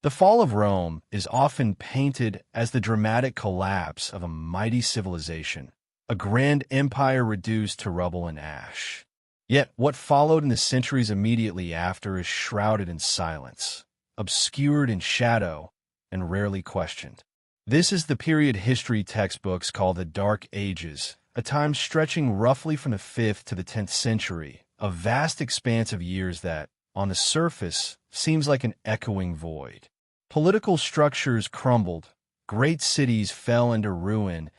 The fall of Rome is often painted as the dramatic collapse of a mighty civilization, a grand empire reduced to rubble and ash. Yet what followed in the centuries immediately after is shrouded in silence, obscured in shadow, and rarely questioned. This is the period history textbooks call the Dark Ages, a time stretching roughly from the 5th to the 10th century, a vast expanse of years that, on the surface, seems like an echoing void. Political structures crumbled, great cities fell into ruin,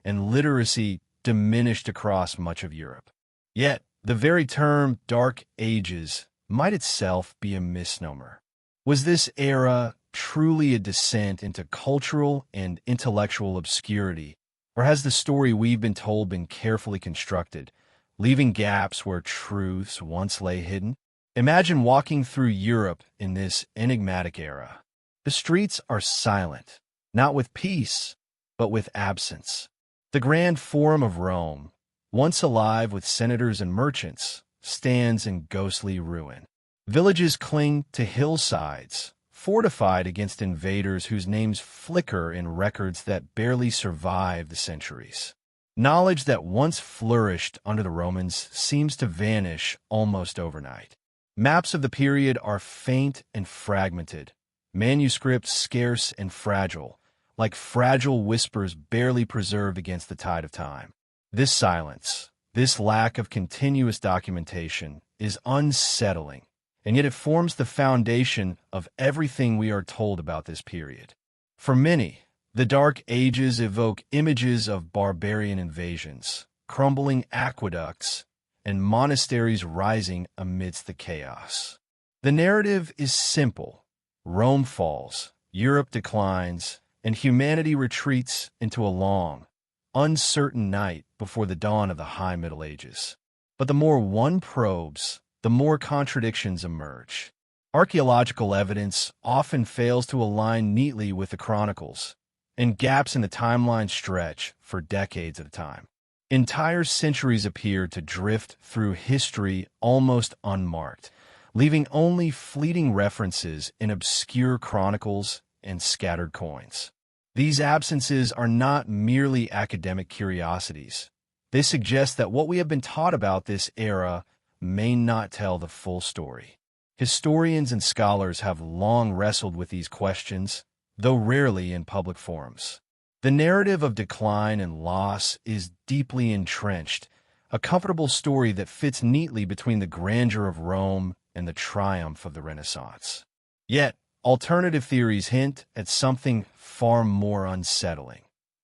and literacy diminished across much of Europe. Yet, the very term Dark Ages might itself be a misnomer. Was this era truly a descent into cultural and intellectual obscurity, or has the story we've been told been carefully constructed, leaving gaps where truths once lay hidden? Imagine walking through Europe in this enigmatic era. The streets are silent, not with peace, but with absence. The Grand Forum of Rome, once alive with senators and merchants, stands in ghostly ruin. Villages cling to hillsides, fortified against invaders whose names flicker in records that barely survive the centuries. Knowledge that once flourished under the Romans seems to vanish almost overnight. Maps of the period are faint and fragmented, manuscripts scarce and fragile, like fragile whispers barely preserved against the tide of time. This silence, this lack of continuous documentation, is unsettling, and yet it forms the foundation of everything we are told about this period. For many, the Dark Ages evoke images of barbarian invasions, crumbling aqueducts, and monasteries rising amidst the chaos. The narrative is simple. Rome falls, Europe declines, and humanity retreats into a long, uncertain night before the dawn of the High Middle Ages. But the more one probes, the more contradictions emerge. Archaeological evidence often fails to align neatly with the chronicles, and gaps in the timeline stretch for decades at a time. Entire centuries appear to drift through history almost unmarked, leaving only fleeting references in obscure chronicles and scattered coins. These absences are not merely academic curiosities. They suggest that what we have been taught about this era may not tell the full story. Historians and scholars have long wrestled with these questions, though rarely in public forums. The narrative of decline and loss is deeply entrenched, a comfortable story that fits neatly between the grandeur of Rome and the triumph of the Renaissance. Yet, alternative theories hint at something far more unsettling,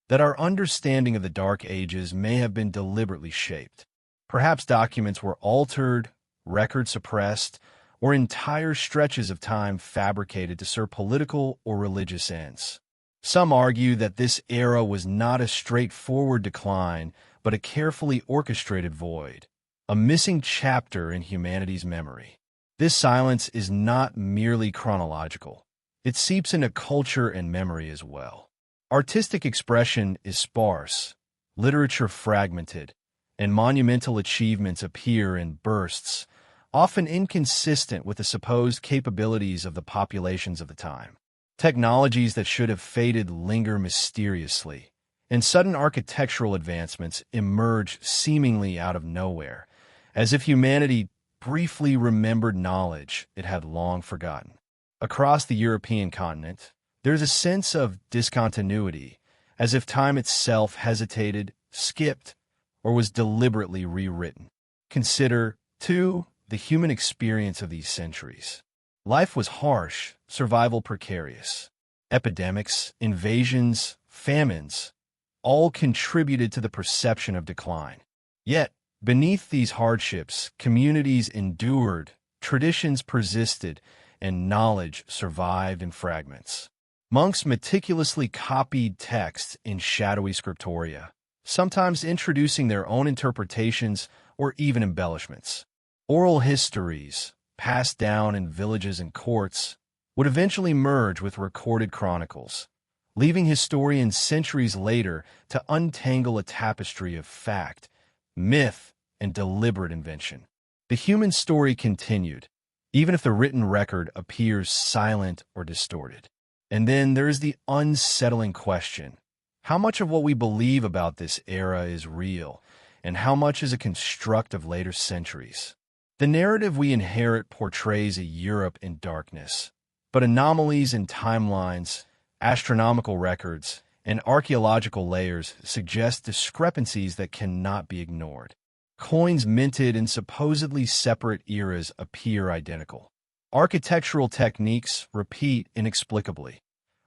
that our understanding of the Dark Ages may have been deliberately shaped. Perhaps documents were altered, records suppressed, or entire stretches of time fabricated to serve political or religious ends. Some argue that this era was not a straightforward decline, but a carefully orchestrated void, a missing chapter in humanity's memory. This silence is not merely chronological. It seeps into culture and memory as well. Artistic expression is sparse, literature fragmented, and monumental achievements appear in bursts, often inconsistent with the supposed capabilities of the populations of the time. Technologies that should have faded linger mysteriously, and sudden architectural advancements emerge seemingly out of nowhere, as if humanity briefly remembered knowledge it had long forgotten. Across the European continent, there's a sense of discontinuity, as if time itself hesitated, skipped, or was deliberately rewritten. Consider, too, the human experience of these centuries. Life was harsh, survival precarious. Epidemics, invasions, famines, all contributed to the perception of decline. Yet, beneath these hardships, communities endured, traditions persisted, and knowledge survived in fragments. Monks meticulously copied texts in shadowy scriptoria, sometimes introducing their own interpretations or even embellishments. Oral histories, passed down in villages and courts, would eventually merge with recorded chronicles, leaving historians centuries later to untangle a tapestry of fact, myth, and deliberate invention. The human story continued, even if the written record appears silent or distorted. And then there is the unsettling question: how much of what we believe about this era is real, and how much is a construct of later centuries? The narrative we inherit portrays a Europe in darkness, but anomalies in timelines, astronomical records, and archaeological layers suggest discrepancies that cannot be ignored. Coins minted in supposedly separate eras appear identical. Architectural techniques repeat inexplicably.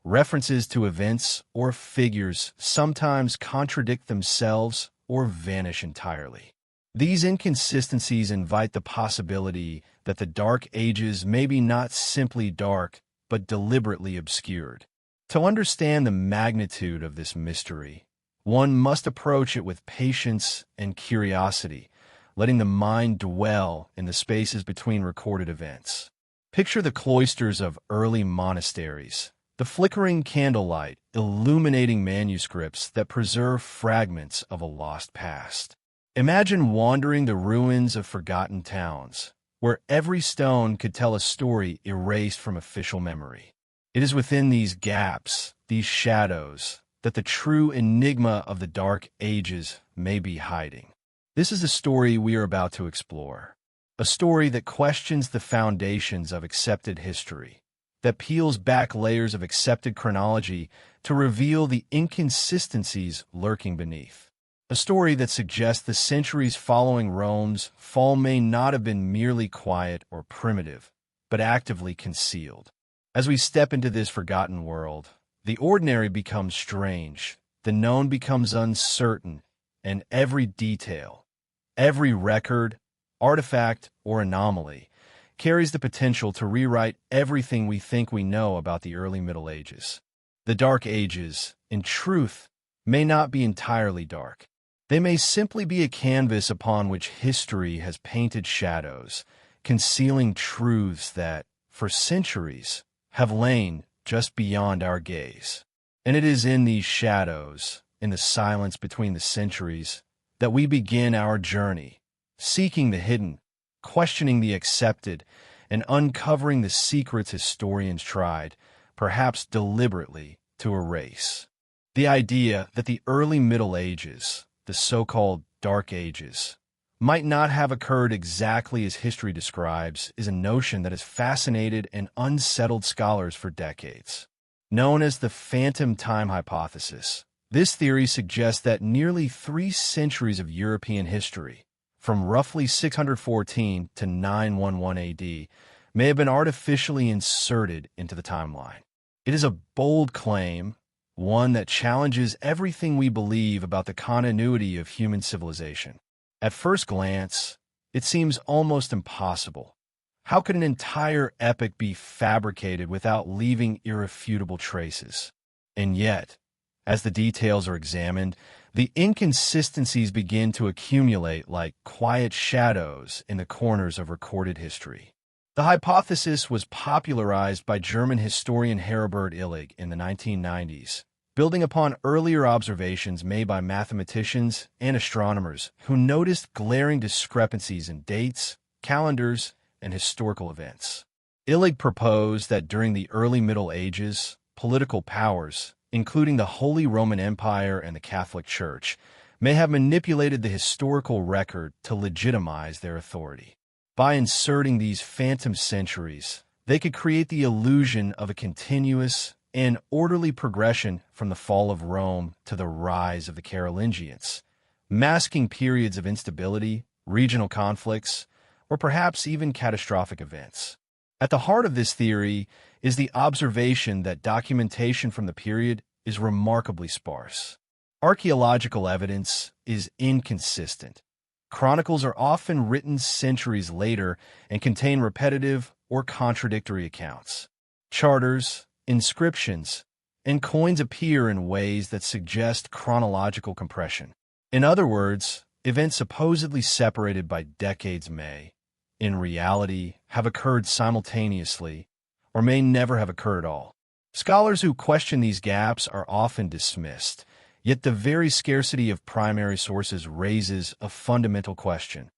References to events or figures sometimes contradict themselves or vanish entirely. These inconsistencies invite the possibility that the Dark Ages may be not simply dark, but deliberately obscured. To understand the magnitude of this mystery, one must approach it with patience and curiosity, letting the mind dwell in the spaces between recorded events. Picture the cloisters of early monasteries, the flickering candlelight illuminating manuscripts that preserve fragments of a lost past. Imagine wandering the ruins of forgotten towns, where every stone could tell a story erased from official memory. It is within these gaps, these shadows, that the true enigma of the Dark Ages may be hiding. This is the story we are about to explore, a story that questions the foundations of accepted history, that peels back layers of accepted chronology to reveal the inconsistencies lurking beneath. A story that suggests the centuries following Rome's fall may not have been merely quiet or primitive, but actively concealed. As we step into this forgotten world, the ordinary becomes strange, the known becomes uncertain, and every detail, every record, artifact, or anomaly carries the potential to rewrite everything we think we know about the early Middle Ages. The Dark Ages, in truth, may not be entirely dark. They may simply be a canvas upon which history has painted shadows, concealing truths that, for centuries, have lain just beyond our gaze. And it is in these shadows, in the silence between the centuries, that we begin our journey, seeking the hidden, questioning the accepted, and uncovering the secrets historians tried, perhaps deliberately, to erase. The idea that the early Middle Ages, the so-called Dark Ages, might not have occurred exactly as history describes is a notion that has fascinated and unsettled scholars for decades. Known as the phantom time hypothesis, this theory suggests that nearly 3 centuries of European history, from roughly 614 to 911 AD, may have been artificially inserted into the timeline. It is a bold claim, one that challenges everything we believe about the continuity of human civilization. At first glance, it seems almost impossible. How could an entire epoch be fabricated without leaving irrefutable traces? And yet, as the details are examined, the inconsistencies begin to accumulate like quiet shadows in the corners of recorded history. The hypothesis was popularized by German historian Heribert Illig in the 1990s, building upon earlier observations made by mathematicians and astronomers who noticed glaring discrepancies in dates, calendars, and historical events. Illig proposed that during the early Middle Ages, political powers, including the Holy Roman Empire and the Catholic Church, may have manipulated the historical record to legitimize their authority. By inserting these phantom centuries, they could create the illusion of a continuous and orderly progression from the fall of Rome to the rise of the Carolingians, masking periods of instability, regional conflicts, or perhaps even catastrophic events. At the heart of this theory is the observation that documentation from the period is remarkably sparse. Archaeological evidence is inconsistent. Chronicles are often written centuries later and contain repetitive or contradictory accounts. Charters, inscriptions, and coins appear in ways that suggest chronological compression. In other words, events supposedly separated by decades may, in reality, have occurred simultaneously or may never have occurred at all. Scholars who question these gaps are often dismissed, yet the very scarcity of primary sources raises a fundamental question.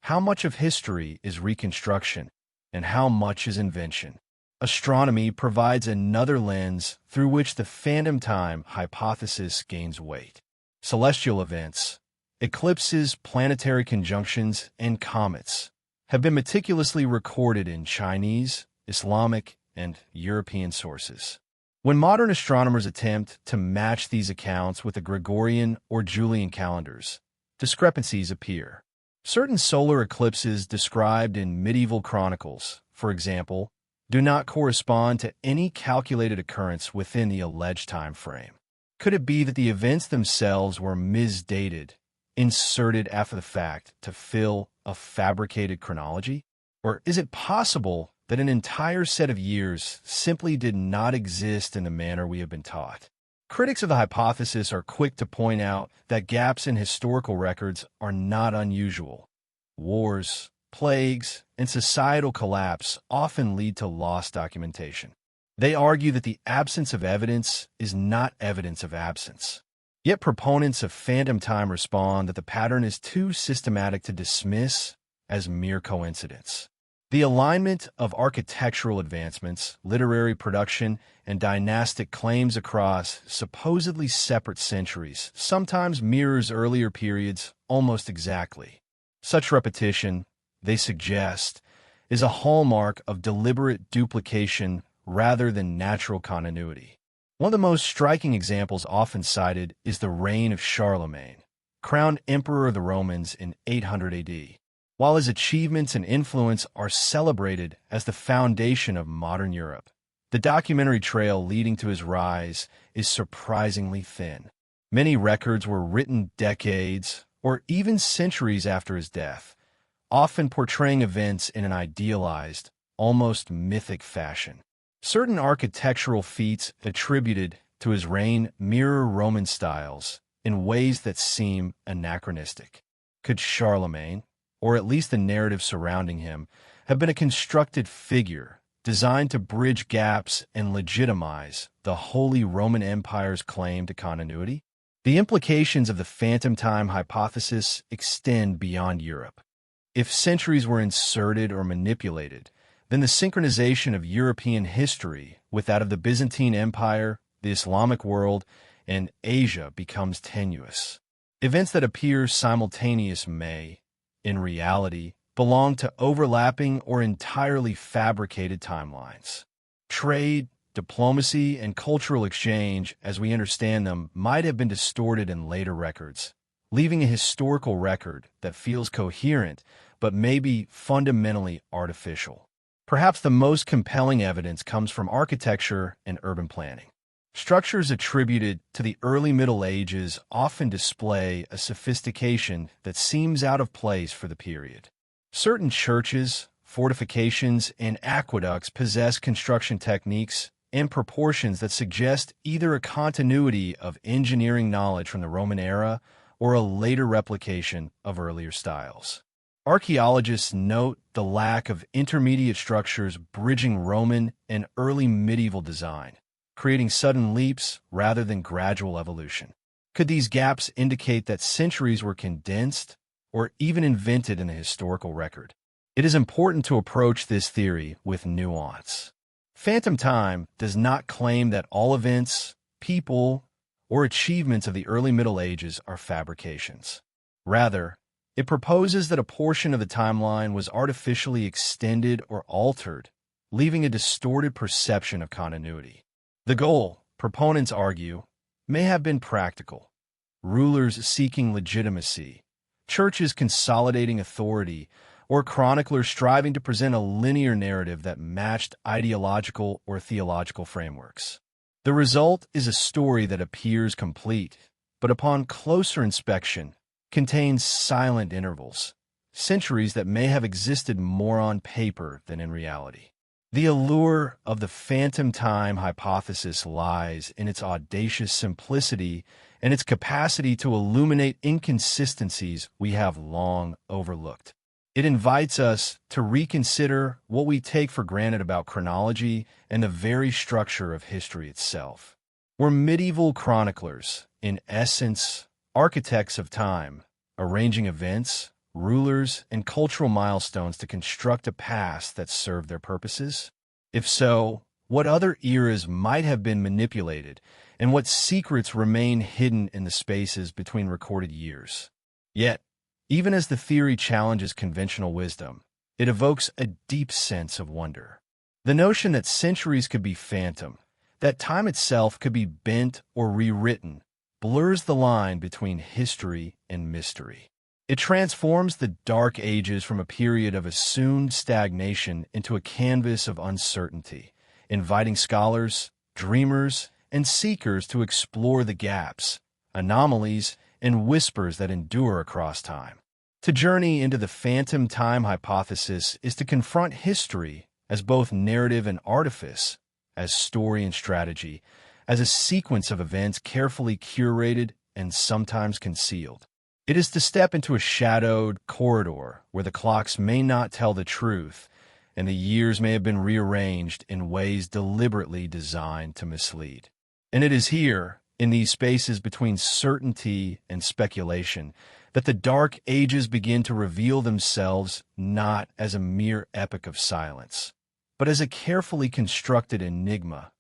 How much of history is reconstruction, and how much is invention. Astronomy provides another lens through which the phantom time hypothesis gains weight. Celestial events, eclipses, planetary conjunctions, and comets have been meticulously recorded in Chinese, Islamic, and European sources. When modern astronomers attempt to match these accounts with the Gregorian or Julian calendars, discrepancies appear. Certain solar eclipses described in medieval chronicles, for example, do not correspond to any calculated occurrence within the alleged time frame. Could it be that the events themselves were misdated, inserted after the fact to fill a fabricated chronology? Or is it possible that an entire set of years simply did not exist in the manner we have been taught? Critics of the hypothesis are quick to point out that gaps in historical records are not unusual. Wars, plagues, and societal collapse often lead to lost documentation. They argue that the absence of evidence is not evidence of absence. Yet proponents of phantom time respond that the pattern is too systematic to dismiss as mere coincidence. The alignment of architectural advancements, literary production, and dynastic claims across supposedly separate centuries sometimes mirrors earlier periods almost exactly. Such repetition, they suggest, is a hallmark of deliberate duplication rather than natural continuity. One of the most striking examples often cited is the reign of Charlemagne, crowned emperor of the Romans in 800 AD. While his achievements and influence are celebrated as the foundation of modern Europe, the documentary trail leading to his rise is surprisingly thin. Many records were written decades or even centuries after his death, often portraying events in an idealized, almost mythic fashion. Certain architectural feats attributed to his reign mirror Roman styles in ways that seem anachronistic. Could Charlemagne, or at least the narrative surrounding him, have been a constructed figure designed to bridge gaps and legitimize the Holy Roman Empire's claim to continuity? The implications of the phantom time hypothesis extend beyond Europe. If centuries were inserted or manipulated, then the synchronization of European history with that of the Byzantine Empire, the Islamic world, and Asia becomes tenuous. Events that appear simultaneous may, in reality, belong to overlapping or entirely fabricated timelines. Trade, diplomacy, and cultural exchange, as we understand them, might have been distorted in later records, leaving a historical record that feels coherent but may be fundamentally artificial. Perhaps the most compelling evidence comes from architecture and urban planning. Structures attributed to the early Middle Ages often display a sophistication that seems out of place for the period. Certain churches, fortifications, and aqueducts possess construction techniques and proportions that suggest either a continuity of engineering knowledge from the Roman era or a later replication of earlier styles. Archaeologists note the lack of intermediate structures bridging Roman and early medieval design, creating sudden leaps rather than gradual evolution. Could these gaps indicate that centuries were condensed or even invented in the historical record? It is important to approach this theory with nuance. Phantom time does not claim that all events, people, or achievements of the early Middle Ages are fabrications. Rather, it proposes that a portion of the timeline was artificially extended or altered, leaving a distorted perception of continuity. The goal, proponents argue, may have been practical. Rulers seeking legitimacy, churches consolidating authority, or chroniclers striving to present a linear narrative that matched ideological or theological frameworks. The result is a story that appears complete, but upon closer inspection, contains silent intervals, centuries that may have existed more on paper than in reality. The allure of the phantom time hypothesis lies in its audacious simplicity and its capacity to illuminate inconsistencies we have long overlooked. It invites us to reconsider what we take for granted about chronology and the very structure of history itself. Were medieval chroniclers, in essence, architects of time, arranging events rulers, and cultural milestones to construct a past that served their purposes? If so, what other eras might have been manipulated, and what secrets remain hidden in the spaces between recorded years? Yet, even as the theory challenges conventional wisdom, it evokes a deep sense of wonder. The notion that centuries could be phantom, that time itself could be bent or rewritten, blurs the line between history and mystery. It transforms the Dark Ages from a period of assumed stagnation into a canvas of uncertainty, inviting scholars, dreamers, and seekers to explore the gaps, anomalies, and whispers that endure across time. To journey into the phantom time hypothesis is to confront history as both narrative and artifice, as story and strategy, as a sequence of events carefully curated and sometimes concealed. It is to step into a shadowed corridor where the clocks may not tell the truth, and the years may have been rearranged in ways deliberately designed to mislead. And it is here, in these spaces between certainty and speculation, that the Dark Ages begin to reveal themselves not as a mere epic of silence, but as a carefully constructed enigma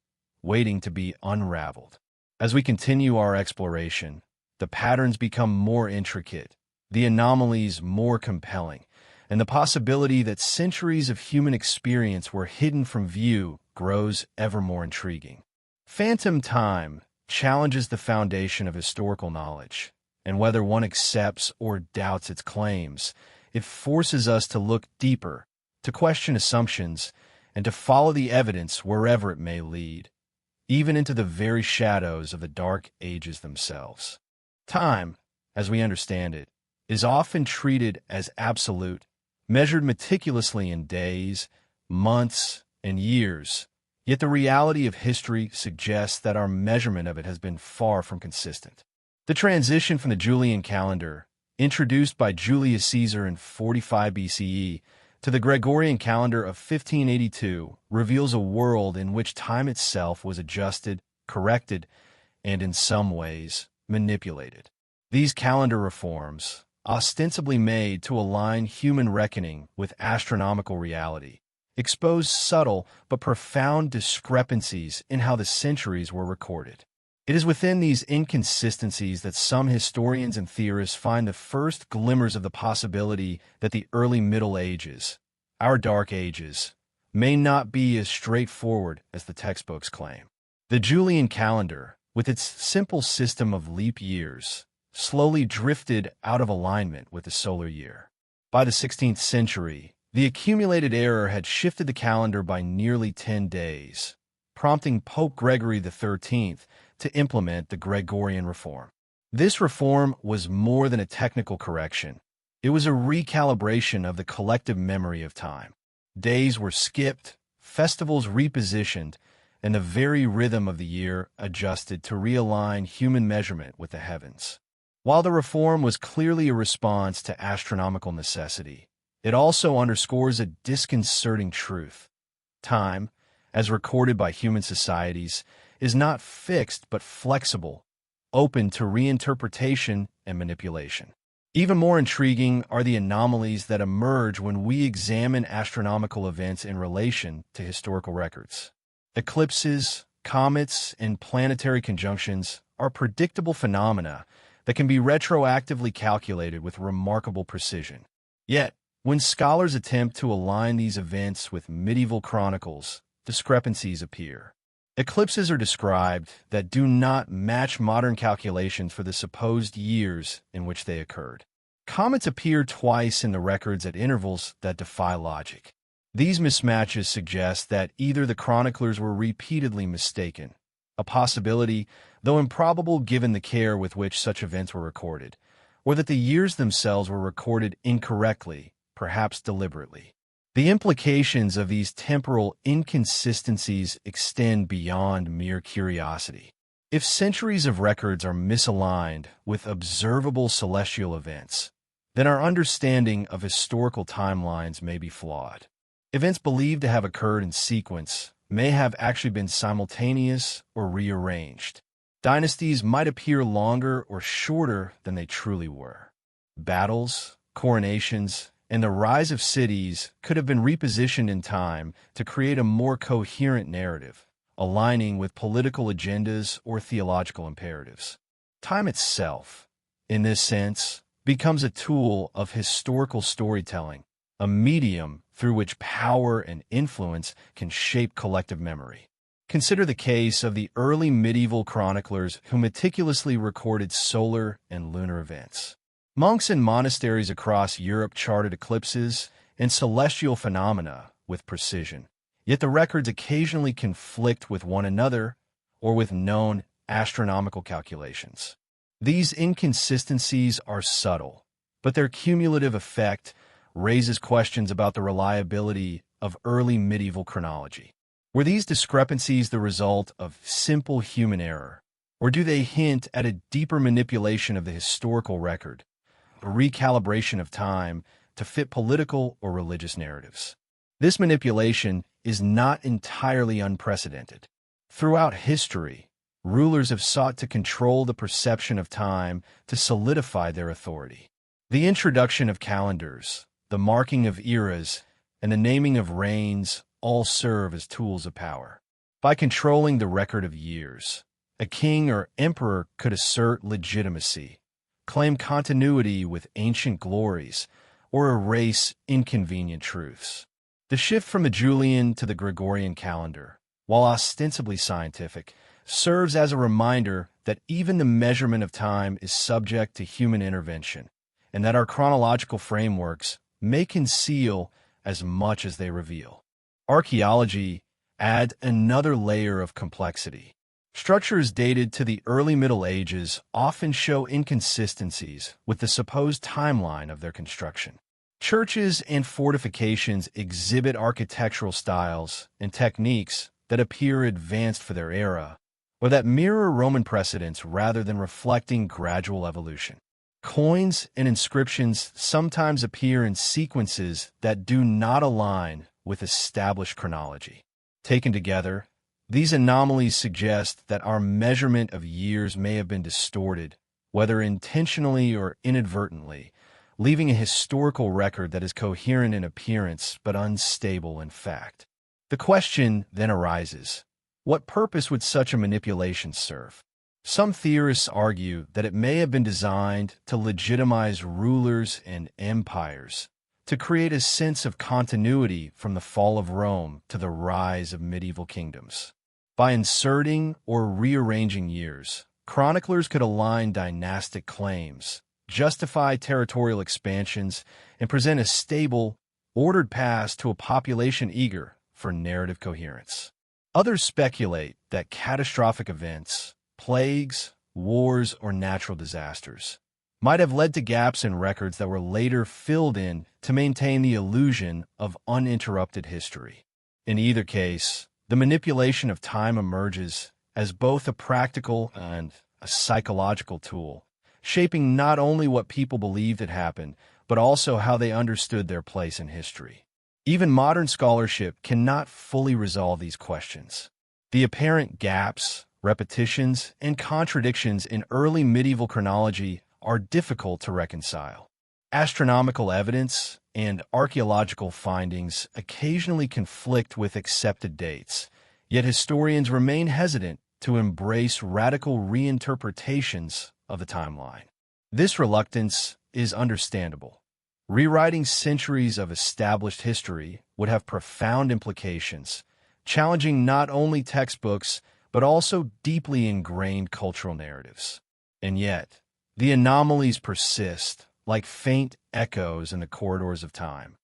waiting to be unraveled. As we continue our exploration, the patterns become more intricate, the anomalies more compelling, and the possibility that centuries of human experience were hidden from view grows ever more intriguing. Phantom time challenges the foundation of historical knowledge, and whether one accepts or doubts its claims, it forces us to look deeper, to question assumptions, and to follow the evidence wherever it may lead, even into the very shadows of the Dark Ages themselves. Time, as we understand it, is often treated as absolute, measured meticulously in days, months, and years, yet the reality of history suggests that our measurement of it has been far from consistent. The transition from the Julian calendar, introduced by Julius Caesar in 45 BCE, to the Gregorian calendar of 1582 reveals a world in which time itself was adjusted, corrected, and in some ways manipulated. These calendar reforms, ostensibly made to align human reckoning with astronomical reality, expose subtle but profound discrepancies in how the centuries were recorded. It is within these inconsistencies that some historians and theorists find the first glimmers of the possibility that the early Middle Ages, our Dark Ages, may not be as straightforward as the textbooks claim. The Julian calendar, with its simple system of leap years, slowly drifted out of alignment with the solar year. By the 16th century, the accumulated error had shifted the calendar by nearly 10 days, prompting Pope Gregory XIII to implement the Gregorian reform. This reform was more than a technical correction. It was a recalibration of the collective memory of time. Days were skipped, festivals repositioned, and the very rhythm of the year adjusted to realign human measurement with the heavens. While the reform was clearly a response to astronomical necessity, it also underscores a disconcerting truth. Time, as recorded by human societies, is not fixed but flexible, open to reinterpretation and manipulation. Even more intriguing are the anomalies that emerge when we examine astronomical events in relation to historical records. Eclipses, comets, and planetary conjunctions are predictable phenomena that can be retroactively calculated with remarkable precision. Yet, when scholars attempt to align these events with medieval chronicles, discrepancies appear. Eclipses are described that do not match modern calculations for the supposed years in which they occurred. Comets appear twice in the records at intervals that defy logic. These mismatches suggest that either the chroniclers were repeatedly mistaken, a possibility, though improbable given the care with which such events were recorded, or that the years themselves were recorded incorrectly, perhaps deliberately. The implications of these temporal inconsistencies extend beyond mere curiosity. If centuries of records are misaligned with observable celestial events, then our understanding of historical timelines may be flawed. Events believed to have occurred in sequence may have actually been simultaneous or rearranged. Dynasties might appear longer or shorter than they truly were. Battles, coronations, and the rise of cities could have been repositioned in time to create a more coherent narrative, aligning with political agendas or theological imperatives. Time itself, in this sense, becomes a tool of historical storytelling, a medium through which power and influence can shape collective memory. Consider the case of the early medieval chroniclers who meticulously recorded solar and lunar events. Monks in monasteries across Europe charted eclipses and celestial phenomena with precision, yet the records occasionally conflict with one another or with known astronomical calculations. These inconsistencies are subtle, but their cumulative effect raises questions about the reliability of early medieval chronology. Were these discrepancies the result of simple human error, or do they hint at a deeper manipulation of the historical record, a recalibration of time to fit political or religious narratives? This manipulation is not entirely unprecedented. Throughout history, rulers have sought to control the perception of time to solidify their authority. The introduction of calendars, the marking of eras, and the naming of reigns all serve as tools of power. By controlling the record of years, a king or emperor could assert legitimacy, claim continuity with ancient glories, or erase inconvenient truths. The shift from the Julian to the Gregorian calendar, while ostensibly scientific, serves as a reminder that even the measurement of time is subject to human intervention, and that our chronological frameworks may conceal as much as they reveal. Archaeology adds another layer of complexity. Structures dated to the early Middle Ages often show inconsistencies with the supposed timeline of their construction. Churches and fortifications exhibit architectural styles and techniques that appear advanced for their era, or that mirror Roman precedents rather than reflecting gradual evolution. Coins and inscriptions sometimes appear in sequences that do not align with established chronology. Taken together, these anomalies suggest that our measurement of years may have been distorted, whether intentionally or inadvertently, leaving a historical record that is coherent in appearance but unstable in fact. The question then arises, what purpose would such a manipulation serve? Some theorists argue that it may have been designed to legitimize rulers and empires, to create a sense of continuity from the fall of Rome to the rise of medieval kingdoms. By inserting or rearranging years, chroniclers could align dynastic claims, justify territorial expansions, and present a stable, ordered past to a population eager for narrative coherence. Others speculate that catastrophic events, plagues, wars, or natural disasters might have led to gaps in records that were later filled in to maintain the illusion of uninterrupted history. In either case, the manipulation of time emerges as both a practical and a psychological tool, shaping not only what people believed had happened, but also how they understood their place in history. Even modern scholarship cannot fully resolve these questions. The apparent gaps, repetitions, and contradictions in early medieval chronology are difficult to reconcile. Astronomical evidence and archaeological findings occasionally conflict with accepted dates, yet historians remain hesitant to embrace radical reinterpretations of the timeline. This reluctance is understandable. Rewriting centuries of established history would have profound implications, challenging not only textbooks, but also deeply ingrained cultural narratives. And yet, the anomalies persist, like faint echoes in the corridors of time,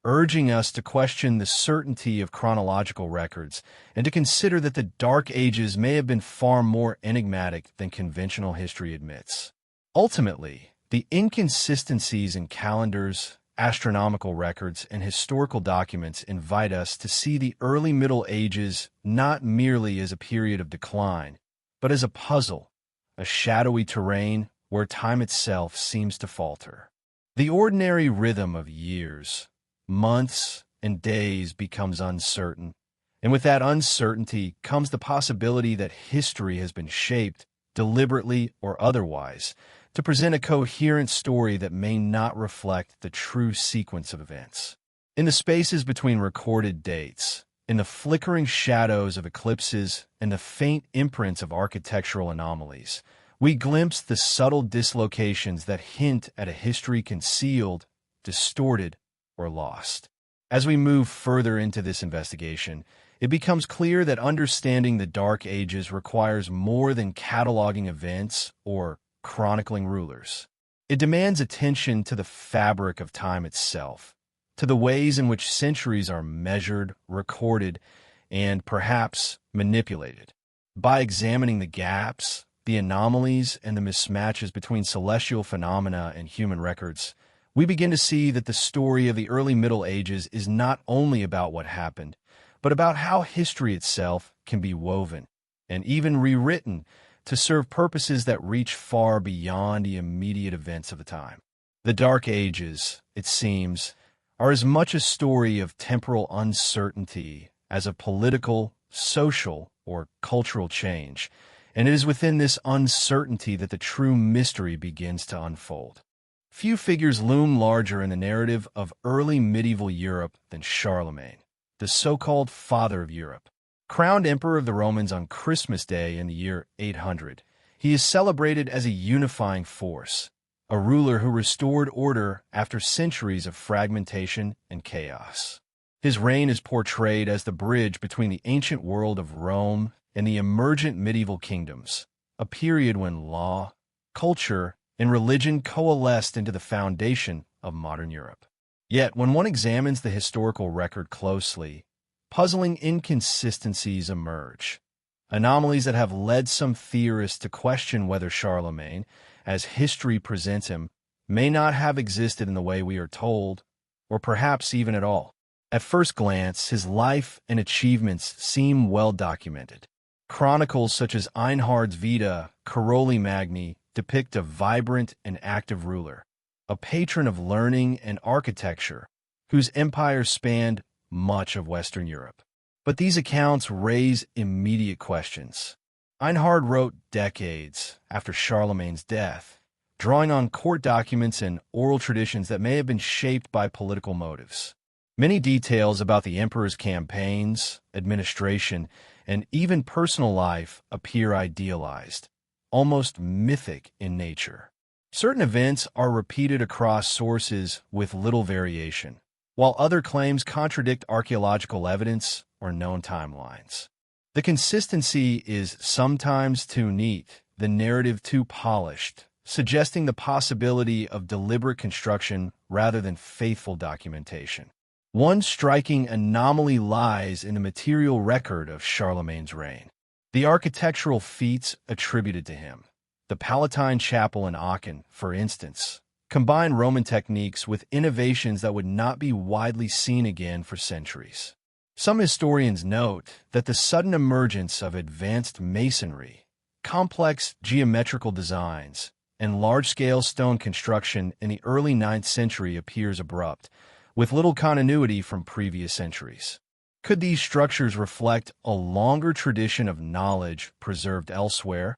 urging us to question the certainty of chronological records and to consider that the Dark Ages may have been far more enigmatic than conventional history admits. Ultimately, the inconsistencies in calendars, astronomical records, and historical documents invite us to see the early Middle Ages not merely as a period of decline, but as a puzzle, a shadowy terrain where time itself seems to falter. The ordinary rhythm of years, months, and days becomes uncertain, and with that uncertainty comes the possibility that history has been shaped, deliberately or otherwise, to present a coherent story that may not reflect the true sequence of events. In the spaces between recorded dates, in the flickering shadows of eclipses and the faint imprints of architectural anomalies, we glimpse the subtle dislocations that hint at a history concealed, distorted, or lost. As we move further into this investigation, it becomes clear that understanding the Dark Ages requires more than cataloging events or chronicling rulers. It demands attention to the fabric of time itself, to the ways in which centuries are measured, recorded, and perhaps manipulated. By examining the gaps, the anomalies, and the mismatches between celestial phenomena and human records, we begin to see that the story of the early Middle Ages is not only about what happened, but about how history itself can be woven and even rewritten to serve purposes that reach far beyond the immediate events of the time. The Dark Ages, it seems, are as much a story of temporal uncertainty as of political, social, or cultural change, and it is within this uncertainty that the true mystery begins to unfold. Few figures loom larger in the narrative of early medieval Europe than Charlemagne, the so-called Father of Europe. Crowned Emperor of the Romans on Christmas Day in the year 800, he is celebrated as a unifying force, a ruler who restored order after centuries of fragmentation and chaos. His reign is portrayed as the bridge between the ancient world of Rome and the emergent medieval kingdoms, a period when law, culture, and religion coalesced into the foundation of modern Europe. Yet, when one examines the historical record closely, puzzling inconsistencies emerge, anomalies that have led some theorists to question whether Charlemagne, as history presents him, may not have existed in the way we are told, or perhaps even at all. At first glance, his life and achievements seem well documented. Chronicles such as Einhard's Vita, Caroli Magni depict a vibrant and active ruler, a patron of learning and architecture, whose empire spanned much of Western Europe. But these accounts raise immediate questions. Einhard wrote decades after Charlemagne's death, drawing on court documents and oral traditions that may have been shaped by political motives. Many details about the emperor's campaigns, administration, and even personal life appear idealized, almost mythic in nature. Certain events are repeated across sources with little variation, while other claims contradict archaeological evidence or known timelines. The consistency is sometimes too neat, the narrative too polished, suggesting the possibility of deliberate construction rather than faithful documentation. One striking anomaly lies in the material record of Charlemagne's reign. The architectural feats attributed to him. The Palatine Chapel in Aachen, for instance, combine Roman techniques with innovations that would not be widely seen again for centuries. Some historians note that the sudden emergence of advanced masonry, complex geometrical designs, and large-scale stone construction in the early 9th century appears abrupt, with little continuity from previous centuries. Could these structures reflect a longer tradition of knowledge preserved elsewhere,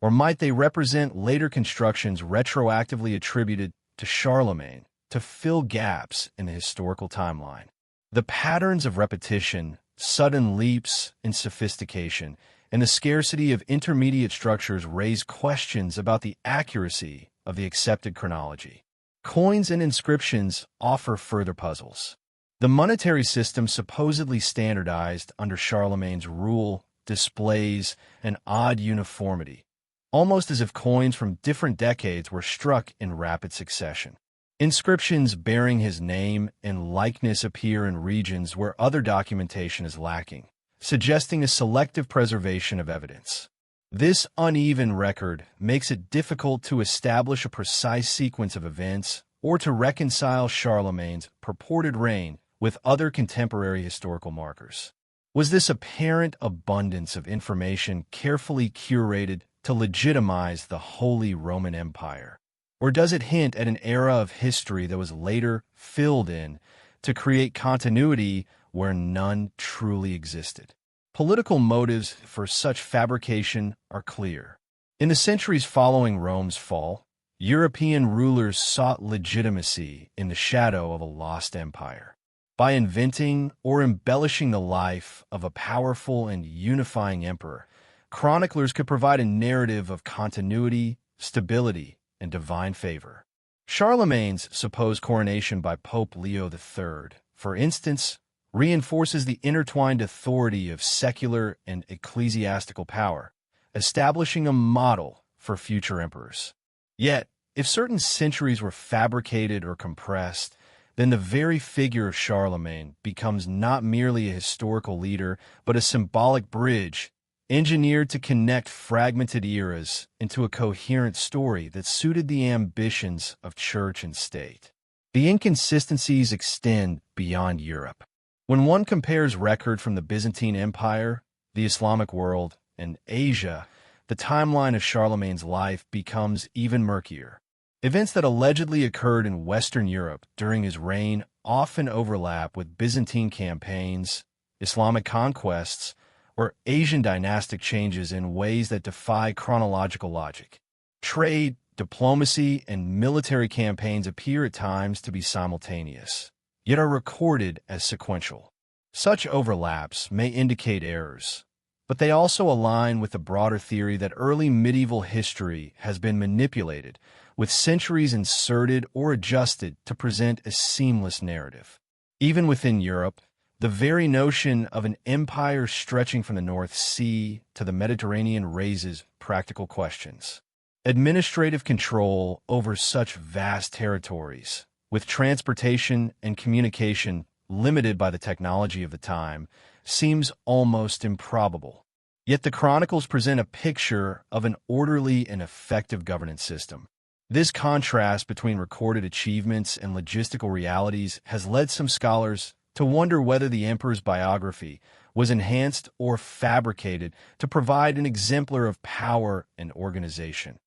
or might they represent later constructions retroactively attributed to Charlemagne to fill gaps in the historical timeline? The patterns of repetition, sudden leaps in sophistication, and the scarcity of intermediate structures raise questions about the accuracy of the accepted chronology. Coins and inscriptions offer further puzzles. The monetary system supposedly standardized under Charlemagne's rule displays an odd uniformity, almost as if coins from different decades were struck in rapid succession. Inscriptions bearing his name and likeness appear in regions where other documentation is lacking, suggesting a selective preservation of evidence. This uneven record makes it difficult to establish a precise sequence of events or to reconcile Charlemagne's purported reign with other contemporary historical markers. Was this apparent abundance of information carefully curated to legitimize the Holy Roman Empire? Or does it hint at an era of history that was later filled in to create continuity where none truly existed? Political motives for such fabrication are clear. In the centuries following Rome's fall, European rulers sought legitimacy in the shadow of a lost empire. By inventing or embellishing the life of a powerful and unifying emperor, chroniclers could provide a narrative of continuity, stability, and divine favor. Charlemagne's supposed coronation by Pope Leo III, for instance, reinforces the intertwined authority of secular and ecclesiastical power, establishing a model for future emperors. Yet, if certain centuries were fabricated or compressed, then the very figure of Charlemagne becomes not merely a historical leader, but a symbolic bridge, engineered to connect fragmented eras into a coherent story that suited the ambitions of church and state. The inconsistencies extend beyond Europe. When one compares record from the Byzantine Empire, the Islamic world, and Asia, the timeline of Charlemagne's life becomes even murkier. Events that allegedly occurred in Western Europe during his reign often overlap with Byzantine campaigns, Islamic conquests, or Asian dynastic changes in ways that defy chronological logic. Trade, diplomacy, and military campaigns appear at times to be simultaneous, yet are recorded as sequential. Such overlaps may indicate errors, but they also align with the broader theory that early medieval history has been manipulated, with centuries inserted or adjusted to present a seamless narrative. Even within Europe, the very notion of an empire stretching from the North Sea to the Mediterranean raises practical questions. Administrative control over such vast territories, with transportation and communication limited by the technology of the time, seems almost improbable. Yet the chronicles present a picture of an orderly and effective governance system. This contrast between recorded achievements and logistical realities has led some scholars to wonder whether the emperor's biography was enhanced or fabricated to provide an exemplar of power and organization,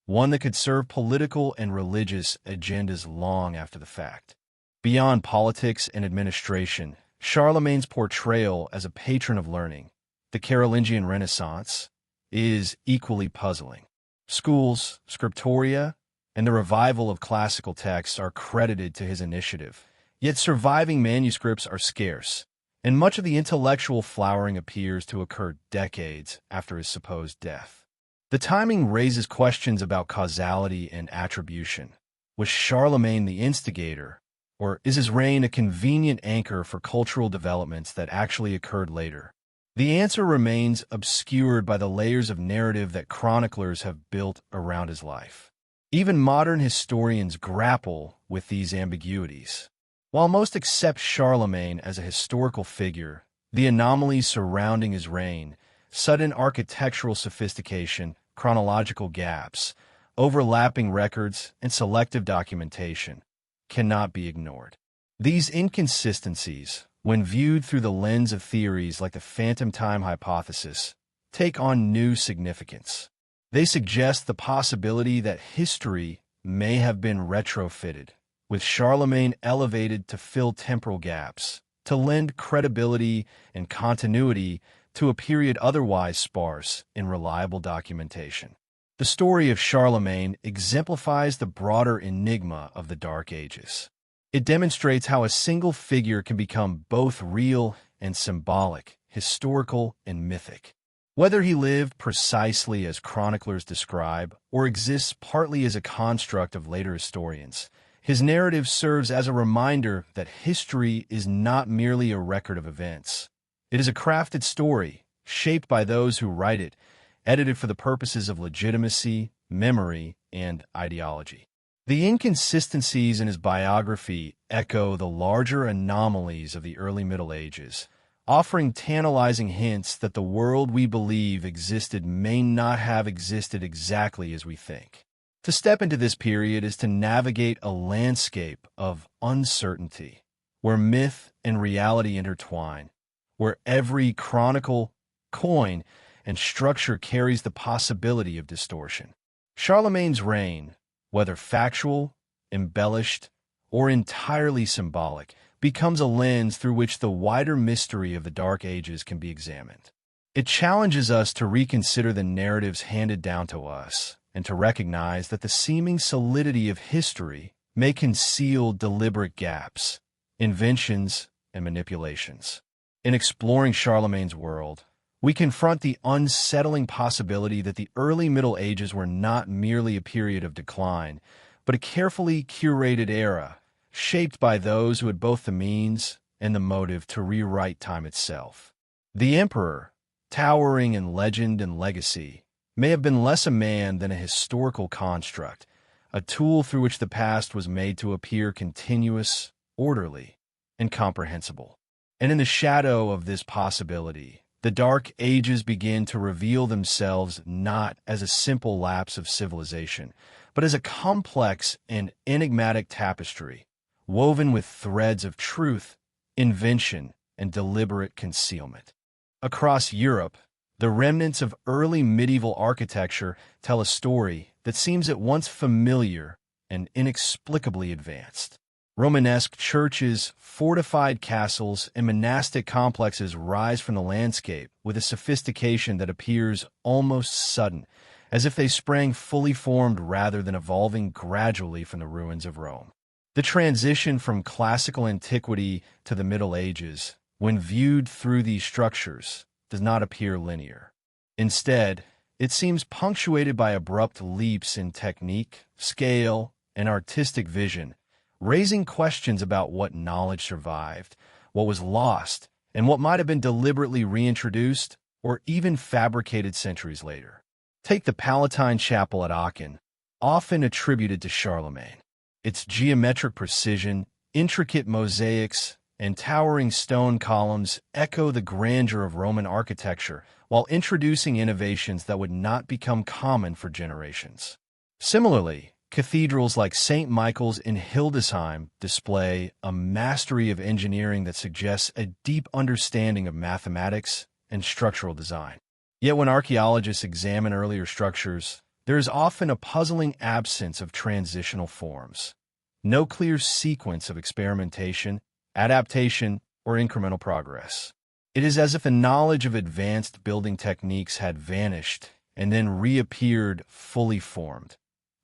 one that could serve political and religious agendas long after the fact. Beyond politics and administration, Charlemagne's portrayal as a patron of learning, the Carolingian Renaissance, is equally puzzling. Schools, scriptoria, and the revival of classical texts are credited to his initiative. Yet surviving manuscripts are scarce, and much of the intellectual flowering appears to occur decades after his supposed death. The timing raises questions about causality and attribution. Was Charlemagne the instigator, or is his reign a convenient anchor for cultural developments that actually occurred later? The answer remains obscured by the layers of narrative that chroniclers have built around his life. Even modern historians grapple with these ambiguities. While most accept Charlemagne as a historical figure, the anomalies surrounding his reign, sudden architectural sophistication, chronological gaps, overlapping records, and selective documentation, cannot be ignored. These inconsistencies, when viewed through the lens of theories like the phantom time hypothesis, take on new significance. They suggest the possibility that history may have been retrofitted, with Charlemagne elevated to fill temporal gaps, to lend credibility and continuity to a period otherwise sparse in reliable documentation. The story of Charlemagne exemplifies the broader enigma of the Dark Ages. It demonstrates how a single figure can become both real and symbolic, historical and mythic. Whether he lived precisely as chroniclers describe or exists partly as a construct of later historians, his narrative serves as a reminder that history is not merely a record of events. It is a crafted story, shaped by those who write it, edited for the purposes of legitimacy, memory, and ideology. The inconsistencies in his biography echo the larger anomalies of the early Middle Ages, offering tantalizing hints that the world we believe existed may not have existed exactly as we think. To step into this period is to navigate a landscape of uncertainty, where myth and reality intertwine, where every chronicle, coin, and structure carries the possibility of distortion. Charlemagne's reign, whether factual, embellished, or entirely symbolic, becomes a lens through which the wider mystery of the Dark Ages can be examined. It challenges us to reconsider the narratives handed down to us, and to recognize that the seeming solidity of history may conceal deliberate gaps, inventions, and manipulations. In exploring Charlemagne's world, we confront the unsettling possibility that the early Middle Ages were not merely a period of decline, but a carefully curated era, shaped by those who had both the means and the motive to rewrite time itself. The emperor, towering in legend and legacy, may have been less a man than a historical construct, a tool through which the past was made to appear continuous, orderly, and comprehensible. And in the shadow of this possibility, the Dark Ages begin to reveal themselves not as a simple lapse of civilization, but as a complex and enigmatic tapestry, woven with threads of truth, invention, and deliberate concealment. Across Europe, the remnants of early medieval architecture tell a story that seems at once familiar and inexplicably advanced. Romanesque churches, fortified castles, and monastic complexes rise from the landscape with a sophistication that appears almost sudden, as if they sprang fully formed rather than evolving gradually from the ruins of Rome. The transition from classical antiquity to the Middle Ages, when viewed through these structures, does not appear linear. Instead, it seems punctuated by abrupt leaps in technique, scale, and artistic vision, raising questions about what knowledge survived, what was lost, and what might have been deliberately reintroduced or even fabricated centuries later. Take the Palatine Chapel at Aachen, often attributed to Charlemagne. Its geometric precision, intricate mosaics, and towering stone columns echo the grandeur of Roman architecture while introducing innovations that would not become common for generations. Similarly, cathedrals like St. Michael's in Hildesheim display a mastery of engineering that suggests a deep understanding of mathematics and structural design. Yet when archaeologists examine earlier structures, there is often a puzzling absence of transitional forms. No clear sequence of experimentation, adaptation, or incremental progress. It is as if the knowledge of advanced building techniques had vanished and then reappeared fully formed,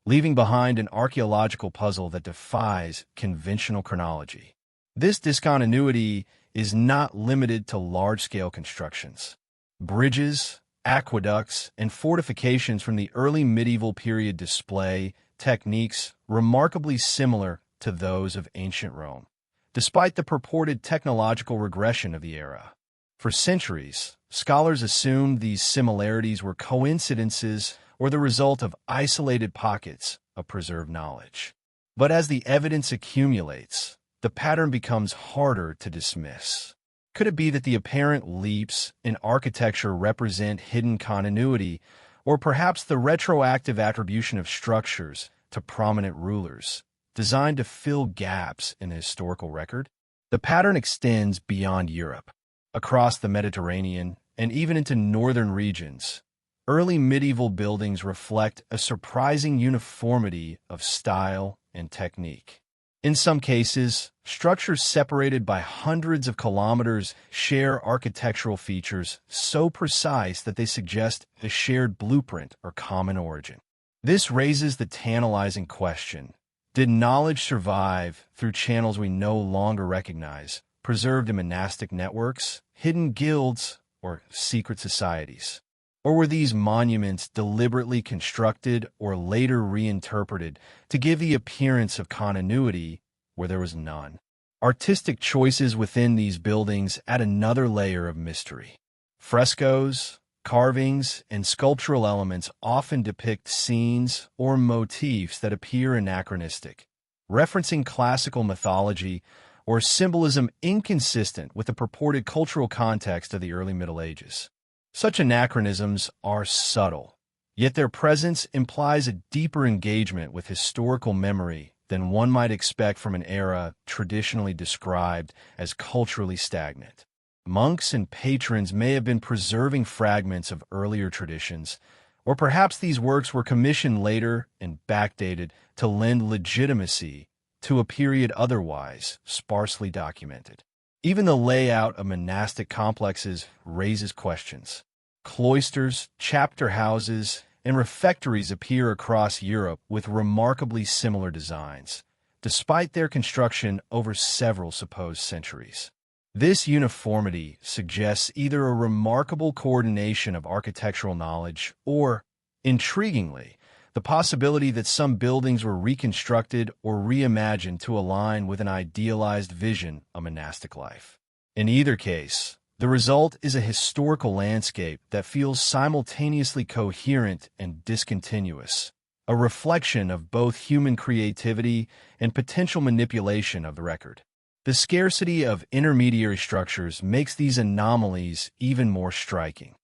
leaving behind an archaeological puzzle that defies conventional chronology. This discontinuity is not limited to large-scale constructions. Bridges, aqueducts, and fortifications from the early medieval period display techniques remarkably similar to those of ancient Rome, despite the purported technological regression of the era. For centuries, scholars assumed these similarities were coincidences or the result of isolated pockets of preserved knowledge. But as the evidence accumulates, the pattern becomes harder to dismiss. Could it be that the apparent leaps in architecture represent hidden continuity, or perhaps the retroactive attribution of structures to prominent rulers, designed to fill gaps in the historical record? The pattern extends beyond Europe, across the Mediterranean, and even into northern regions. Early medieval buildings reflect a surprising uniformity of style and technique. In some cases, structures separated by hundreds of kilometers share architectural features so precise that they suggest a shared blueprint or common origin. This raises the tantalizing question: did knowledge survive through channels we no longer recognize, preserved in monastic networks, hidden guilds, or secret societies? Or were these monuments deliberately constructed or later reinterpreted to give the appearance of continuity where there was none? Artistic choices within these buildings add another layer of mystery. Frescoes, carvings, and sculptural elements often depict scenes or motifs that appear anachronistic, referencing classical mythology or symbolism inconsistent with the purported cultural context of the early Middle Ages. Such anachronisms are subtle, yet their presence implies a deeper engagement with historical memory than one might expect from an era traditionally described as culturally stagnant. Monks and patrons may have been preserving fragments of earlier traditions, or perhaps these works were commissioned later and backdated to lend legitimacy to a period otherwise sparsely documented. Even the layout of monastic complexes raises questions. Cloisters, chapter houses, and refectories appear across Europe with remarkably similar designs, despite their construction over several supposed centuries. This uniformity suggests either a remarkable coordination of architectural knowledge or, intriguingly, the possibility that some buildings were reconstructed or reimagined to align with an idealized vision of monastic life. In either case, the result is a historical landscape that feels simultaneously coherent and discontinuous, a reflection of both human creativity and potential manipulation of the record. The scarcity of intermediary structures makes these anomalies even more striking.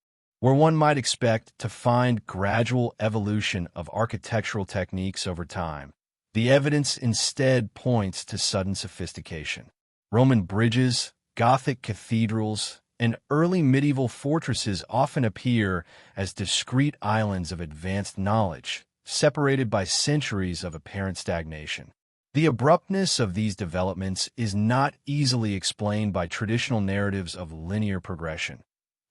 Where one might expect to find gradual evolution of architectural techniques over time, the evidence instead points to sudden sophistication. Roman bridges, Gothic cathedrals, and early medieval fortresses often appear as discrete islands of advanced knowledge, separated by centuries of apparent stagnation. The abruptness of these developments is not easily explained by traditional narratives of linear progression,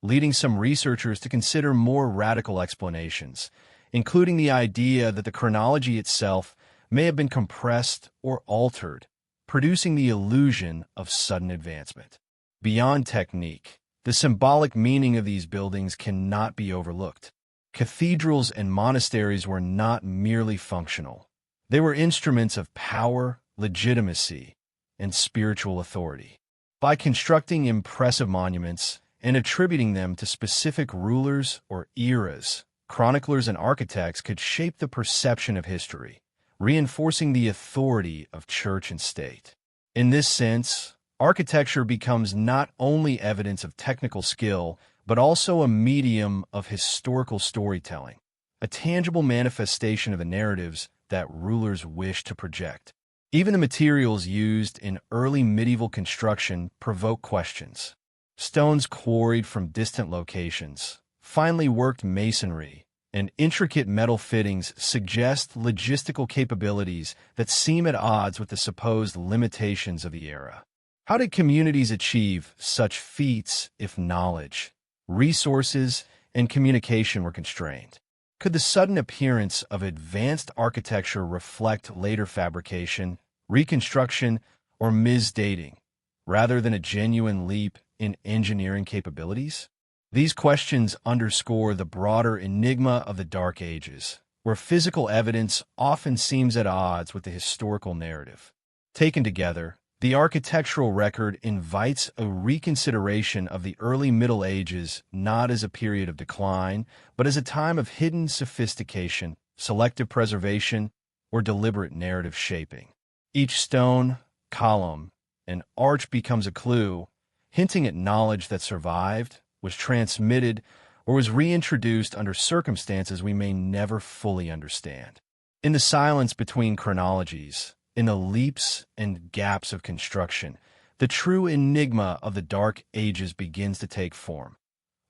leading some researchers to consider more radical explanations, including the idea that the chronology itself may have been compressed or altered, producing the illusion of sudden advancement. Beyond technique, the symbolic meaning of these buildings cannot be overlooked. Cathedrals and monasteries were not merely functional. They were instruments of power, legitimacy, and spiritual authority. By constructing impressive monuments and attributing them to specific rulers or eras, chroniclers and architects could shape the perception of history, reinforcing the authority of church and state. In this sense, architecture becomes not only evidence of technical skill, but also a medium of historical storytelling, a tangible manifestation of the narratives that rulers wish to project. Even the materials used in early medieval construction provoke questions. Stones quarried from distant locations, finely worked masonry, and intricate metal fittings suggest logistical capabilities that seem at odds with the supposed limitations of the era. How did communities achieve such feats if knowledge, resources, and communication were constrained? Could the sudden appearance of advanced architecture reflect later fabrication, reconstruction, or misdating, rather than a genuine leap in engineering capabilities? These questions underscore the broader enigma of the Dark Ages, where physical evidence often seems at odds with the historical narrative. Taken together, the architectural record invites a reconsideration of the early Middle Ages not as a period of decline, but as a time of hidden sophistication, selective preservation, or deliberate narrative shaping. Each stone, column, and arch becomes a clue, hinting at knowledge that survived, was transmitted, or was reintroduced under circumstances we may never fully understand. In the silence between chronologies, in the leaps and gaps of construction, the true enigma of the Dark Ages begins to take form.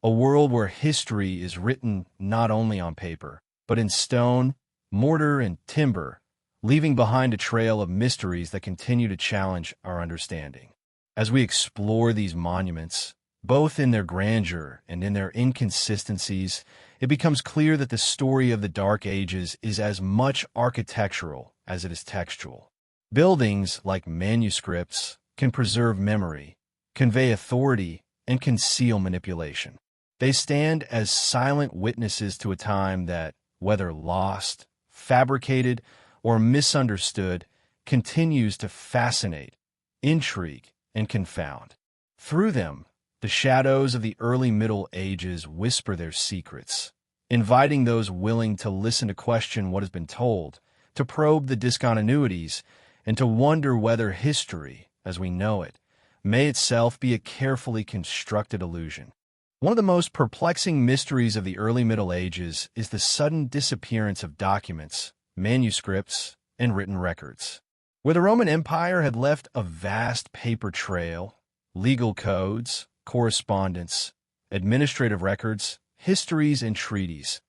A world where history is written not only on paper, but in stone, mortar, and timber, leaving behind a trail of mysteries that continue to challenge our understanding. As we explore these monuments, both in their grandeur and in their inconsistencies, it becomes clear that the story of the Dark Ages is as much architectural as it is textual. Buildings, like manuscripts, can preserve memory, convey authority, and conceal manipulation. They stand as silent witnesses to a time that, whether lost, fabricated, or misunderstood, continues to fascinate, intrigue, and confound. Through them, the shadows of the early Middle Ages whisper their secrets, inviting those willing to listen to question what has been told, to probe the discontinuities, and to wonder whether history, as we know it, may itself be a carefully constructed illusion. One of the most perplexing mysteries of the early Middle Ages is the sudden disappearance of documents, manuscripts, and written records. Where the Roman Empire had left a vast paper trail, legal codes, correspondence, administrative records, histories, and treaties,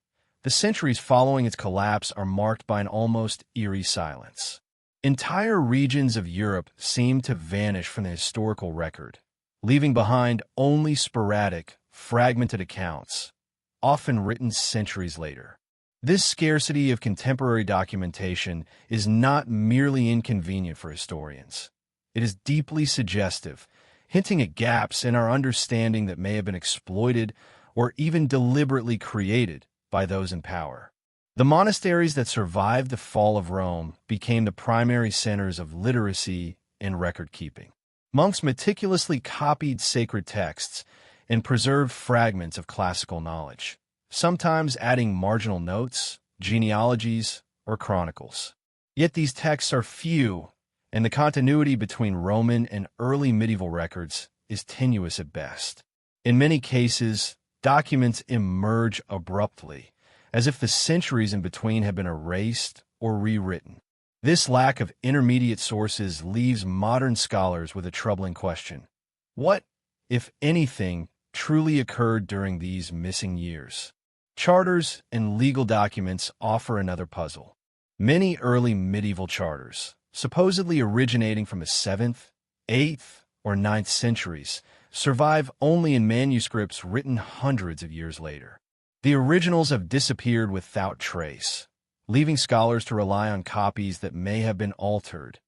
the centuries following its collapse are marked by an almost eerie silence. Entire regions of Europe seem to vanish from the historical record, leaving behind only sporadic, fragmented accounts, often written centuries later. This scarcity of contemporary documentation is not merely inconvenient for historians. It is deeply suggestive, hinting at gaps in our understanding that may have been exploited or even deliberately created by those in power. The monasteries that survived the fall of Rome became the primary centers of literacy and record-keeping. Monks meticulously copied sacred texts and preserved fragments of classical knowledge, sometimes adding marginal notes, genealogies, or chronicles. Yet these texts are few, and the continuity between Roman and early medieval records is tenuous at best. In many cases, documents emerge abruptly, as if the centuries in between have been erased or rewritten. This lack of intermediate sources leaves modern scholars with a troubling question. What, if anything, truly occurred during these missing years? Charters and legal documents offer another puzzle. Many early medieval charters, supposedly originating from the 7th, 8th, or 9th centuries, survive only in manuscripts written hundreds of years later. The originals have disappeared without trace, leaving scholars to rely on copies that may have been altered,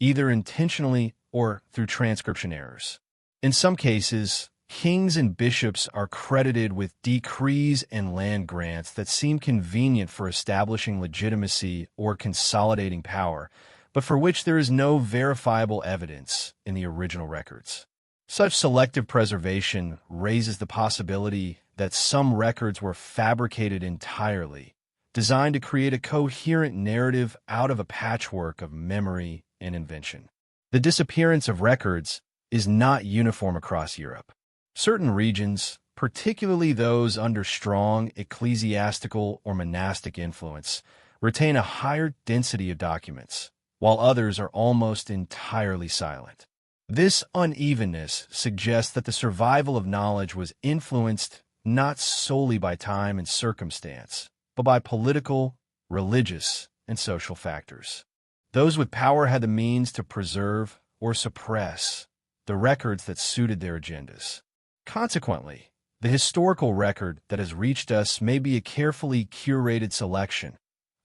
either intentionally or through transcription errors. In some cases, kings and bishops are credited with decrees and land grants that seem convenient for establishing legitimacy or consolidating power, but for which there is no verifiable evidence in the original records. Such selective preservation raises the possibility that some records were fabricated entirely, designed to create a coherent narrative out of a patchwork of memory and invention. The disappearance of records is not uniform across Europe. Certain regions, particularly those under strong ecclesiastical or monastic influence, retain a higher density of documents, while others are almost entirely silent. This unevenness suggests that the survival of knowledge was influenced not solely by time and circumstance, but by political, religious, and social factors. Those with power had the means to preserve or suppress the records that suited their agendas. Consequently, the historical record that has reached us may be a carefully curated selection,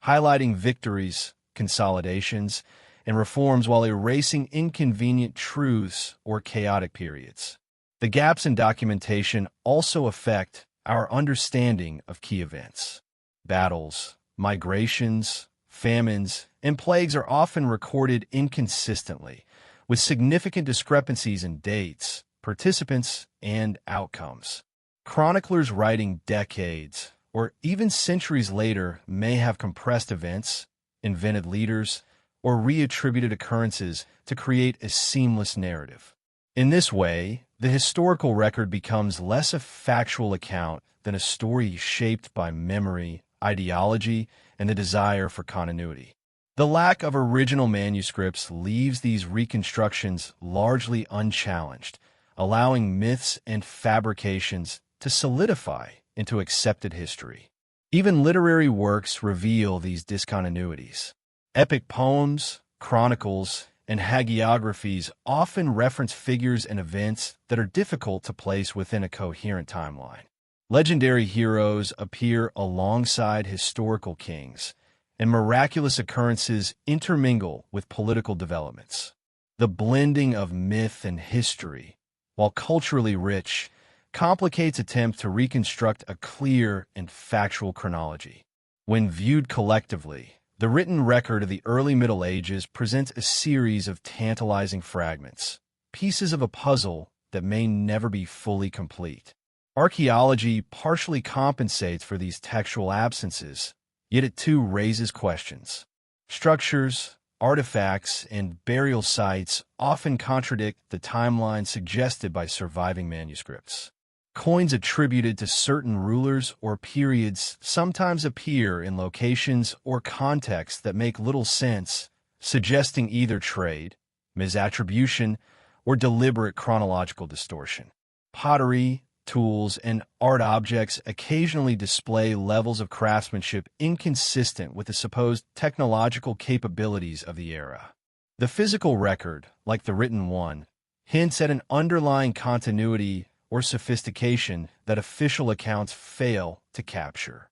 highlighting victories, consolidations, and reforms while erasing inconvenient truths or chaotic periods. The gaps in documentation also affect our understanding of key events. Battles, migrations, famines, and plagues are often recorded inconsistently, with significant discrepancies in dates, participants, and outcomes. Chroniclers writing decades or even centuries later may have compressed events, invented leaders, or reattributed occurrences to create a seamless narrative. In this way, the historical record becomes less a factual account than a story shaped by memory, ideology, and the desire for continuity. The lack of original manuscripts leaves these reconstructions largely unchallenged, allowing myths and fabrications to solidify into accepted history. Even literary works reveal these discontinuities. Epic poems, chronicles, and hagiographies often reference figures and events that are difficult to place within a coherent timeline. Legendary heroes appear alongside historical kings, and miraculous occurrences intermingle with political developments. The blending of myth and history, while culturally rich, complicates attempts to reconstruct a clear and factual chronology. When viewed collectively, the written record of the early Middle Ages presents a series of tantalizing fragments, pieces of a puzzle that may never be fully complete. Archaeology partially compensates for these textual absences, yet it too raises questions. Structures, artifacts, and burial sites often contradict the timeline suggested by surviving manuscripts. Coins attributed to certain rulers or periods sometimes appear in locations or contexts that make little sense, suggesting either trade, misattribution, or deliberate chronological distortion. Pottery, tools, and art objects occasionally display levels of craftsmanship inconsistent with the supposed technological capabilities of the era. The physical record, like the written one, hints at an underlying continuity or sophistication that official accounts fail to capture.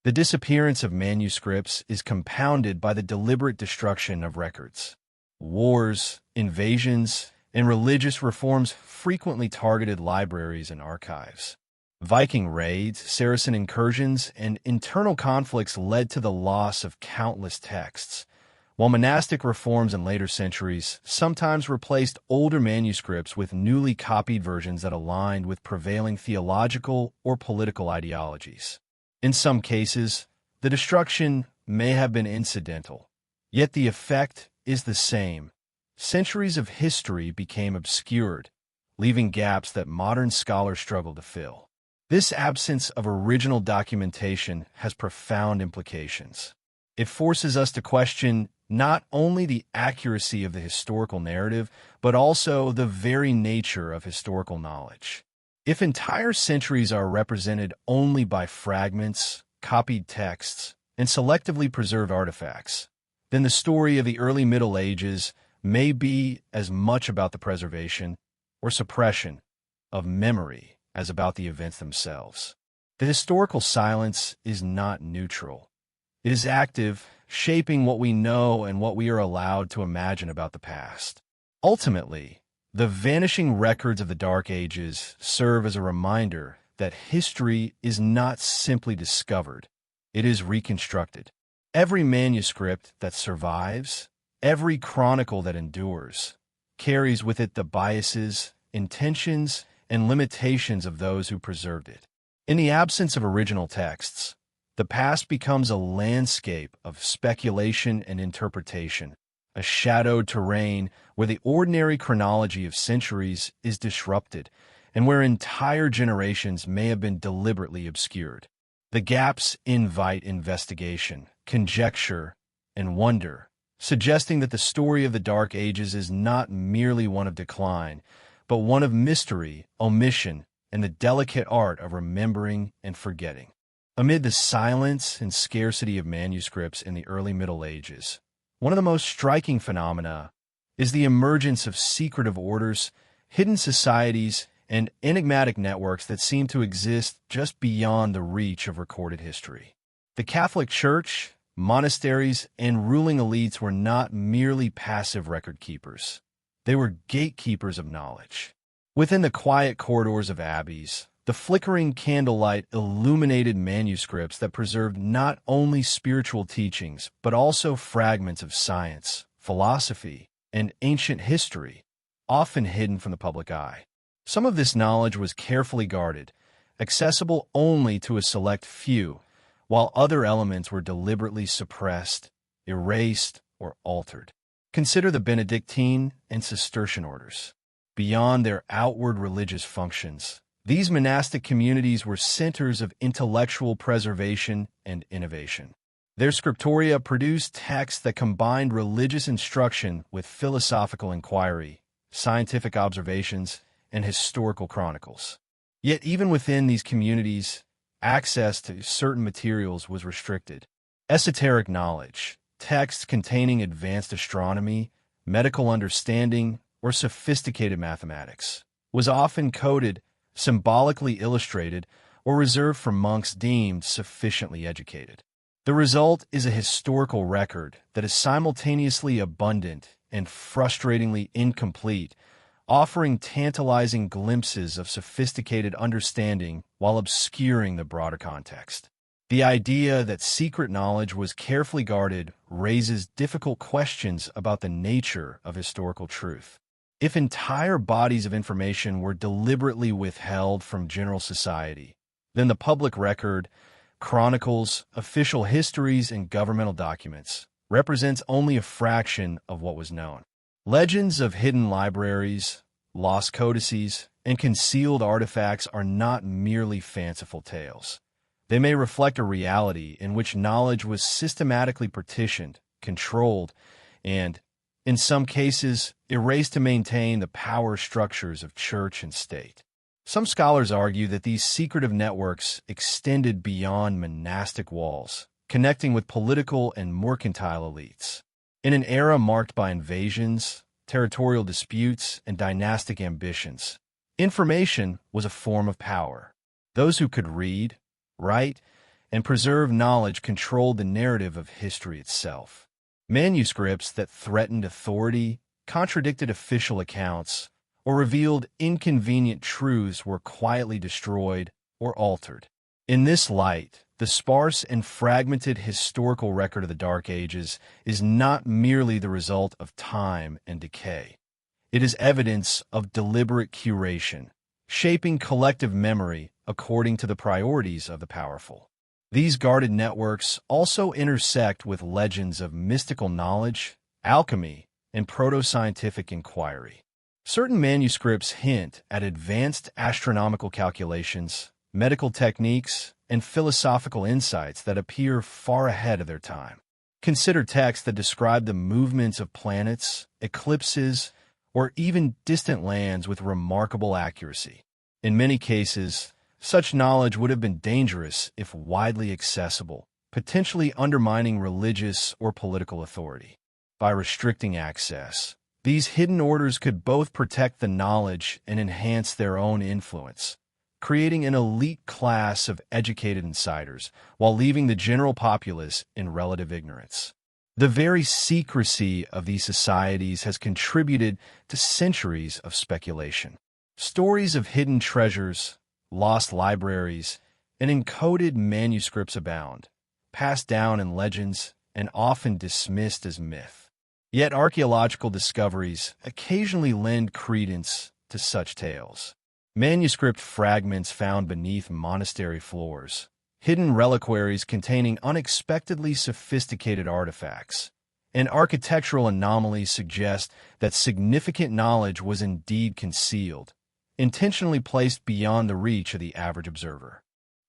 The disappearance of manuscripts is compounded by the deliberate destruction of records. Wars, invasions, and religious reforms frequently targeted libraries and archives. Viking raids, Saracen incursions, and internal conflicts led to the loss of countless texts, while monastic reforms in later centuries sometimes replaced older manuscripts with newly copied versions that aligned with prevailing theological or political ideologies. In some cases, the destruction may have been incidental, yet the effect is the same. Centuries of history became obscured, leaving gaps that modern scholars struggle to fill. This absence of original documentation has profound implications. It forces us to question not only the accuracy of the historical narrative, but also the very nature of historical knowledge. If entire centuries are represented only by fragments, copied texts, and selectively preserved artifacts, then the story of the early Middle Ages may be as much about the preservation or suppression of memory as about the events themselves. The historical silence is not neutral. It is active, shaping what we know and what we are allowed to imagine about the past. Ultimately, the vanishing records of the Dark Ages serve as a reminder that history is not simply discovered, it is reconstructed. Every manuscript that survives, every chronicle that endures, carries with it the biases, intentions, and limitations of those who preserved it. In the absence of original texts, the past becomes a landscape of speculation and interpretation, a shadowed terrain where the ordinary chronology of centuries is disrupted and where entire generations may have been deliberately obscured. The gaps invite investigation, conjecture, and wonder, suggesting that the story of the Dark Ages is not merely one of decline, but one of mystery, omission, and the delicate art of remembering and forgetting. Amid the silence and scarcity of manuscripts in the early Middle Ages, one of the most striking phenomena is the emergence of secretive orders, hidden societies, and enigmatic networks that seem to exist just beyond the reach of recorded history. The Catholic Church, monasteries, and ruling elites were not merely passive record keepers. They were gatekeepers of knowledge. Within the quiet corridors of abbeys, the flickering candlelight illuminated manuscripts that preserved not only spiritual teachings, but also fragments of science, philosophy, and ancient history, often hidden from the public eye. Some of this knowledge was carefully guarded, accessible only to a select few, while other elements were deliberately suppressed, erased, or altered. Consider the Benedictine and Cistercian orders. Beyond their outward religious functions, these monastic communities were centers of intellectual preservation and innovation. Their scriptoria produced texts that combined religious instruction with philosophical inquiry, scientific observations, and historical chronicles. Yet even within these communities, access to certain materials was restricted. Esoteric knowledge, texts containing advanced astronomy, medical understanding, or sophisticated mathematics, was often coded, symbolically illustrated, or reserved for monks deemed sufficiently educated. The result is a historical record that is simultaneously abundant and frustratingly incomplete, offering tantalizing glimpses of sophisticated understanding while obscuring the broader context. The idea that secret knowledge was carefully guarded raises difficult questions about the nature of historical truth. If entire bodies of information were deliberately withheld from general society, then the public record, chronicles, official histories, and governmental documents represents only a fraction of what was known. Legends of hidden libraries, lost codices, and concealed artifacts are not merely fanciful tales. They may reflect a reality in which knowledge was systematically partitioned, controlled, and, in some cases, erased to maintain the power structures of church and state. Some scholars argue that these secretive networks extended beyond monastic walls, connecting with political and mercantile elites. In an era marked by invasions, territorial disputes, and dynastic ambitions, information was a form of power. Those who could read, write, and preserved knowledge controlled the narrative of history itself. Manuscripts that threatened authority, contradicted official accounts, or revealed inconvenient truths were quietly destroyed or altered. In this light, the sparse and fragmented historical record of the Dark Ages is not merely the result of time and decay. It is evidence of deliberate curation, shaping collective memory according to the priorities of the powerful. These guarded networks also intersect with legends of mystical knowledge, alchemy, and proto-scientific inquiry. Certain manuscripts hint at advanced astronomical calculations, medical techniques, and philosophical insights that appear far ahead of their time. Consider texts that describe the movements of planets, eclipses, or even distant lands with remarkable accuracy. In many cases, such knowledge would have been dangerous if widely accessible, potentially undermining religious or political authority. By restricting access, these hidden orders could both protect the knowledge and enhance their own influence, creating an elite class of educated insiders while leaving the general populace in relative ignorance. The very secrecy of these societies has contributed to centuries of speculation. Stories of hidden treasures, lost libraries, and encoded manuscripts abound, passed down in legends and often dismissed as myth. Yet archaeological discoveries occasionally lend credence to such tales. Manuscript fragments found beneath monastery floors, hidden reliquaries containing unexpectedly sophisticated artifacts, and architectural anomalies suggest that significant knowledge was indeed concealed, intentionally placed beyond the reach of the average observer.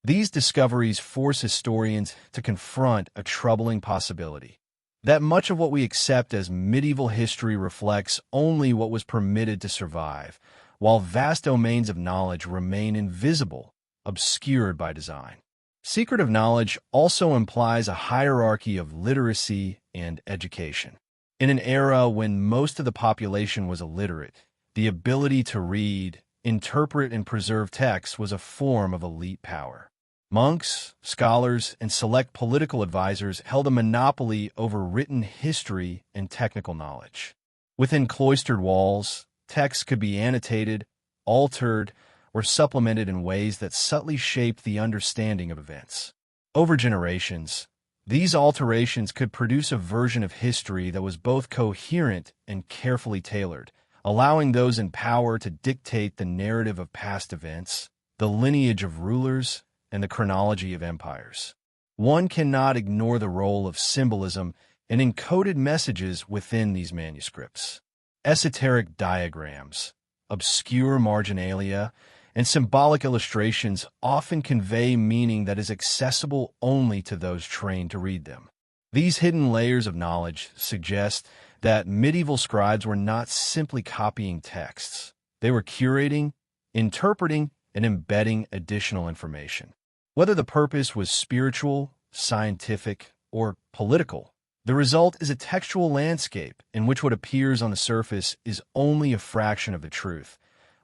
These discoveries force historians to confront a troubling possibility: that much of what we accept as medieval history reflects only what was permitted to survive, while vast domains of knowledge remain invisible, obscured by design. Secretive knowledge also implies a hierarchy of literacy and education. In an era when most of the population was illiterate, the ability to read, interpret, and preserve texts was a form of elite power. Monks, scholars, and select political advisors held a monopoly over written history and technical knowledge. Within cloistered walls, texts could be annotated, altered, or supplemented in ways that subtly shaped the understanding of events. Over generations, these alterations could produce a version of history that was both coherent and carefully tailored, allowing those in power to dictate the narrative of past events, the lineage of rulers, and the chronology of empires. One cannot ignore the role of symbolism and encoded messages within these manuscripts. Esoteric diagrams, obscure marginalia, and symbolic illustrations often convey meaning that is accessible only to those trained to read them. These hidden layers of knowledge suggest that medieval scribes were not simply copying texts. They were curating, interpreting, and embedding additional information. Whether the purpose was spiritual, scientific, or political, the result is a textual landscape in which what appears on the surface is only a fraction of the truth,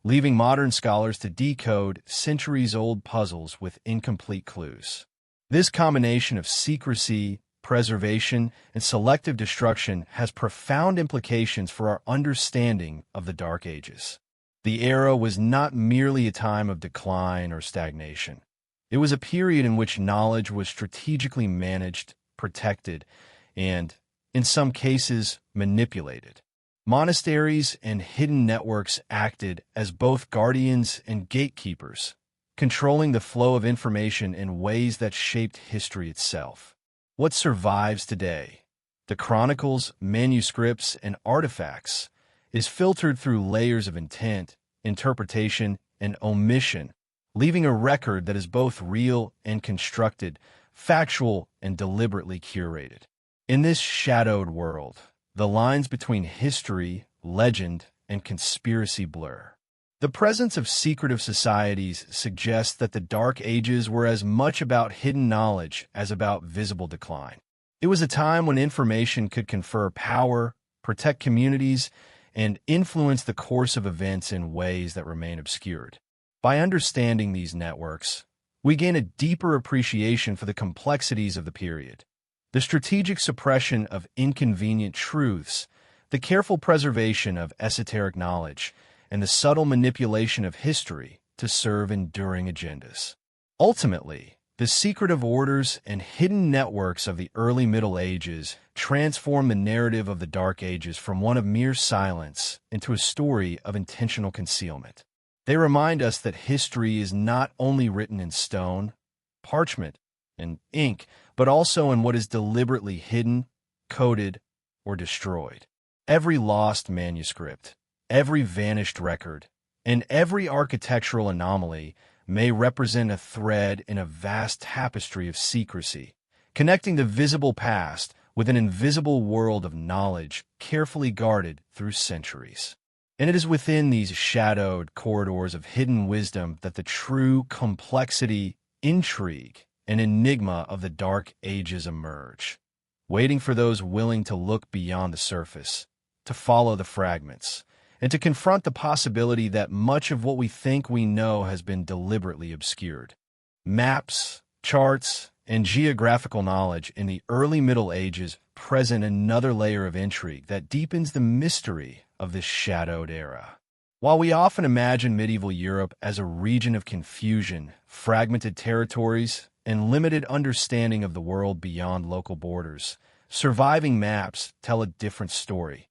leaving modern scholars to decode centuries-old puzzles with incomplete clues. This combination of secrecy, preservation, and selective destruction has profound implications for our understanding of the Dark Ages. The era was not merely a time of decline or stagnation. It was a period in which knowledge was strategically managed, protected, and, in some cases, manipulated. Monasteries and hidden networks acted as both guardians and gatekeepers, controlling the flow of information in ways that shaped history itself. What survives today, the chronicles, manuscripts, and artifacts, is filtered through layers of intent, interpretation, and omission, leaving a record that is both real and constructed, factual and deliberately curated. In this shadowed world, the lines between history, legend, and conspiracy blur. The presence of secretive societies suggests that the Dark Ages were as much about hidden knowledge as about visible decline. It was a time when information could confer power, protect communities, and influence the course of events in ways that remain obscured. By understanding these networks, we gain a deeper appreciation for the complexities of the period. The strategic suppression of inconvenient truths, the careful preservation of esoteric knowledge, and the subtle manipulation of history to serve enduring agendas. Ultimately, the secretive orders and hidden networks of the early Middle Ages transform the narrative of the Dark Ages from one of mere silence into a story of intentional concealment. They remind us that history is not only written in stone, parchment, and ink, but also in what is deliberately hidden, coded, or destroyed. Every lost manuscript, every vanished record, and every architectural anomaly may represent a thread in a vast tapestry of secrecy, connecting the visible past with an invisible world of knowledge carefully guarded through centuries. And it is within these shadowed corridors of hidden wisdom that the true complexity, intrigue, and enigma of the Dark Ages emerge, waiting for those willing to look beyond the surface, to follow the fragments, and to confront the possibility that much of what we think we know has been deliberately obscured. Maps, charts, and geographical knowledge in the early Middle Ages present another layer of intrigue that deepens the mystery of this shadowed era. While we often imagine medieval Europe as a region of confusion, fragmented territories, and limited understanding of the world beyond local borders, surviving maps tell a different story.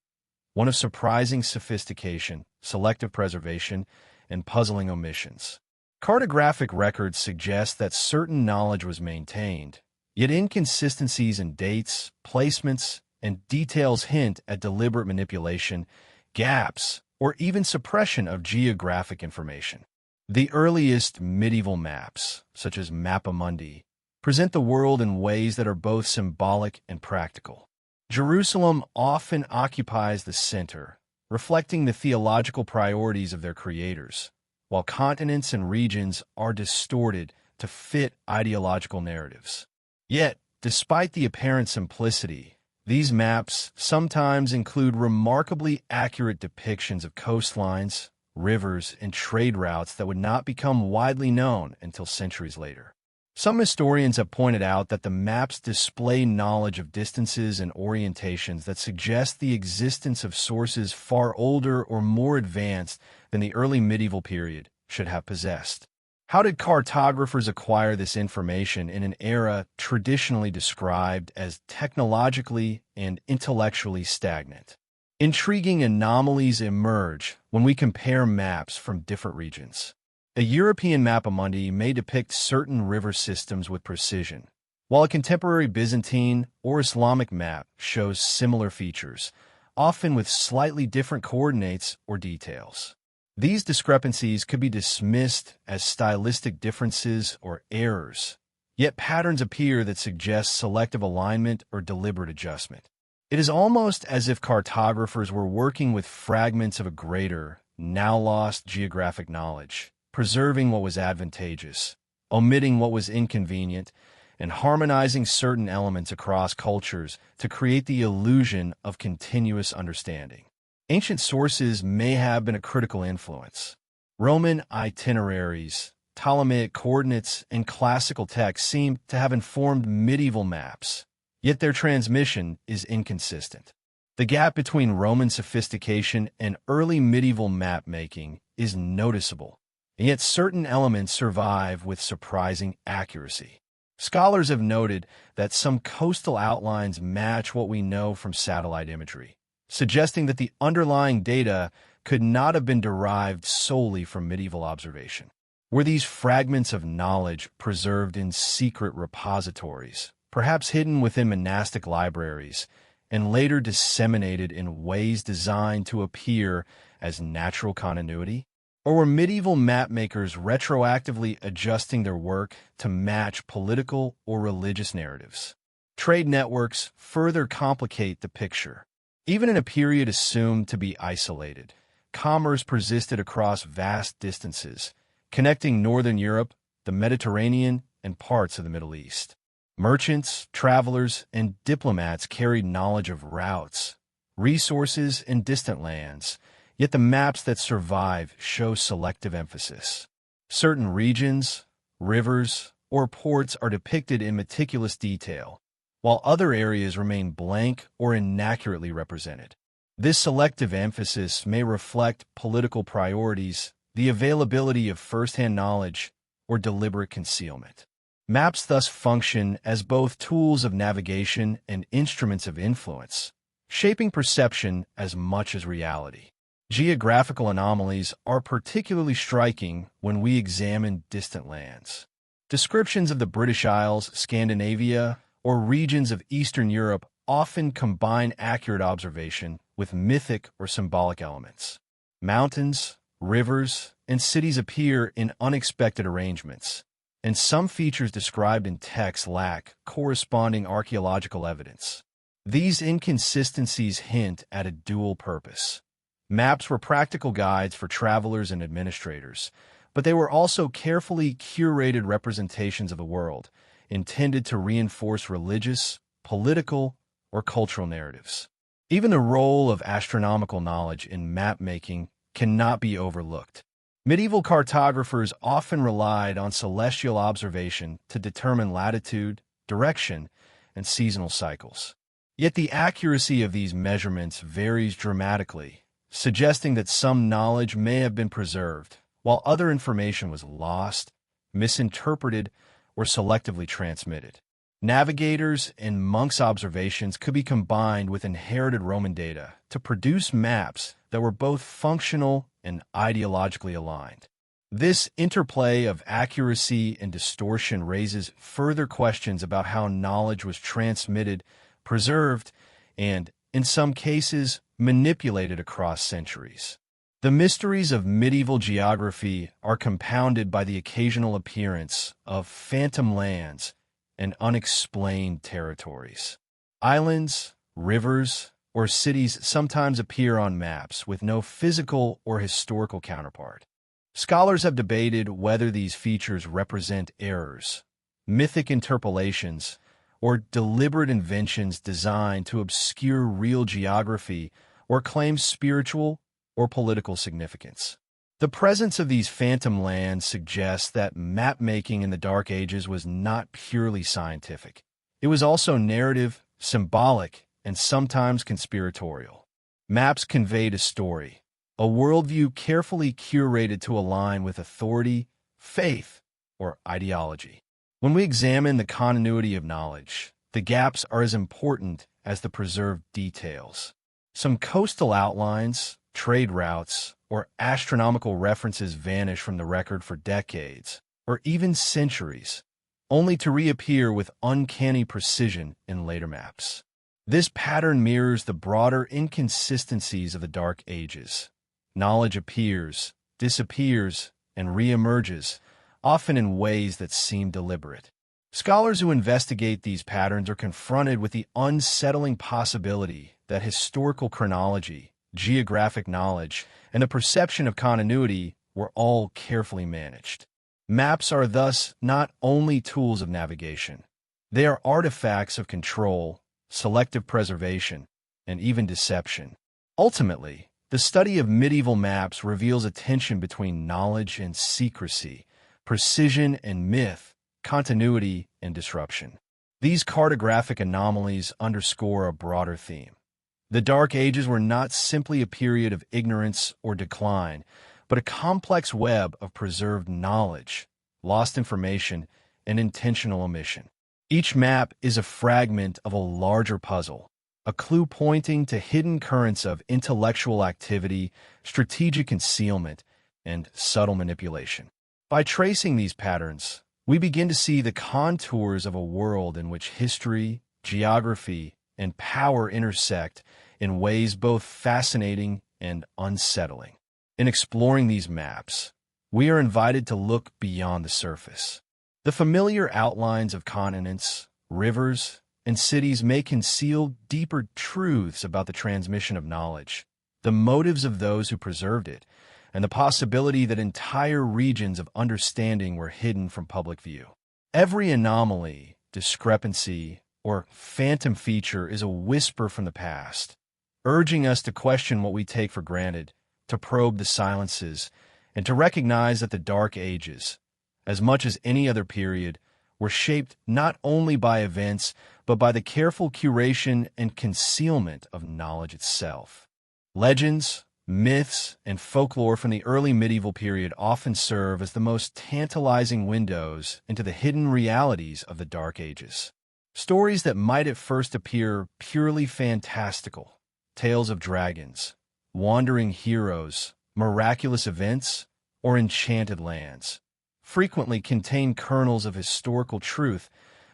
One of surprising sophistication, selective preservation, and puzzling omissions. Cartographic records suggest that certain knowledge was maintained, yet inconsistencies in dates, placements, and details hint at deliberate manipulation, gaps, or even suppression of geographic information. The earliest medieval maps, such as Mappa Mundi, present the world in ways that are both symbolic and practical. Jerusalem often occupies the center, reflecting the theological priorities of their creators, while continents and regions are distorted to fit ideological narratives. Yet, despite the apparent simplicity, these maps sometimes include remarkably accurate depictions of coastlines, rivers, and trade routes that would not become widely known until centuries later. Some historians have pointed out that the maps display knowledge of distances and orientations that suggest the existence of sources far older or more advanced than the early medieval period should have possessed. How did cartographers acquire this information in an era traditionally described as technologically and intellectually stagnant? Intriguing anomalies emerge when we compare maps from different regions. A European Mappa Mundi may depict certain river systems with precision, while a contemporary Byzantine or Islamic map shows similar features, often with slightly different coordinates or details. These discrepancies could be dismissed as stylistic differences or errors, yet patterns appear that suggest selective alignment or deliberate adjustment. It is almost as if cartographers were working with fragments of a greater, now lost geographic knowledge, preserving what was advantageous, omitting what was inconvenient, and harmonizing certain elements across cultures to create the illusion of continuous understanding. Ancient sources may have been a critical influence. Roman itineraries, Ptolemaic coordinates, and classical texts seem to have informed medieval maps, yet their transmission is inconsistent. The gap between Roman sophistication and early medieval map-making is noticeable, and yet certain elements survive with surprising accuracy. Scholars have noted that some coastal outlines match what we know from satellite imagery, suggesting that the underlying data could not have been derived solely from medieval observation. Were these fragments of knowledge preserved in secret repositories, perhaps hidden within monastic libraries, and later disseminated in ways designed to appear as natural continuity? Or were medieval mapmakers retroactively adjusting their work to match political or religious narratives? Trade networks further complicate the picture. Even in a period assumed to be isolated, commerce persisted across vast distances, connecting northern Europe, the Mediterranean, and parts of the Middle East. Merchants, travelers, and diplomats carried knowledge of routes, resources, and distant lands, yet the maps that survive show selective emphasis. Certain regions, rivers, or ports are depicted in meticulous detail, while other areas remain blank or inaccurately represented. This selective emphasis may reflect political priorities, the availability of first-hand knowledge, or deliberate concealment. Maps thus function as both tools of navigation and instruments of influence, shaping perception as much as reality. Geographical anomalies are particularly striking when we examine distant lands. Descriptions of the British Isles, Scandinavia, or regions of Eastern Europe often combine accurate observation with mythic or symbolic elements. Mountains, rivers, and cities appear in unexpected arrangements, and some features described in text lack corresponding archaeological evidence. These inconsistencies hint at a dual purpose. Maps were practical guides for travelers and administrators, but they were also carefully curated representations of the world, intended to reinforce religious, political, or cultural narratives. Even the role of astronomical knowledge in map-making cannot be overlooked. Medieval cartographers often relied on celestial observation to determine latitude, direction, and seasonal cycles. Yet the accuracy of these measurements varies dramatically, suggesting that some knowledge may have been preserved, while other information was lost, misinterpreted, or selectively transmitted. Navigators' and monks' observations could be combined with inherited Roman data to produce maps that were both functional and ideologically aligned. This interplay of accuracy and distortion raises further questions about how knowledge was transmitted, preserved, and, in some cases, manipulated across centuries. The mysteries of medieval geography are compounded by the occasional appearance of phantom lands and unexplained territories. Islands, rivers, or cities sometimes appear on maps with no physical or historical counterpart. Scholars have debated whether these features represent errors, mythic interpolations, or deliberate inventions designed to obscure real geography or claim spiritual or political significance. The presence of these phantom lands suggests that map-making in the Dark Ages was not purely scientific. It was also narrative, symbolic, and sometimes conspiratorial. Maps conveyed a story, a worldview carefully curated to align with authority, faith, or ideology. When we examine the continuity of knowledge, the gaps are as important as the preserved details. Some coastal outlines, trade routes, or astronomical references vanish from the record for decades, or even centuries, only to reappear with uncanny precision in later maps. This pattern mirrors the broader inconsistencies of the Dark Ages. Knowledge appears, disappears, and reemerges, often in ways that seem deliberate. Scholars who investigate these patterns are confronted with the unsettling possibility that historical chronology, geographic knowledge, and the perception of continuity were all carefully managed. Maps are thus not only tools of navigation. They are artifacts of control, selective preservation, and even deception. Ultimately, the study of medieval maps reveals a tension between knowledge and secrecy, precision and myth, continuity and disruption. These cartographic anomalies underscore a broader theme. The Dark Ages were not simply a period of ignorance or decline, but a complex web of preserved knowledge, lost information, and intentional omission. Each map is a fragment of a larger puzzle, a clue pointing to hidden currents of intellectual activity, strategic concealment, and subtle manipulation. By tracing these patterns, we begin to see the contours of a world in which history, geography, and power intersect in ways both fascinating and unsettling. In exploring these maps, we are invited to look beyond the surface. The familiar outlines of continents, rivers, and cities may conceal deeper truths about the transmission of knowledge, the motives of those who preserved it, and the possibility that entire regions of understanding were hidden from public view. Every anomaly, discrepancy, or phantom feature is a whisper from the past, urging us to question what we take for granted, to probe the silences, and to recognize that the Dark Ages, as much as any other period, were shaped not only by events, but by the careful curation and concealment of knowledge itself. Legends, myths, and folklore from the early medieval period often serve as the most tantalizing windows into the hidden realities of the Dark Ages. Stories that might at first appear purely fantastical, tales of dragons, wandering heroes, miraculous events, or enchanted lands, frequently contain kernels of historical truth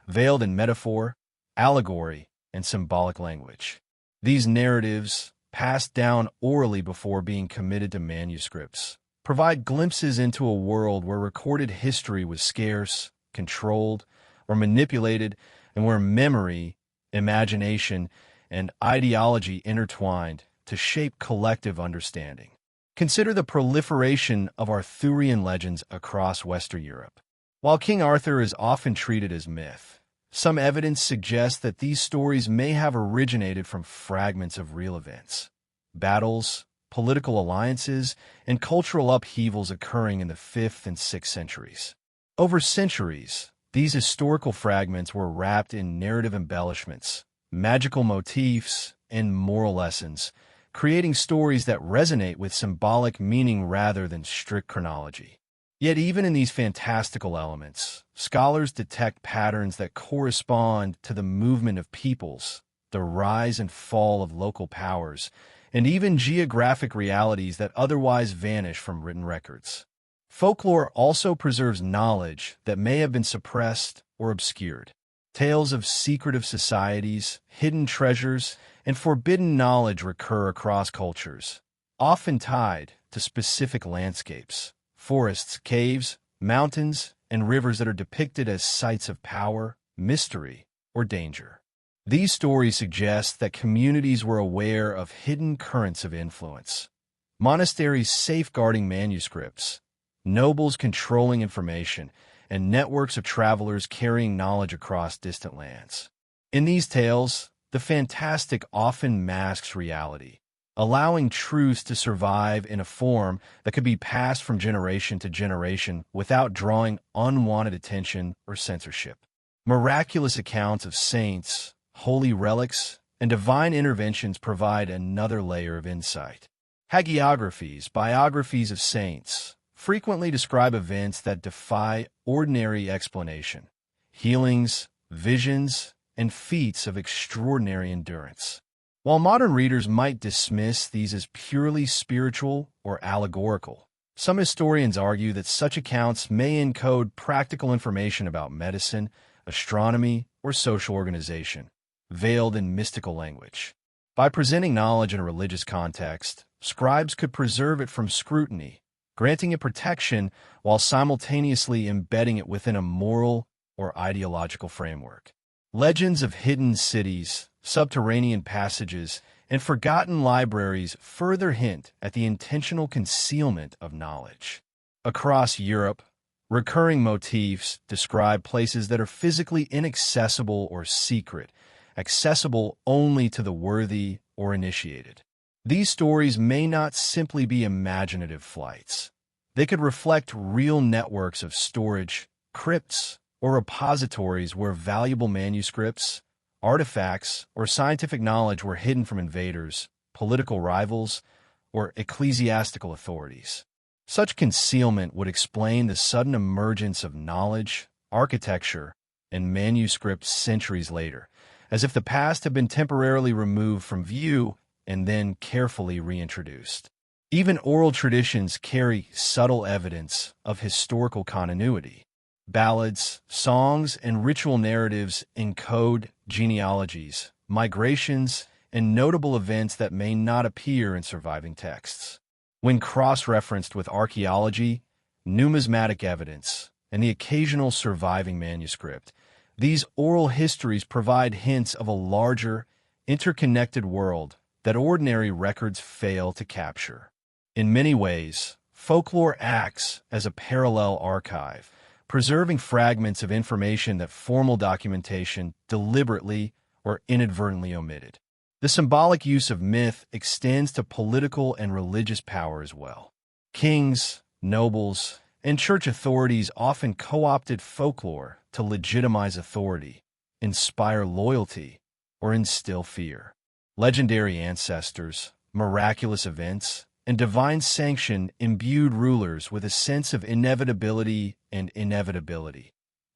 veiled in metaphor, allegory, and symbolic language. These narratives, passed down orally before being committed to manuscripts, provide glimpses into a world where recorded history was scarce, controlled, or manipulated, and where memory, imagination, and ideology intertwined to shape collective understanding. Consider the proliferation of Arthurian legends across Western Europe. While King Arthur is often treated as myth, some evidence suggests that these stories may have originated from fragments of real events, battles, political alliances, and cultural upheavals occurring in the 5th and 6th centuries. Over centuries, these historical fragments were wrapped in narrative embellishments, magical motifs, and moral lessons, creating stories that resonate with symbolic meaning rather than strict chronology. Yet even in these fantastical elements, scholars detect patterns that correspond to the movement of peoples, the rise and fall of local powers, and even geographic realities that otherwise vanish from written records. Folklore also preserves knowledge that may have been suppressed or obscured. Tales of secretive societies, hidden treasures, and forbidden knowledge recur across cultures, often tied to specific landscapes, forests, caves, mountains, and rivers that are depicted as sites of power, mystery, or danger. These stories suggest that communities were aware of hidden currents of influence, monasteries safeguarding manuscripts, nobles controlling information, and networks of travelers carrying knowledge across distant lands. In these tales, the fantastic often masks reality, allowing truths to survive in a form that could be passed from generation to generation without drawing unwanted attention or censorship. Miraculous accounts of saints, holy relics, and divine interventions provide another layer of insight. Hagiographies, biographies of saints, frequently describe events that defy ordinary explanation, healings, visions, and feats of extraordinary endurance. While modern readers might dismiss these as purely spiritual or allegorical, some historians argue that such accounts may encode practical information about medicine, astronomy, or social organization, veiled in mystical language. By presenting knowledge in a religious context, scribes could preserve it from scrutiny, granting it protection while simultaneously embedding it within a moral or ideological framework. Legends of hidden cities, subterranean passages, and forgotten libraries further hint at the intentional concealment of knowledge. Across Europe, recurring motifs describe places that are physically inaccessible or secret, accessible only to the worthy or initiated. These stories may not simply be imaginative flights. They could reflect real networks of storage, crypts, or repositories where valuable manuscripts, artifacts, or scientific knowledge were hidden from invaders, political rivals, or ecclesiastical authorities. Such concealment would explain the sudden emergence of knowledge, architecture, and manuscripts centuries later, as if the past had been temporarily removed from view and then carefully reintroduced. Even oral traditions carry subtle evidence of historical continuity. Ballads, songs, and ritual narratives encode genealogies, migrations, and notable events that may not appear in surviving texts. When cross-referenced with archaeology, numismatic evidence, and the occasional surviving manuscript, these oral histories provide hints of a larger, interconnected world that ordinary records fail to capture. In many ways, folklore acts as a parallel archive, preserving fragments of information that formal documentation deliberately or inadvertently omitted. The symbolic use of myth extends to political and religious power as well. Kings, nobles, and church authorities often co-opted folklore to legitimize authority, inspire loyalty, or instill fear. Legendary ancestors, miraculous events, and divine sanction imbued rulers with a sense of inevitability and inevitability,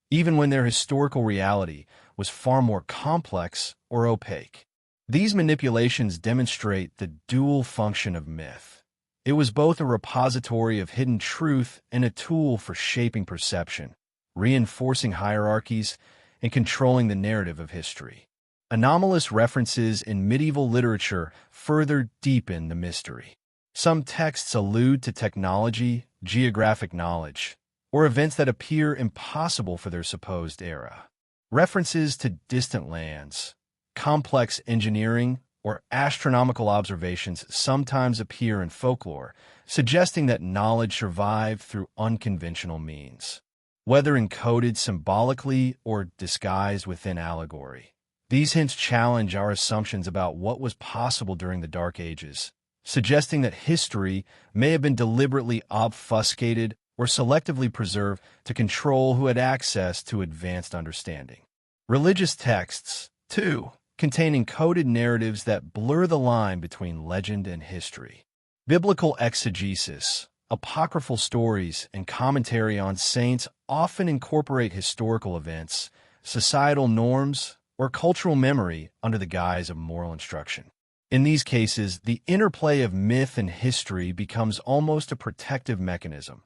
even when their historical reality was far more complex or opaque. These manipulations demonstrate the dual function of myth. It was both a repository of hidden truth and a tool for shaping perception, reinforcing hierarchies, and controlling the narrative of history. Anomalous references in medieval literature further deepen the mystery. Some texts allude to technology, geographic knowledge, or events that appear impossible for their supposed era. References to distant lands, complex engineering, or astronomical observations sometimes appear in folklore, suggesting that knowledge survived through unconventional means, whether encoded symbolically or disguised within allegory. These hints challenge our assumptions about what was possible during the Dark Ages, suggesting that history may have been deliberately obfuscated or selectively preserved to control who had access to advanced understanding. Religious texts, too, contain encoded narratives that blur the line between legend and history. Biblical exegesis, apocryphal stories, and commentary on saints often incorporate historical events, societal norms, or cultural memory under the guise of moral instruction. In these cases, the interplay of myth and history becomes almost a protective mechanism.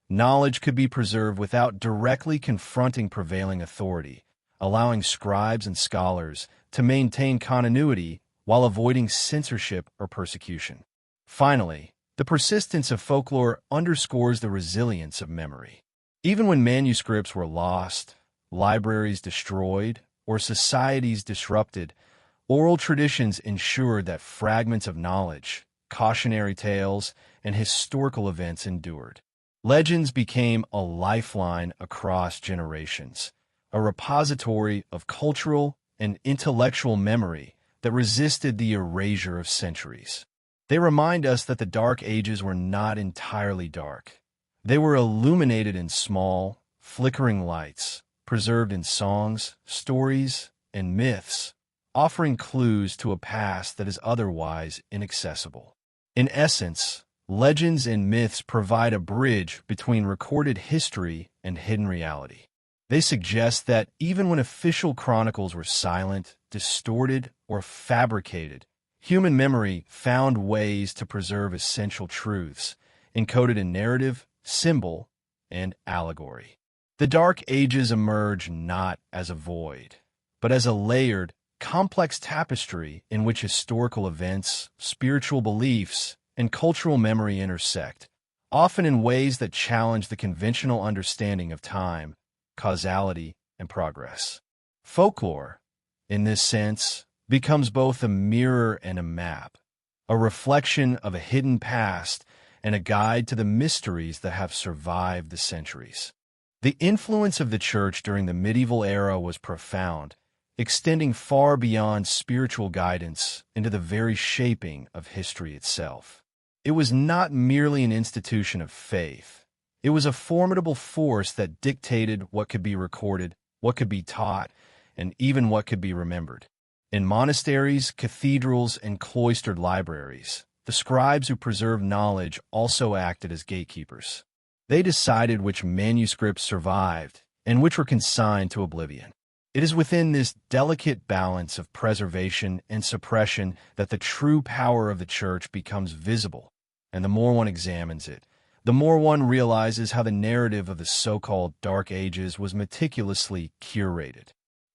Knowledge could be preserved without directly confronting prevailing authority, allowing scribes and scholars to maintain continuity while avoiding censorship or persecution. Finally, the persistence of folklore underscores the resilience of memory. Even when manuscripts were lost, libraries destroyed, or societies disrupted, oral traditions ensured that fragments of knowledge, cautionary tales, and historical events endured. Legends became a lifeline across generations, a repository of cultural and intellectual memory that resisted the erasure of centuries. They remind us that the Dark Ages were not entirely dark. They were illuminated in small, flickering lights, preserved in songs, stories, and myths, offering clues to a past that is otherwise inaccessible. In essence, legends and myths provide a bridge between recorded history and hidden reality. They suggest that even when official chronicles were silent, distorted, or fabricated, human memory found ways to preserve essential truths, encoded in narrative, symbol, and allegory. The Dark Ages emerge not as a void, but as a layered, complex tapestry in which historical events, spiritual beliefs, and cultural memory intersect, often in ways that challenge the conventional understanding of time, causality, and progress. Folklore, in this sense, becomes both a mirror and a map, a reflection of a hidden past and a guide to the mysteries that have survived the centuries. The influence of the Church during the medieval era was profound, extending far beyond spiritual guidance into the very shaping of history itself. It was not merely an institution of faith. It was a formidable force that dictated what could be recorded, what could be taught, and even what could be remembered. In monasteries, cathedrals, and cloistered libraries, the scribes who preserved knowledge also acted as gatekeepers. They decided which manuscripts survived and which were consigned to oblivion. It is within this delicate balance of preservation and suppression that the true power of the Church becomes visible, and the more one examines it, the more one realizes how the narrative of the so-called Dark Ages was meticulously curated.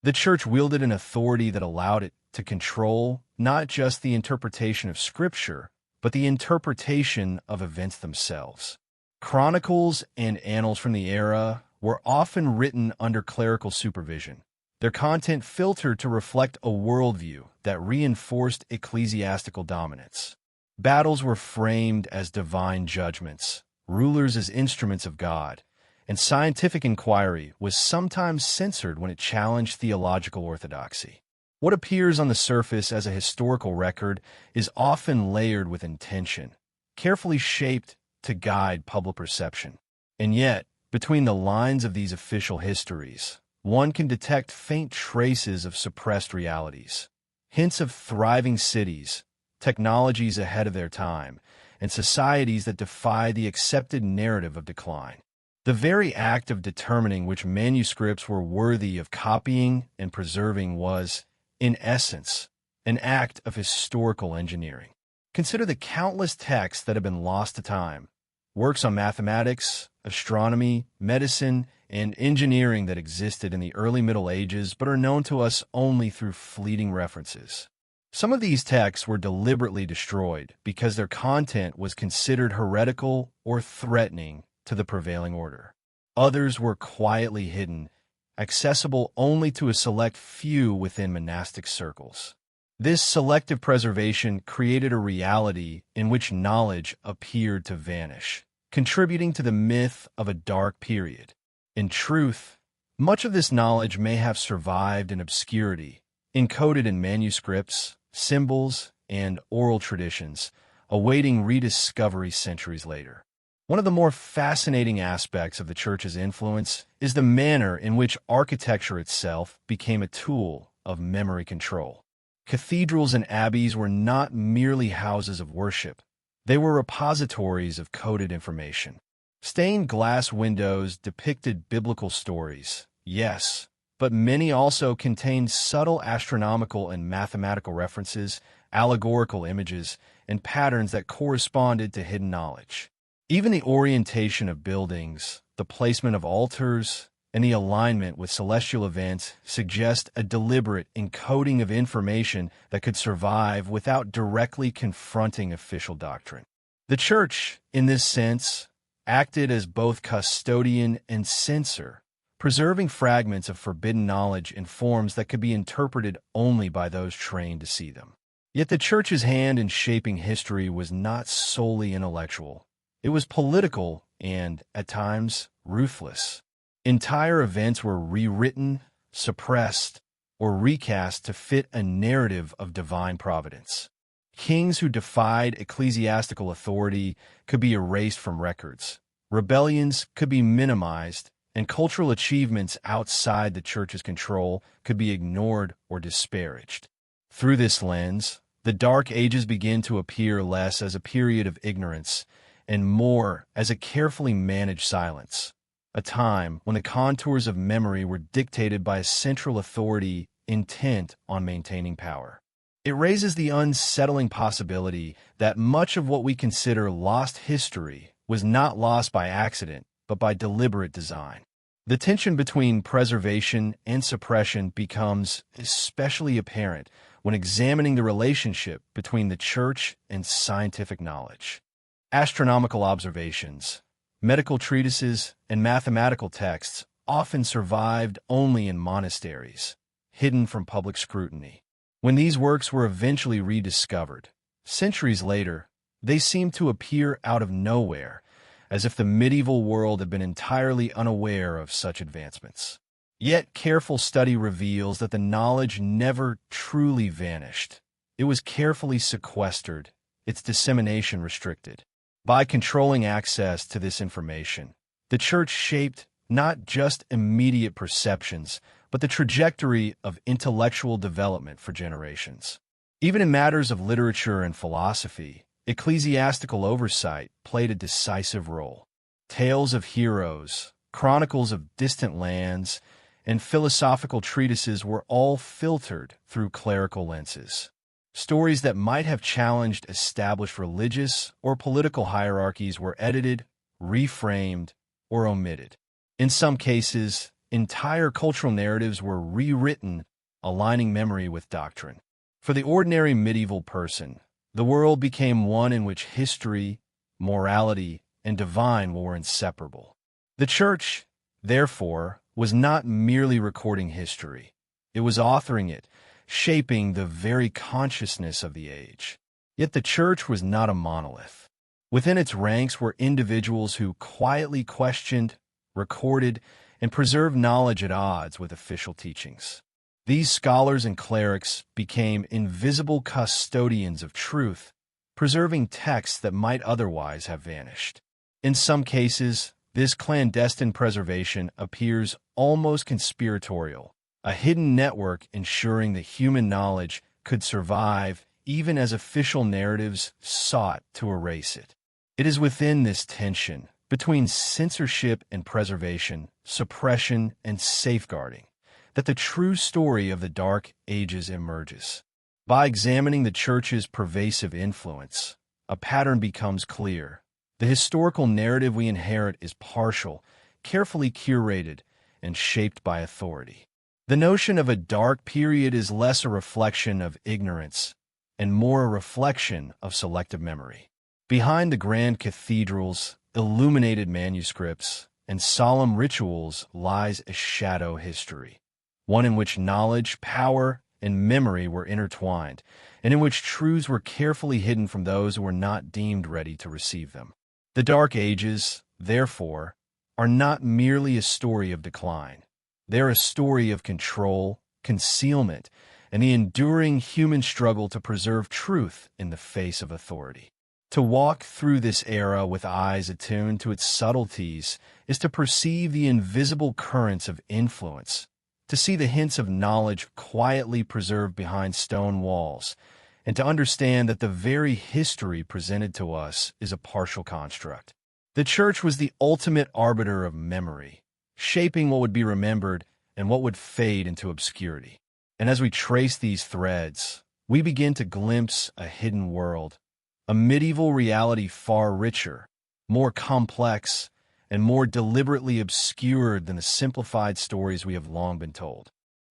The Church wielded an authority that allowed it to control not just the interpretation of Scripture, but the interpretation of events themselves. Chronicles and annals from the era were often written under clerical supervision, their content filtered to reflect a worldview that reinforced ecclesiastical dominance. Battles were framed as divine judgments, rulers as instruments of God, and scientific inquiry was sometimes censored when it challenged theological orthodoxy. What appears on the surface as a historical record is often layered with intention, carefully shaped to guide public perception. And yet, between the lines of these official histories, one can detect faint traces of suppressed realities, hints of thriving cities, technologies ahead of their time, and societies that defy the accepted narrative of decline. The very act of determining which manuscripts were worthy of copying and preserving was, in essence, an act of historical engineering. Consider the countless texts that have been lost to time, works on mathematics, astronomy, medicine, and engineering that existed in the early Middle Ages but are known to us only through fleeting references. Some of these texts were deliberately destroyed because their content was considered heretical or threatening to the prevailing order. Others were quietly hidden, accessible only to a select few within monastic circles. This selective preservation created a reality in which knowledge appeared to vanish, contributing to the myth of a dark period. In truth, much of this knowledge may have survived in obscurity, encoded in manuscripts, symbols, and oral traditions, awaiting rediscovery centuries later. One of the more fascinating aspects of the Church's influence is the manner in which architecture itself became a tool of memory control. Cathedrals and abbeys were not merely houses of worship. They were repositories of coded information. Stained glass windows depicted biblical stories, yes, but many also contained subtle astronomical and mathematical references, allegorical images, and patterns that corresponded to hidden knowledge. Even the orientation of buildings, the placement of altars, and the alignment with celestial events suggest a deliberate encoding of information that could survive without directly confronting official doctrine. The Church, in this sense, acted as both custodian and censor, preserving fragments of forbidden knowledge in forms that could be interpreted only by those trained to see them. Yet the Church's hand in shaping history was not solely intellectual. It was political and, at times, ruthless. Entire events were rewritten, suppressed, or recast to fit a narrative of divine providence. Kings who defied ecclesiastical authority could be erased from records. Rebellions could be minimized, and cultural achievements outside the Church's control could be ignored or disparaged. Through this lens, the Dark Ages begin to appear less as a period of ignorance and more as a carefully managed silence, a time when the contours of memory were dictated by a central authority intent on maintaining power. It raises the unsettling possibility that much of what we consider lost history was not lost by accident, but by deliberate design. The tension between preservation and suppression becomes especially apparent when examining the relationship between the Church and scientific knowledge. Astronomical observations, medical treatises, and mathematical texts often survived only in monasteries, hidden from public scrutiny. When these works were eventually rediscovered, centuries later, they seemed to appear out of nowhere, as if the medieval world had been entirely unaware of such advancements. Yet careful study reveals that the knowledge never truly vanished. It was carefully sequestered, its dissemination restricted. By controlling access to this information, the Church shaped not just immediate perceptions, but the trajectory of intellectual development for generations. Even in matters of literature and philosophy, ecclesiastical oversight played a decisive role. Tales of heroes, chronicles of distant lands, and philosophical treatises were all filtered through clerical lenses. Stories that might have challenged established religious or political hierarchies were edited, reframed, or omitted. In some cases, entire cultural narratives were rewritten, aligning memory with doctrine. For the ordinary medieval person, the world became one in which history, morality, and divine were inseparable. The Church, therefore, was not merely recording history. It was authoring it, shaping the very consciousness of the age. Yet the Church was not a monolith. Within its ranks were individuals who quietly questioned, recorded, and preserved knowledge at odds with official teachings. These scholars and clerics became invisible custodians of truth, preserving texts that might otherwise have vanished. In some cases, This clandestine preservation appears almost conspiratorial, a hidden network ensuring that human knowledge could survive even as official narratives sought to erase it. It is within this tension between censorship and preservation, suppression and safeguarding, that the true story of the Dark Ages emerges. By examining the Church's pervasive influence, a pattern becomes clear. The historical narrative we inherit is partial, carefully curated, and shaped by authority. The notion of a dark period is less a reflection of ignorance and more a reflection of selective memory. Behind the grand cathedrals, illuminated manuscripts, and solemn rituals lies a shadow history, one in which knowledge, power, and memory were intertwined, and in which truths were carefully hidden from those who were not deemed ready to receive them. The Dark Ages, therefore, are not merely a story of decline. They're a story of control, concealment, and the enduring human struggle to preserve truth in the face of authority. To walk through this era with eyes attuned to its subtleties is to perceive the invisible currents of influence, to see the hints of knowledge quietly preserved behind stone walls, and to understand that the very history presented to us is a partial construct. The Church was the ultimate arbiter of memory, shaping what would be remembered and what would fade into obscurity. And as we trace these threads, we begin to glimpse a hidden world, a medieval reality far richer, more complex, and more deliberately obscured than the simplified stories we have long been told.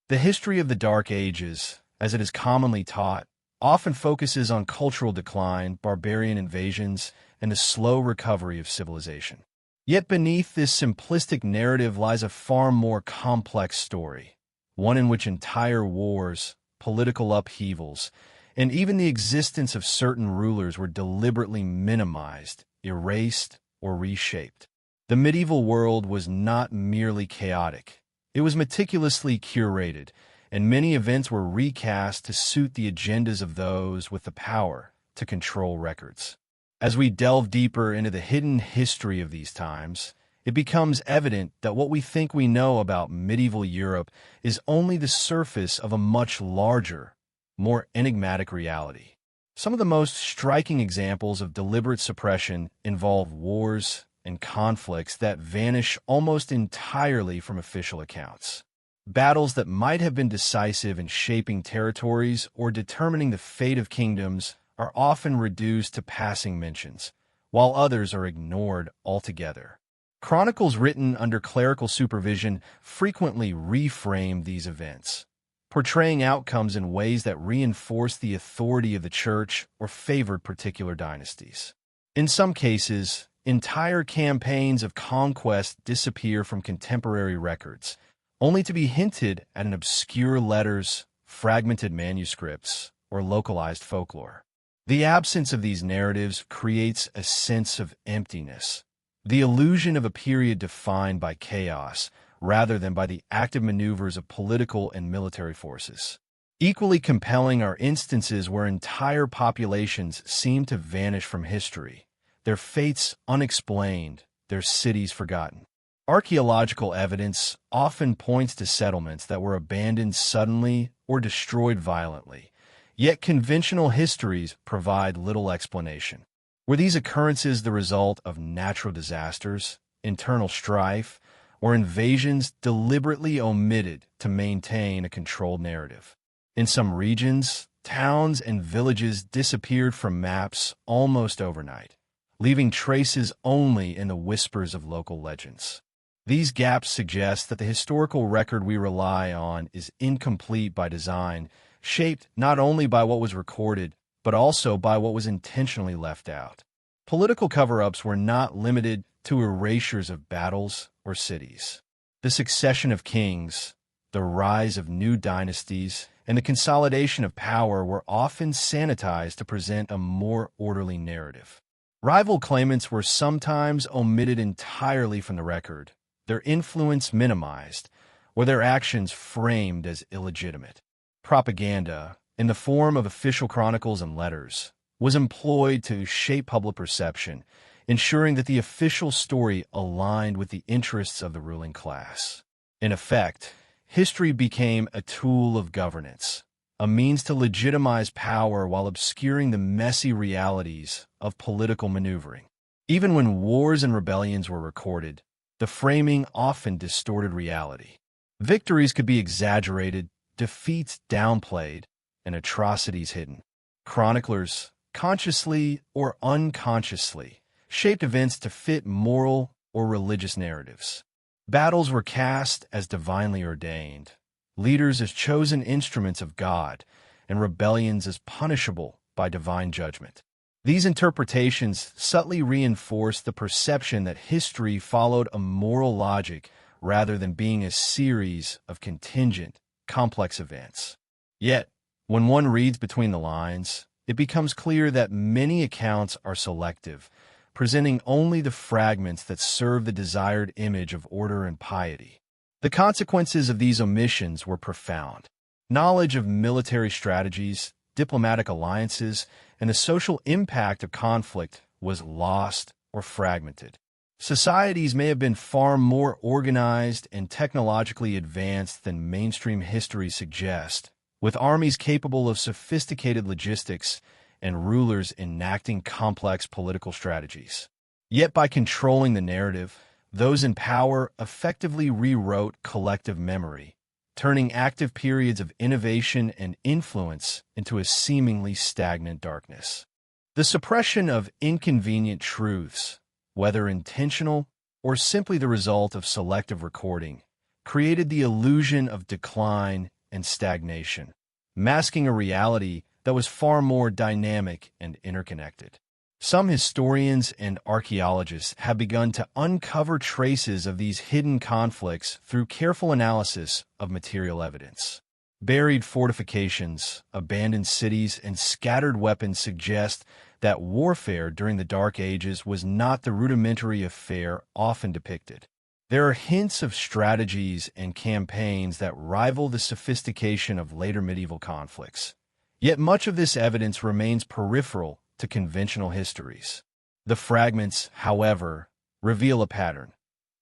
The history of the Dark Ages, as it is commonly taught, often focuses on cultural decline, barbarian invasions, and the slow recovery of civilization. Yet beneath this simplistic narrative lies a far more complex story, one in which entire wars, political upheavals, and even the existence of certain rulers were deliberately minimized, erased, or reshaped. The medieval world was not merely chaotic. It was meticulously curated, and many events were recast to suit the agendas of those with the power to control records. As we delve deeper into the hidden history of these times, it becomes evident that what we think we know about medieval Europe is only the surface of a much larger, more enigmatic reality. Some of the most striking examples of deliberate suppression involve wars and conflicts that vanish almost entirely from official accounts. Battles that might have been decisive in shaping territories or determining the fate of kingdoms are often reduced to passing mentions, while others are ignored altogether. Chronicles written under clerical supervision frequently reframe these events, portraying outcomes in ways that reinforce the authority of the Church or favored particular dynasties. In some cases, entire campaigns of conquest disappear from contemporary records, only to be hinted at in obscure letters, fragmented manuscripts, or localized folklore. The absence of these narratives creates a sense of emptiness, the illusion of a period defined by chaos rather than by the active maneuvers of political and military forces. Equally compelling are instances where entire populations seem to vanish from history, their fates unexplained, their cities forgotten. Archaeological evidence often points to settlements that were abandoned suddenly or destroyed violently, yet conventional histories provide little explanation. Were these occurrences the result of natural disasters, internal strife, or invasions deliberately omitted to maintain a controlled narrative? In some regions, towns and villages disappeared from maps almost overnight, leaving traces only in the whispers of local legends. These gaps suggest that the historical record we rely on is incomplete by design, shaped not only by what was recorded, but also by what was intentionally left out. Political cover-ups were not limited to erasures of battles or cities. The succession of kings, the rise of new dynasties, and the consolidation of power were often sanitized to present a more orderly narrative. Rival claimants were sometimes omitted entirely from the record, their influence minimized, or their actions framed as illegitimate. Propaganda, in the form of official chronicles and letters, was employed to shape public perception, ensuring that the official story aligned with the interests of the ruling class. In effect, history became a tool of governance, a means to legitimize power while obscuring the messy realities of political maneuvering. Even when wars and rebellions were recorded, the framing often distorted reality. Victories could be exaggerated, defeats downplayed, and atrocities hidden. Chroniclers, consciously or unconsciously, shaped events to fit moral or religious narratives. Battles were cast as divinely ordained, leaders as chosen instruments of God, and rebellions as punishable by divine judgment. These interpretations subtly reinforced the perception that history followed a moral logic rather than being a series of contingent, complex events. Yet, when one reads between the lines, it becomes clear that many accounts are selective, presenting only the fragments that serve the desired image of order and piety. The consequences of these omissions were profound. Knowledge of military strategies, diplomatic alliances, and the social impact of conflict was lost or fragmented. Societies may have been far more organized and technologically advanced than mainstream history suggests, with armies capable of sophisticated logistics and rulers enacting complex political strategies. Yet by controlling the narrative, those in power effectively rewrote collective memory, turning active periods of innovation and influence into a seemingly stagnant darkness. The suppression of inconvenient truths, whether intentional or simply the result of selective recording, created the illusion of decline and stagnation, masking a reality that was far more dynamic and interconnected. Some historians and archaeologists have begun to uncover traces of these hidden conflicts through careful analysis of material evidence. Buried fortifications, abandoned cities, and scattered weapons suggest that warfare during the Dark Ages was not the rudimentary affair often depicted. There are hints of strategies and campaigns that rival the sophistication of later medieval conflicts. Yet much of this evidence remains peripheral to conventional histories. The fragments, however, reveal a pattern.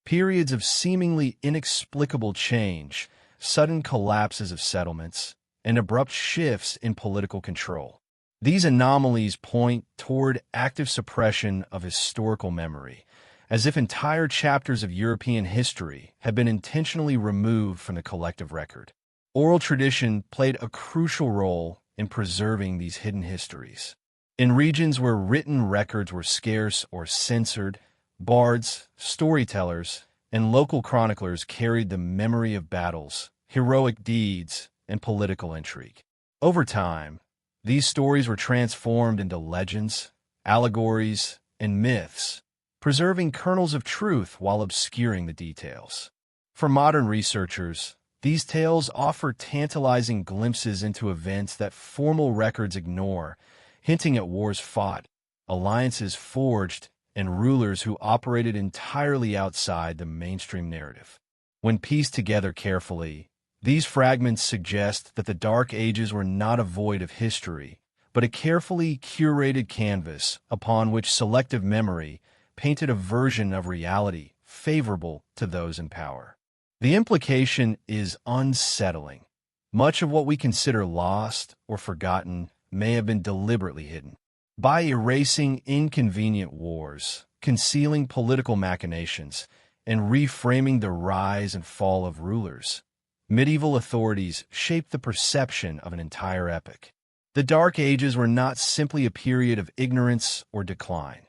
Periods of seemingly inexplicable change, sudden collapses of settlements, and abrupt shifts in political control. These anomalies point toward active suppression of historical memory, as if entire chapters of European history had been intentionally removed from the collective record. Oral tradition played a crucial role in preserving these hidden histories. In regions where written records were scarce or censored, bards, storytellers, and local chroniclers carried the memory of battles, heroic deeds, and political intrigue. Over time, these stories were transformed into legends, allegories, and myths, preserving kernels of truth while obscuring the details. For modern researchers, these tales offer tantalizing glimpses into events that formal records ignore, hinting at wars fought, alliances forged, and rulers who operated entirely outside the mainstream narrative. When pieced together carefully, these fragments suggest that the Dark Ages were not a void of history, but a carefully curated canvas upon which selective memory painted a version of reality favorable to those in power. The implication is unsettling. Much of what we consider lost or forgotten may have been deliberately hidden. By erasing inconvenient wars, concealing political machinations, and reframing the rise and fall of rulers, medieval authorities shaped the perception of an entire epoch. The Dark Ages were not simply a period of ignorance or decline.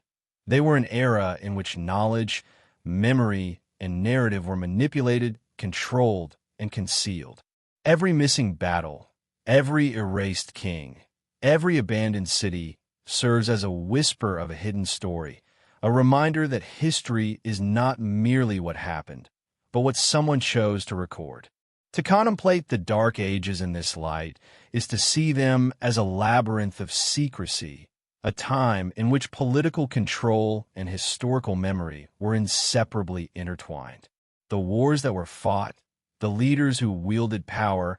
They were an era in which knowledge, memory, and narrative were manipulated, controlled, and concealed. Every missing battle, every erased king, every abandoned city serves as a whisper of a hidden story, a reminder that history is not merely what happened, but what someone chose to record. To contemplate the Dark Ages in this light is to see them as a labyrinth of secrecy, a time in which political control and historical memory were inseparably intertwined. The wars that were fought, the leaders who wielded power,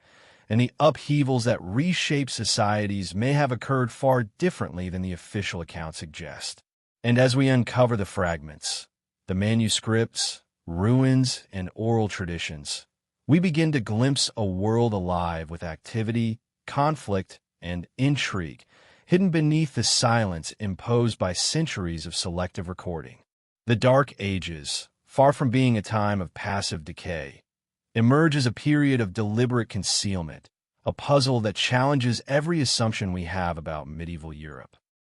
and the upheavals that reshaped societies may have occurred far differently than the official accounts suggest. And as we uncover the fragments, the manuscripts, ruins, and oral traditions, we begin to glimpse a world alive with activity, conflict, and intrigue, hidden beneath the silence imposed by centuries of selective recording. The Dark Ages, far from being a time of passive decay, emerge as a period of deliberate concealment, a puzzle that challenges every assumption we have about medieval Europe.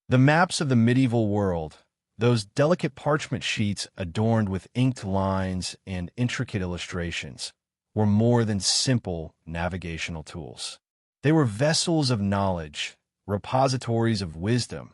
The maps of the medieval world, those delicate parchment sheets adorned with inked lines and intricate illustrations, were more than simple navigational tools. They were vessels of knowledge, repositories of wisdom,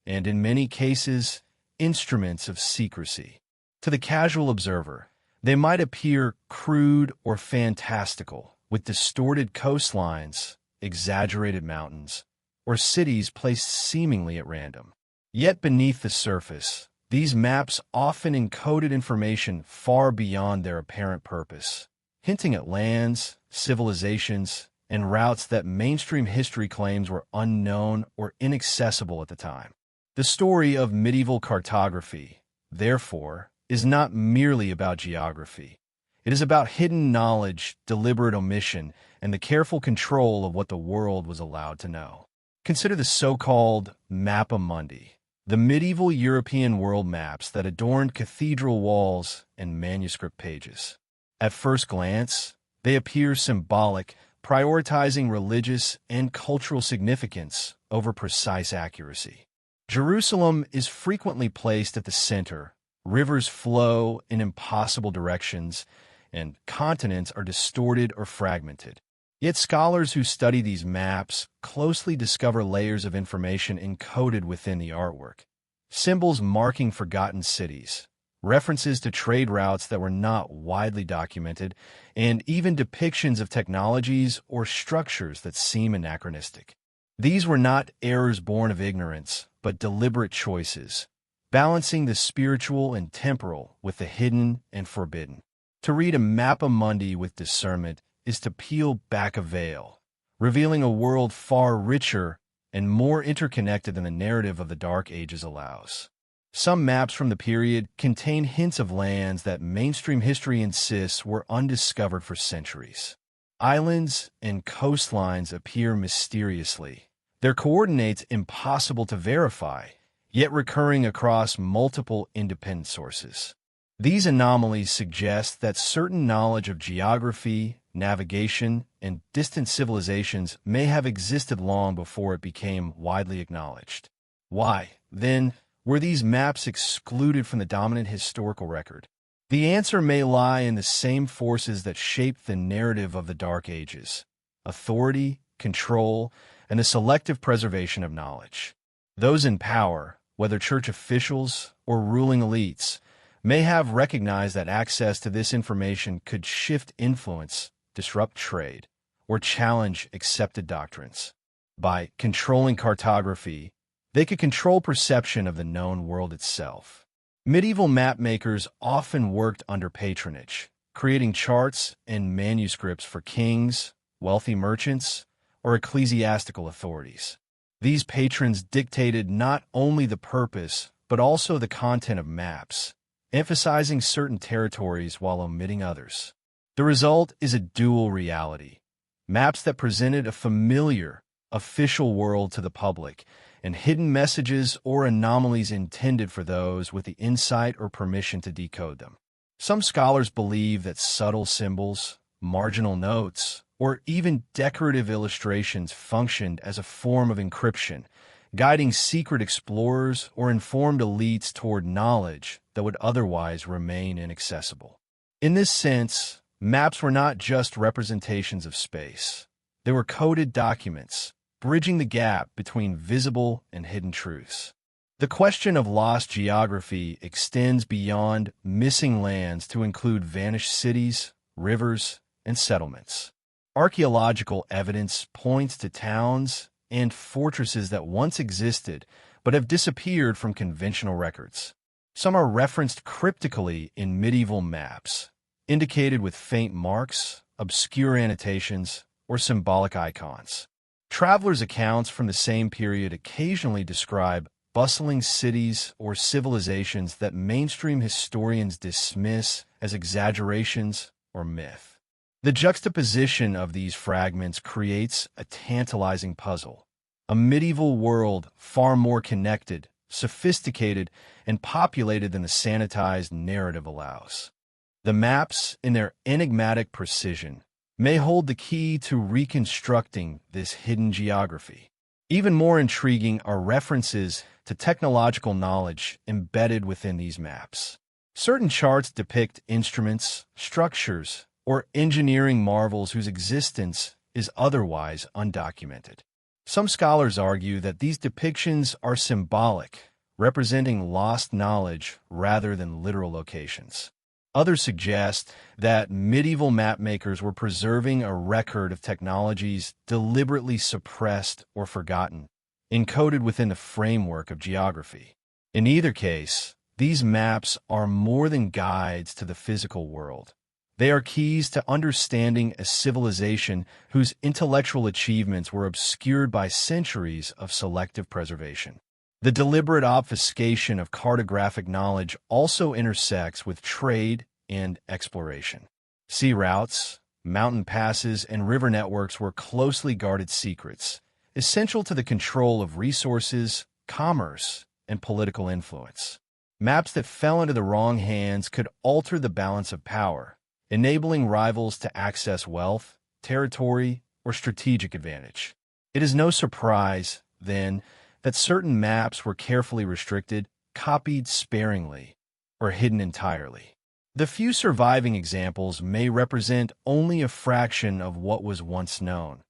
and in many cases, instruments of secrecy. To the casual observer, they might appear crude or fantastical, with distorted coastlines, exaggerated mountains, or cities placed seemingly at random. Yet beneath the surface, these maps often encoded information far beyond their apparent purpose, hinting at lands, civilizations, and routes that mainstream history claims were unknown or inaccessible at the time. The story of medieval cartography, therefore, is not merely about geography. It is about hidden knowledge, deliberate omission, and the careful control of what the world was allowed to know. Consider the so-called Mappa Mundi, the medieval European world maps that adorned cathedral walls and manuscript pages. At first glance, they appear symbolic, prioritizing religious and cultural significance over precise accuracy. Jerusalem is frequently placed at the center, rivers flow in impossible directions, and continents are distorted or fragmented. Yet scholars who study these maps closely discover layers of information encoded within the artwork. Symbols marking forgotten cities, references to trade routes that were not widely documented, and even depictions of technologies or structures that seem anachronistic. These were not errors born of ignorance, but deliberate choices, balancing the spiritual and temporal with the hidden and forbidden. To read a Mappa Mundi with discernment is to peel back a veil, revealing a world far richer and more interconnected than the narrative of the Dark Ages allows. Some maps from the period contain hints of lands that mainstream history insists were undiscovered for centuries. Islands and coastlines appear mysteriously, their coordinates impossible to verify, yet recurring across multiple independent sources. These anomalies suggest that certain knowledge of geography, navigation, and distant civilizations may have existed long before it became widely acknowledged. Why, then, were these maps excluded from the dominant historical record? The answer may lie in the same forces that shaped the narrative of the Dark Ages: authority, control, and the selective preservation of knowledge. Those in power, whether church officials or ruling elites, may have recognized that access to this information could shift influence, disrupt trade, or challenge accepted doctrines. By controlling cartography, they could control perception of the known world itself. Medieval mapmakers often worked under patronage, creating charts and manuscripts for kings, wealthy merchants, or ecclesiastical authorities. These patrons dictated not only the purpose, but also the content of maps, emphasizing certain territories while omitting others. The result is a dual reality: maps that presented a familiar, official world to the public, and hidden messages or anomalies intended for those with the insight or permission to decode them. Some scholars believe that subtle symbols, marginal notes, or even decorative illustrations functioned as a form of encryption, guiding secret explorers or informed elites toward knowledge that would otherwise remain inaccessible. In this sense, maps were not just representations of space. They were coded documents, bridging the gap between visible and hidden truths. The question of lost geography extends beyond missing lands to include vanished cities, rivers, and settlements. Archaeological evidence points to towns and fortresses that once existed but have disappeared from conventional records. Some are referenced cryptically in medieval maps, indicated with faint marks, obscure annotations, or symbolic icons. Travelers' accounts from the same period occasionally describe bustling cities or civilizations that mainstream historians dismiss as exaggerations or myth. The juxtaposition of these fragments creates a tantalizing puzzle. A medieval world far more connected, sophisticated, and populated than the sanitized narrative allows. The maps, in their enigmatic precision, may hold the key to reconstructing this hidden geography. Even more intriguing are references to technological knowledge embedded within these maps. Certain charts depict instruments, structures, or engineering marvels whose existence is otherwise undocumented. Some scholars argue that these depictions are symbolic, representing lost knowledge rather than literal locations. Others suggest that medieval mapmakers were preserving a record of technologies deliberately suppressed or forgotten, encoded within the framework of geography. In either case, these maps are more than guides to the physical world. They are keys to understanding a civilization whose intellectual achievements were obscured by centuries of selective preservation. The deliberate obfuscation of cartographic knowledge also intersects with trade and exploration. Sea routes, mountain passes, and river networks were closely guarded secrets, essential to the control of resources, commerce, and political influence. Maps that fell into the wrong hands could alter the balance of power, enabling rivals to access wealth, territory, or strategic advantage. It is no surprise, then, that certain maps were carefully restricted, copied sparingly, or hidden entirely. The few surviving examples may represent only a fraction of what was once known,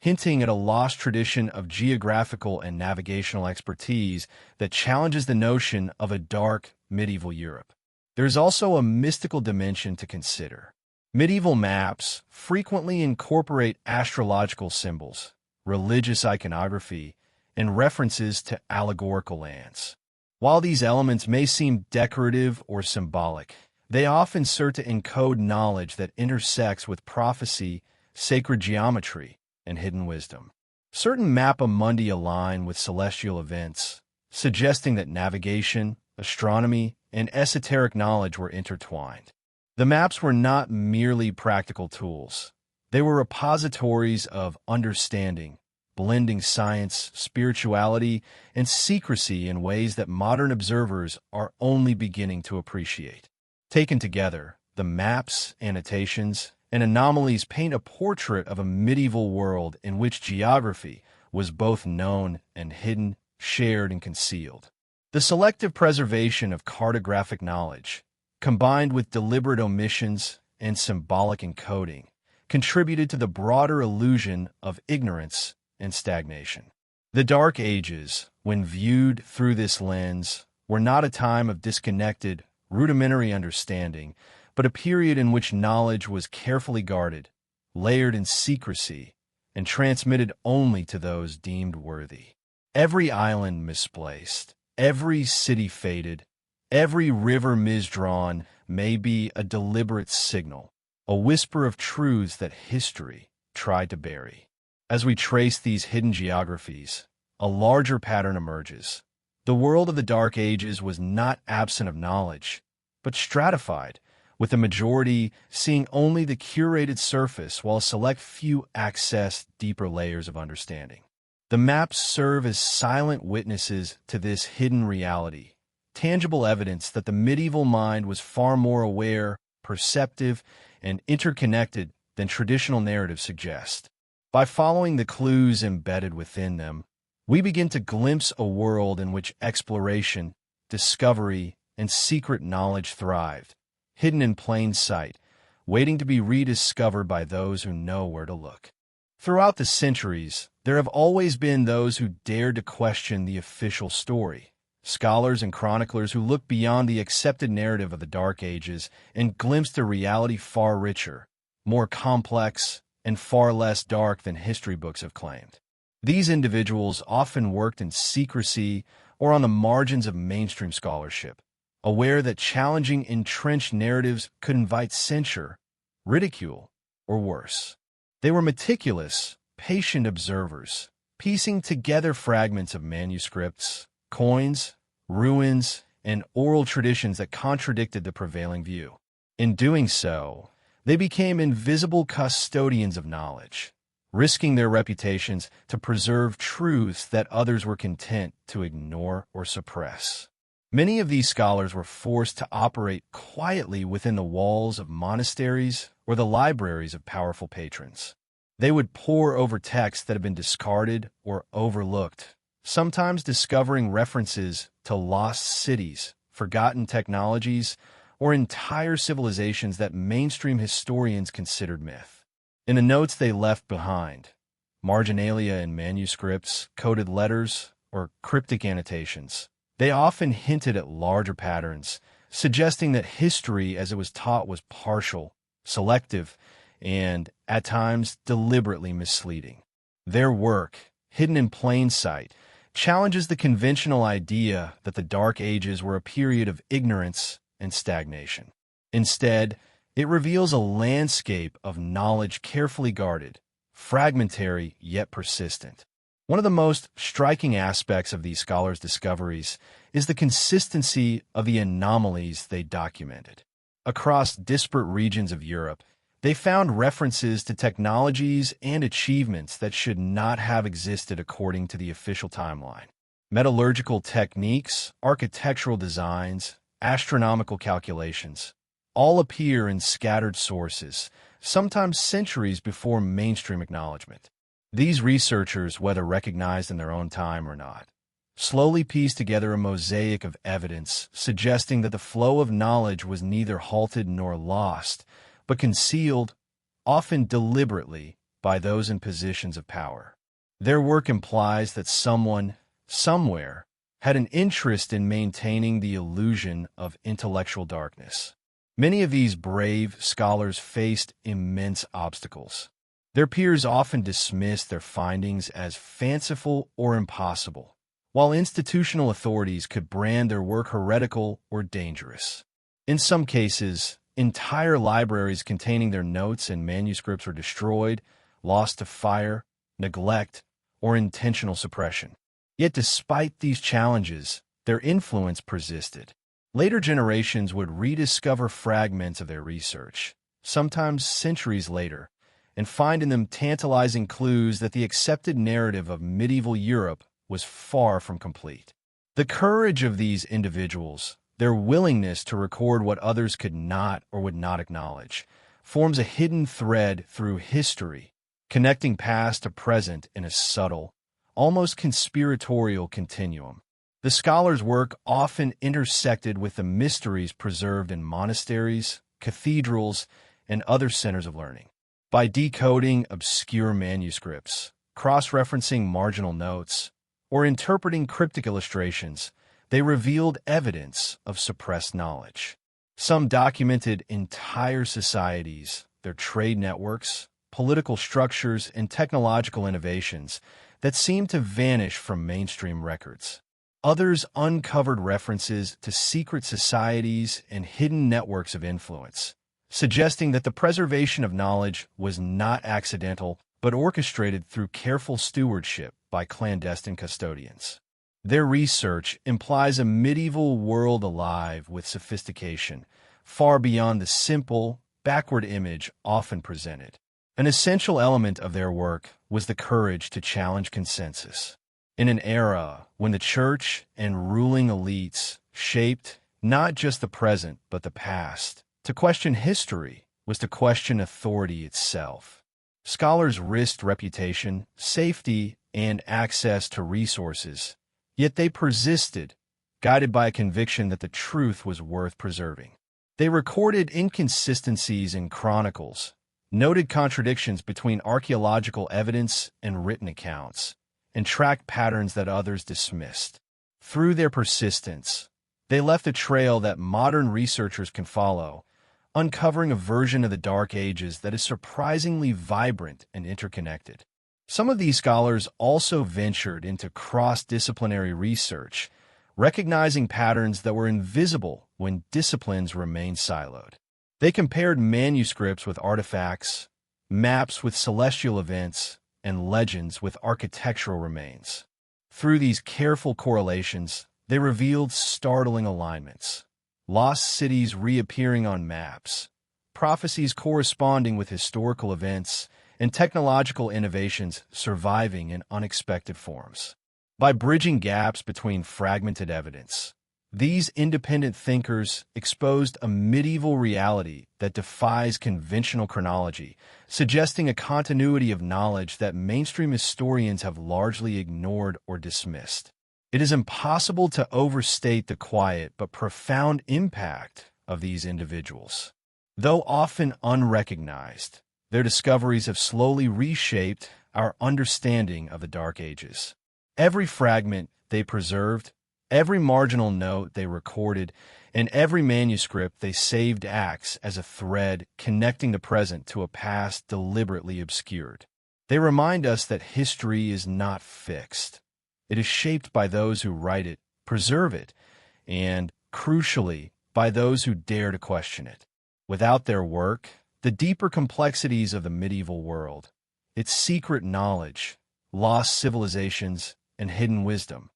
hinting at a lost tradition of geographical and navigational expertise that challenges the notion of a dark medieval Europe. There is also a mystical dimension to consider. Medieval maps frequently incorporate astrological symbols, religious iconography, and references to allegorical lands. While these elements may seem decorative or symbolic, they often serve to encode knowledge that intersects with prophecy, sacred geometry, and hidden wisdom. Certain mappa mundi align with celestial events, suggesting that navigation, astronomy, and esoteric knowledge were intertwined. The maps were not merely practical tools. They were repositories of understanding, blending science, spirituality, and secrecy in ways that modern observers are only beginning to appreciate. Taken together, the maps, annotations, and anomalies paint a portrait of a medieval world in which geography was both known and hidden, shared and concealed. The selective preservation of cartographic knowledge, combined with deliberate omissions and symbolic encoding, contributed to the broader illusion of ignorance and stagnation. The Dark Ages, when viewed through this lens, were not a time of disconnected, rudimentary understanding, but a period in which knowledge was carefully guarded, layered in secrecy, and transmitted only to those deemed worthy. Every island misplaced, every city faded, every river misdrawn may be a deliberate signal, a whisper of truths that history tried to bury. As we trace these hidden geographies, a larger pattern emerges. The world of the Dark Ages was not absent of knowledge, but stratified, with the majority seeing only the curated surface while a select few accessed deeper layers of understanding. The maps serve as silent witnesses to this hidden reality, tangible evidence that the medieval mind was far more aware, perceptive, and interconnected than traditional narratives suggest. By following the clues embedded within them, we begin to glimpse a world in which exploration, discovery, and secret knowledge thrived, hidden in plain sight, waiting to be rediscovered by those who know where to look. Throughout the centuries, there have always been those who dared to question the official story, scholars and chroniclers who looked beyond the accepted narrative of the Dark Ages and glimpsed a reality far richer, more complex, and far less dark than history books have claimed. These individuals often worked in secrecy or on the margins of mainstream scholarship, aware that challenging entrenched narratives could invite censure, ridicule, or worse. They were meticulous, patient observers, piecing together fragments of manuscripts, coins, ruins, and oral traditions that contradicted the prevailing view. In doing so, they became invisible custodians of knowledge, risking their reputations to preserve truths that others were content to ignore or suppress. Many of these scholars were forced to operate quietly within the walls of monasteries or the libraries of powerful patrons. They would pore over texts that had been discarded or overlooked, sometimes discovering references to lost cities, forgotten technologies, or entire civilizations that mainstream historians considered myth. In the notes they left behind, marginalia in manuscripts, coded letters, or cryptic annotations, they often hinted at larger patterns, suggesting that history as it was taught was partial, selective, and, at times, deliberately misleading. Their work, hidden in plain sight, challenges the conventional idea that the Dark Ages were a period of ignorance and stagnation. Instead, it reveals a landscape of knowledge carefully guarded, fragmentary yet persistent. One of the most striking aspects of these scholars' discoveries is the consistency of the anomalies they documented. Across disparate regions of Europe, they found references to technologies and achievements that should not have existed according to the official timeline. Metallurgical techniques, architectural designs, astronomical calculations all appear in scattered sources, sometimes centuries before mainstream acknowledgement. These researchers, whether recognized in their own time or not, slowly piece together a mosaic of evidence suggesting that the flow of knowledge was neither halted nor lost, but concealed, often deliberately, by those in positions of power. Their work implies that someone, somewhere, had an interest in maintaining the illusion of intellectual darkness. Many of these brave scholars faced immense obstacles. Their peers often dismissed their findings as fanciful or impossible, while institutional authorities could brand their work heretical or dangerous. In some cases, entire libraries containing their notes and manuscripts were destroyed, lost to fire, neglect, or intentional suppression. Yet despite these challenges, their influence persisted. Later generations would rediscover fragments of their research, sometimes centuries later, and find in them tantalizing clues that the accepted narrative of medieval Europe was far from complete. The courage of these individuals, their willingness to record what others could not or would not acknowledge, forms a hidden thread through history, connecting past to present in a subtle, almost conspiratorial continuum. The scholars' work often intersected with the mysteries preserved in monasteries, cathedrals, and other centers of learning. By decoding obscure manuscripts, cross-referencing marginal notes, or interpreting cryptic illustrations, they revealed evidence of suppressed knowledge. Some documented entire societies, their trade networks, political structures, and technological innovations that seemed to vanish from mainstream records. Others uncovered references to secret societies and hidden networks of influence, suggesting that the preservation of knowledge was not accidental but orchestrated through careful stewardship by clandestine custodians. Their research implies a medieval world alive with sophistication, far beyond the simple, backward image often presented. An essential element of their work was the courage to challenge consensus. In an era when the church and ruling elites shaped not just the present but the past, to question history was to question authority itself. Scholars risked reputation, safety, and access to resources, yet they persisted, guided by a conviction that the truth was worth preserving. They recorded inconsistencies in chronicles, noted contradictions between archaeological evidence and written accounts, and tracked patterns that others dismissed. Through their persistence, they left a trail that modern researchers can follow, uncovering a version of the Dark Ages that is surprisingly vibrant and interconnected. Some of these scholars also ventured into cross-disciplinary research, recognizing patterns that were invisible when disciplines remained siloed. They compared manuscripts with artifacts, maps with celestial events, and legends with architectural remains. Through these careful correlations, they revealed startling alignments. Lost cities reappearing on maps, prophecies corresponding with historical events, and technological innovations surviving in unexpected forms. By bridging gaps between fragmented evidence, these independent thinkers exposed a medieval reality that defies conventional chronology, suggesting a continuity of knowledge that mainstream historians have largely ignored or dismissed. It is impossible to overstate the quiet but profound impact of these individuals. Though often unrecognized, their discoveries have slowly reshaped our understanding of the Dark Ages. Every fragment they preserved, every marginal note they recorded, and every manuscript they saved acts as a thread connecting the present to a past deliberately obscured. They remind us that history is not fixed. It is shaped by those who write it, preserve it, and, crucially, by those who dare to question it. Without their work, the deeper complexities of the medieval world, its secret knowledge, lost civilizations, and hidden wisdom,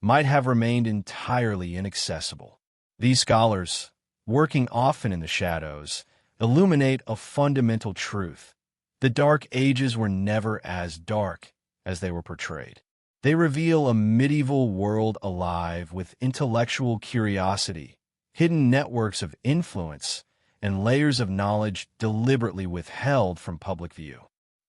might have remained entirely inaccessible. These scholars, working often in the shadows, illuminate a fundamental truth. The Dark Ages were never as dark as they were portrayed. They reveal a medieval world alive with intellectual curiosity, hidden networks of influence, and layers of knowledge deliberately withheld from public view.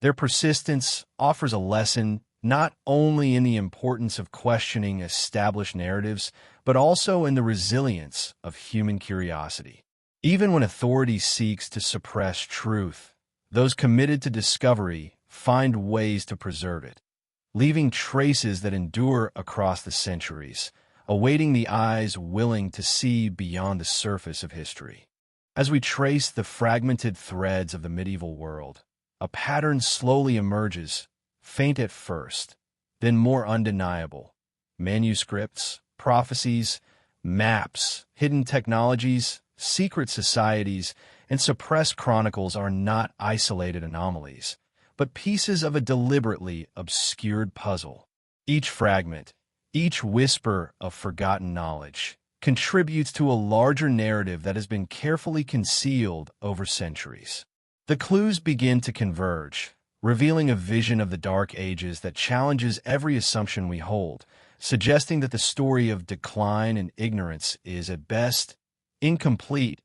Their persistence offers a lesson not only in the importance of questioning established narratives, but also in the resilience of human curiosity. Even when authority seeks to suppress truth, those committed to discovery find ways to preserve it, leaving traces that endure across the centuries, awaiting the eyes willing to see beyond the surface of history. As we trace the fragmented threads of the medieval world, a pattern slowly emerges, faint at first, then more undeniable. Manuscripts, prophecies, maps, hidden technologies, secret societies, and suppressed chronicles are not isolated anomalies, but pieces of a deliberately obscured puzzle. Each fragment, each whisper of forgotten knowledge, contributes to a larger narrative that has been carefully concealed over centuries. The clues begin to converge, revealing a vision of the Dark Ages that challenges every assumption we hold, suggesting that the story of decline and ignorance is, at best, incomplete,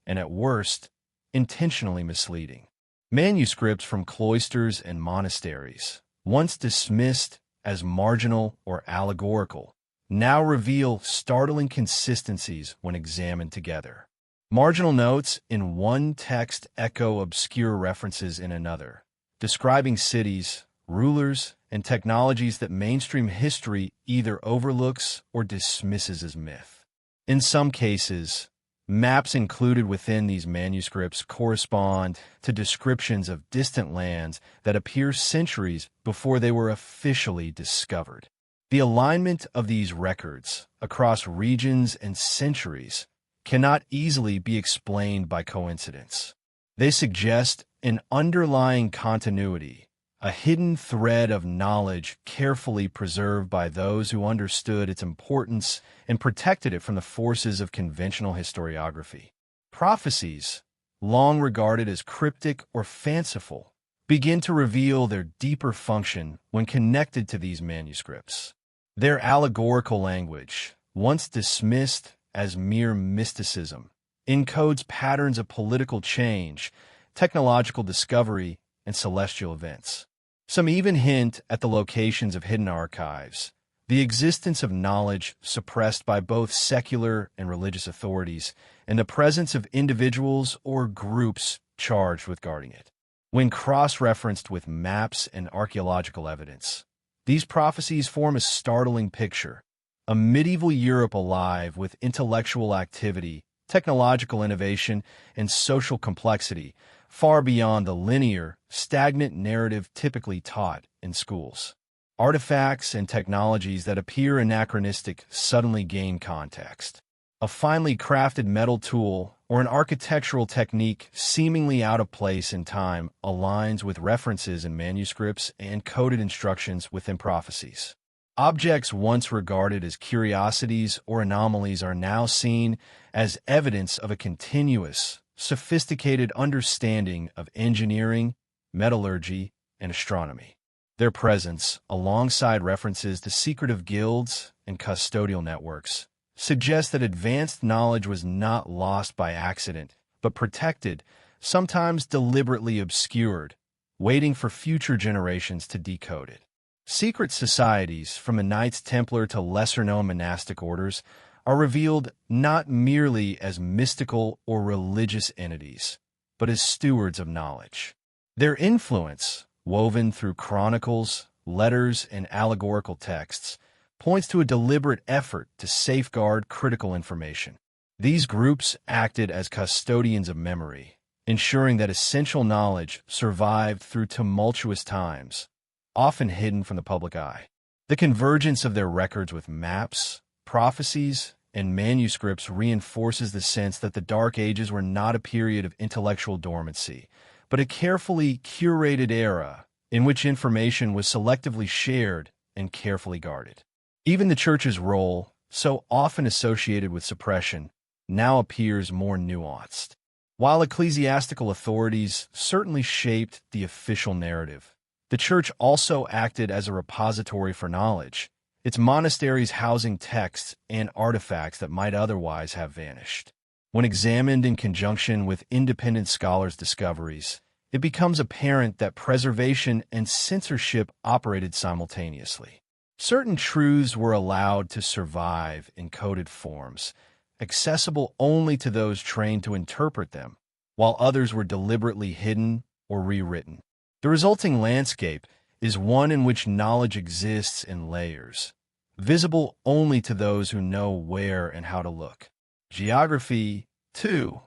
and at worst, intentionally misleading. Manuscripts from cloisters and monasteries, once dismissed as marginal or allegorical, now reveal startling consistencies when examined together. Marginal notes in one text echo obscure references in another, describing cities, rulers, and technologies that mainstream history either overlooks or dismisses as myth. In some cases, maps included within these manuscripts correspond to descriptions of distant lands that appear centuries before they were officially discovered. The alignment of these records across regions and centuries cannot easily be explained by coincidence. They suggest an underlying continuity, a hidden thread of knowledge carefully preserved by those who understood its importance and protected it from the forces of conventional historiography. Prophecies, long regarded as cryptic or fanciful, begin to reveal their deeper function when connected to these manuscripts. Their allegorical language, once dismissed as mere mysticism, encodes patterns of political change, technological discovery, and celestial events. Some even hint at the locations of hidden archives, the existence of knowledge suppressed by both secular and religious authorities, and the presence of individuals or groups charged with guarding it. When cross-referenced with maps and archaeological evidence, these prophecies form a startling picture, a medieval Europe alive with intellectual activity, technological innovation, and social complexity, far beyond the linear, stagnant narrative typically taught in schools. Artifacts and technologies that appear anachronistic suddenly gain context. A finely crafted metal tool or an architectural technique seemingly out of place in time aligns with references in manuscripts and coded instructions within prophecies. Objects once regarded as curiosities or anomalies are now seen as evidence of a continuous, sophisticated understanding of engineering, metallurgy, and astronomy. Their presence, alongside references to secretive guilds and custodial networks, suggests that advanced knowledge was not lost by accident, but protected, sometimes deliberately obscured, waiting for future generations to decode it. Secret societies, from the Knights Templar to lesser-known monastic orders, are revealed not merely as mystical or religious entities, but as stewards of knowledge. Their influence, woven through chronicles, letters, and allegorical texts, points to a deliberate effort to safeguard critical information. These groups acted as custodians of memory, ensuring that essential knowledge survived through tumultuous times, often hidden from the public eye. The convergence of their records with maps, prophecies, and manuscripts reinforces the sense that the Dark Ages were not a period of intellectual dormancy, but a carefully curated era in which information was selectively shared and carefully guarded. Even the Church's role, so often associated with suppression, now appears more nuanced. While ecclesiastical authorities certainly shaped the official narrative, the Church also acted as a repository for knowledge, its monasteries housing texts and artifacts that might otherwise have vanished. When examined in conjunction with independent scholars' discoveries, it becomes apparent that preservation and censorship operated simultaneously. Certain truths were allowed to survive in coded forms, accessible only to those trained to interpret them, while others were deliberately hidden or rewritten. The resulting landscape is one in which knowledge exists in layers, visible only to those who know where and how to look. Geography, too,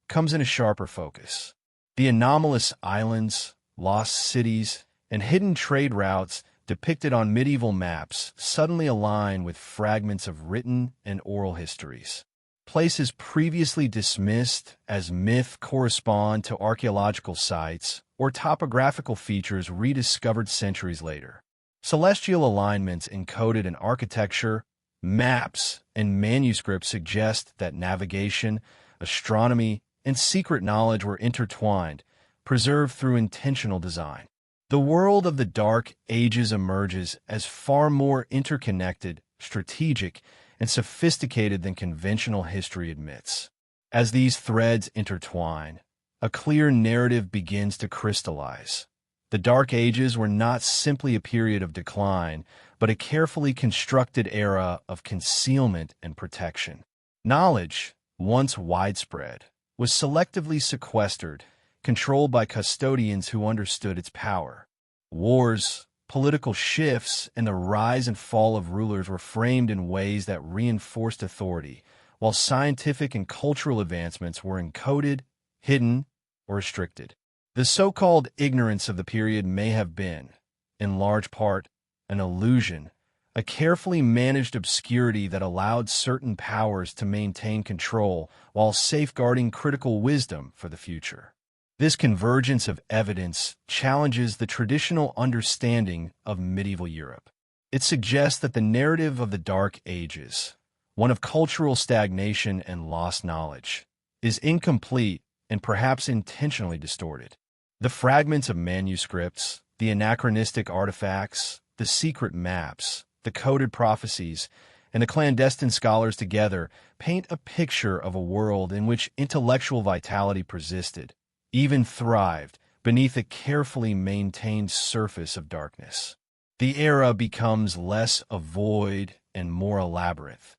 comes into sharper focus. The anomalous islands, lost cities, and hidden trade routes depicted on medieval maps suddenly align with fragments of written and oral histories. Places previously dismissed as myth correspond to archaeological sites or topographical features rediscovered centuries later. Celestial alignments encoded in architecture, maps, and manuscripts suggest that navigation, astronomy, and secret knowledge were intertwined, preserved through intentional design. The world of the Dark Ages emerges as far more interconnected, strategic, and sophisticated than conventional history admits. As these threads intertwine, a clear narrative begins to crystallize. The Dark Ages were not simply a period of decline, but a carefully constructed era of concealment and protection. Knowledge, once widespread, was selectively sequestered, controlled by custodians who understood its power. Wars, political shifts, and the rise and fall of rulers were framed in ways that reinforced authority, while scientific and cultural advancements were encoded, hidden, or restricted. The so-called ignorance of the period may have been, in large part, an illusion, a carefully managed obscurity that allowed certain powers to maintain control while safeguarding critical wisdom for the future. This convergence of evidence challenges the traditional understanding of medieval Europe. It suggests that the narrative of the Dark Ages, one of cultural stagnation and lost knowledge, is incomplete and perhaps intentionally distorted. The fragments of manuscripts, the anachronistic artifacts, the secret maps, the coded prophecies, and the clandestine scholars together paint a picture of a world in which intellectual vitality persisted, even thrived, beneath a carefully maintained surface of darkness. The era becomes less a void and more a labyrinth.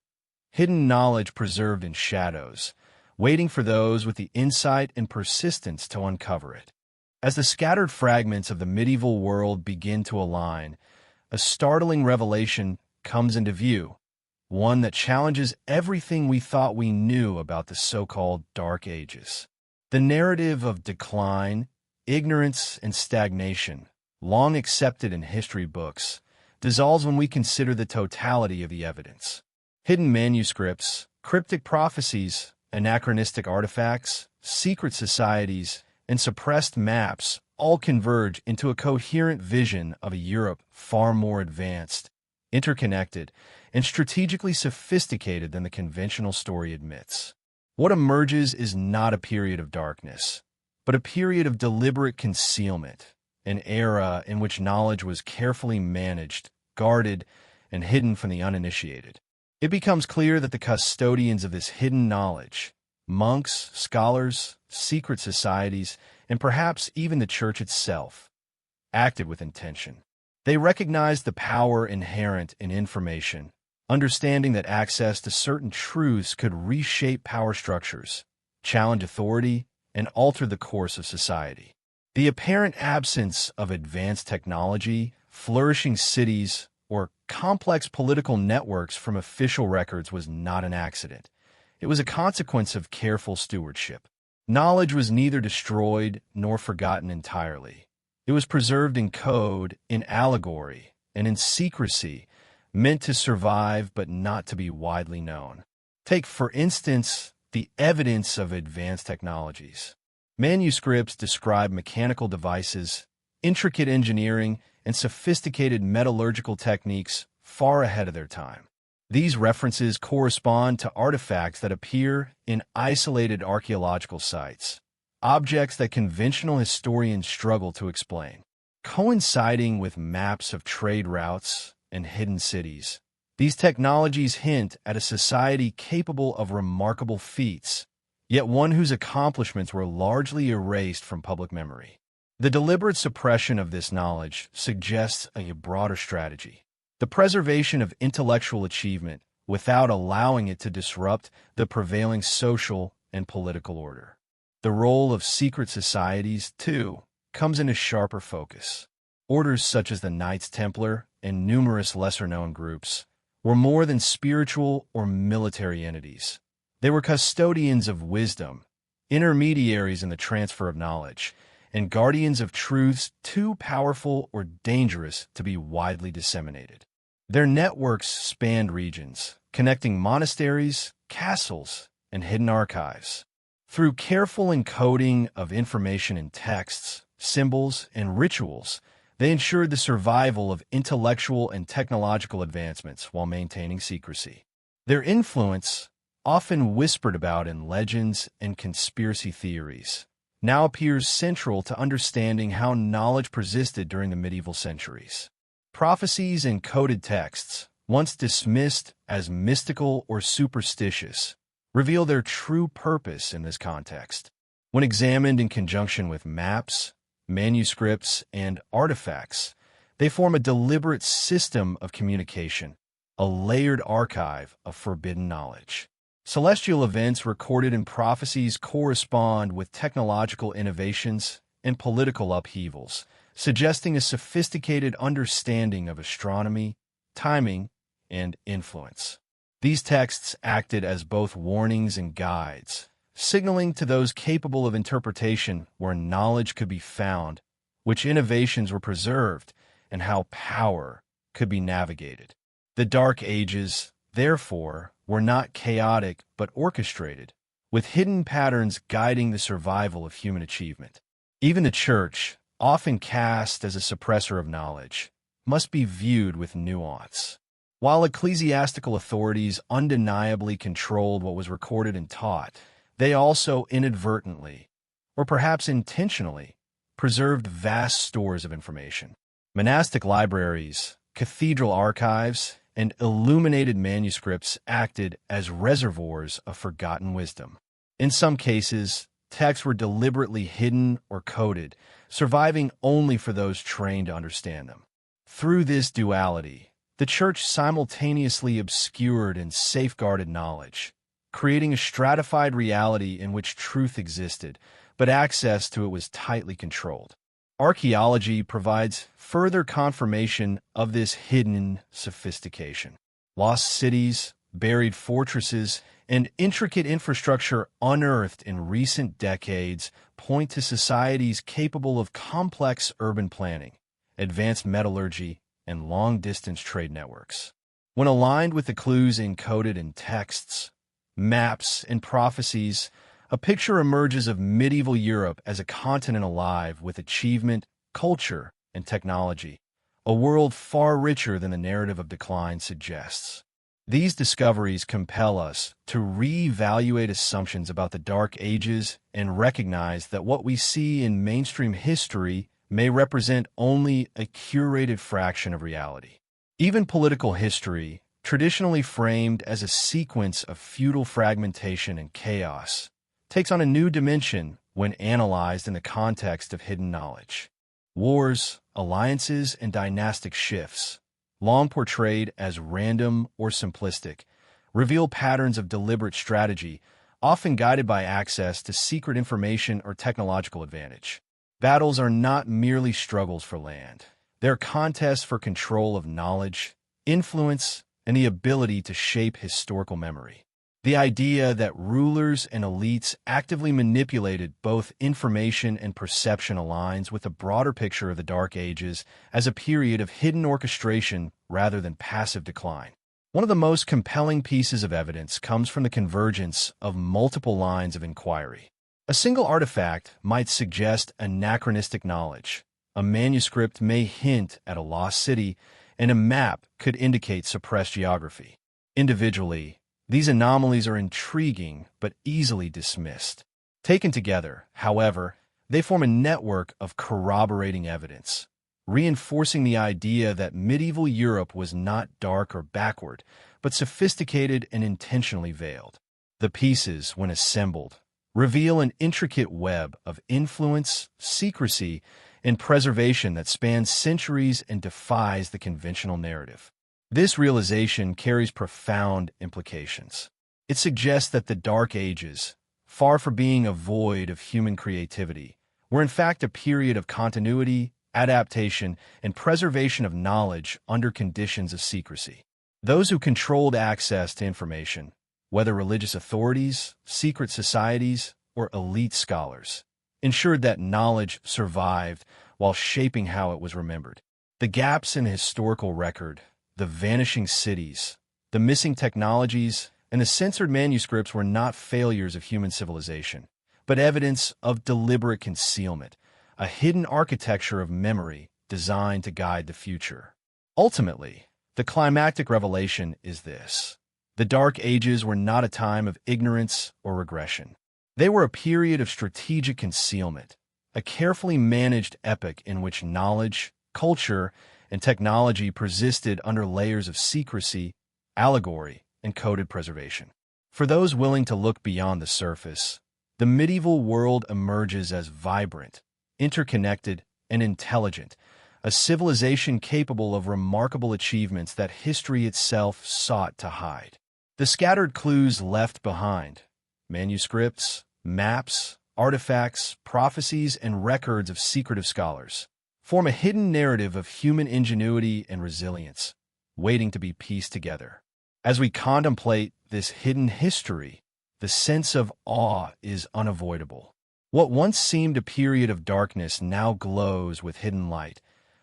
Hidden knowledge preserved in shadows, waiting for those with the insight and persistence to uncover it. As the scattered fragments of the medieval world begin to align, a startling revelation comes into view, one that challenges everything we thought we knew about the so-called Dark Ages. The narrative of decline, ignorance, and stagnation, long accepted in history books, dissolves when we consider the totality of the evidence. Hidden manuscripts, cryptic prophecies, anachronistic artifacts, secret societies, and suppressed maps all converge into a coherent vision of a Europe far more advanced, interconnected, and strategically sophisticated than the conventional story admits. What emerges is not a period of darkness, but a period of deliberate concealment, an era in which knowledge was carefully managed, guarded, and hidden from the uninitiated. It becomes clear that the custodians of this hidden knowledge, monks, scholars, secret societies, and perhaps even the church itself, acted with intention. They recognized the power inherent in information, understanding that access to certain truths could reshape power structures, challenge authority, and alter the course of society. The apparent absence of advanced technology, flourishing cities, or complex political networks from official records was not an accident. It was a consequence of careful stewardship. Knowledge was neither destroyed nor forgotten entirely. It was preserved in code, in allegory, and in secrecy, meant to survive but not to be widely known. Take, for instance, the evidence of advanced technologies. Manuscripts describe mechanical devices, intricate engineering, and sophisticated metallurgical techniques far ahead of their time. These references correspond to artifacts that appear in isolated archaeological sites, objects that conventional historians struggle to explain. Coinciding with maps of trade routes and hidden cities, these technologies hint at a society capable of remarkable feats, yet one whose accomplishments were largely erased from public memory. The deliberate suppression of this knowledge suggests a broader strategy: the preservation of intellectual achievement without allowing it to disrupt the prevailing social and political order. The role of secret societies, too, comes into sharper focus. Orders such as the Knights Templar and numerous lesser-known groups were more than spiritual or military entities. They were custodians of wisdom, intermediaries in the transfer of knowledge, and guardians of truths too powerful or dangerous to be widely disseminated. Their networks spanned regions, connecting monasteries, castles, and hidden archives. Through careful encoding of information in texts, symbols, and rituals, they ensured the survival of intellectual and technological advancements while maintaining secrecy. Their influence, often whispered about in legends and conspiracy theories, now appears central to understanding how knowledge persisted during the medieval centuries. Prophecies and coded texts, once dismissed as mystical or superstitious, reveal their true purpose in this context. When examined in conjunction with maps, manuscripts, and artifacts, they form a deliberate system of communication, a layered archive of forbidden knowledge. Celestial events recorded in prophecies correspond with technological innovations and political upheavals, suggesting a sophisticated understanding of astronomy, timing, and influence. These texts acted as both warnings and guides, signaling to those capable of interpretation where knowledge could be found, which innovations were preserved, and how power could be navigated. The Dark Ages, therefore, were not chaotic but orchestrated, with hidden patterns guiding the survival of human achievement. Even the Church, often cast as a suppressor of knowledge, must be viewed with nuance. While ecclesiastical authorities undeniably controlled what was recorded and taught, they also inadvertently, or perhaps intentionally, preserved vast stores of information. Monastic libraries, cathedral archives, and illuminated manuscripts acted as reservoirs of forgotten wisdom. In some cases, texts were deliberately hidden or coded, surviving only for those trained to understand them. Through this duality, the Church simultaneously obscured and safeguarded knowledge, creating a stratified reality in which truth existed, but access to it was tightly controlled. Archaeology provides further confirmation of this hidden sophistication. Lost cities, buried fortresses, and intricate infrastructure unearthed in recent decades point to societies capable of complex urban planning, advanced metallurgy, and long-distance trade networks. When aligned with the clues encoded in texts, maps, and prophecies, a picture emerges of medieval Europe as a continent alive with achievement, culture, and technology, a world far richer than the narrative of decline suggests. These discoveries compel us to reevaluate assumptions about the Dark Ages and recognize that what we see in mainstream history may represent only a curated fraction of reality. Even political history, traditionally framed as a sequence of feudal fragmentation and chaos, takes on a new dimension when analyzed in the context of hidden knowledge. Wars, alliances, and dynastic shifts, long portrayed as random or simplistic, reveal patterns of deliberate strategy, often guided by access to secret information or technological advantage. Battles are not merely struggles for land. They're contests for control of knowledge, influence, and the ability to shape historical memory. The idea that rulers and elites actively manipulated both information and perception aligns with a broader picture of the Dark Ages as a period of hidden orchestration rather than passive decline. One of the most compelling pieces of evidence comes from the convergence of multiple lines of inquiry. A single artifact might suggest anachronistic knowledge. A manuscript may hint at a lost city, and a map could indicate suppressed geography. Individually, these anomalies are intriguing but easily dismissed. Taken together, however, they form a network of corroborating evidence, reinforcing the idea that medieval Europe was not dark or backward, but sophisticated and intentionally veiled. The pieces, when assembled, reveal an intricate web of influence, secrecy, and preservation that spans centuries and defies the conventional narrative. This realization carries profound implications. It suggests that the Dark Ages, far from being a void of human creativity, were in fact a period of continuity, adaptation, and preservation of knowledge under conditions of secrecy. Those who controlled access to information, whether religious authorities, secret societies, or elite scholars, ensured that knowledge survived while shaping how it was remembered. The gaps in historical record, the vanishing cities, the missing technologies, and the censored manuscripts were not failures of human civilization, but evidence of deliberate concealment, a hidden architecture of memory designed to guide the future. Ultimately, the climactic revelation is this: the Dark Ages were not a time of ignorance or regression. They were a period of strategic concealment, a carefully managed epoch in which knowledge, culture, and technology persisted under layers of secrecy, allegory, and coded preservation. For those willing to look beyond the surface, the medieval world emerges as vibrant, interconnected, and intelligent, a civilization capable of remarkable achievements that history itself sought to hide. The scattered clues left behind, manuscripts, maps, artifacts, prophecies, and records of secretive scholars, form a hidden narrative of human ingenuity and resilience, waiting to be pieced together. As we contemplate this hidden history, the sense of awe is unavoidable. What once seemed a period of darkness now glows with hidden light,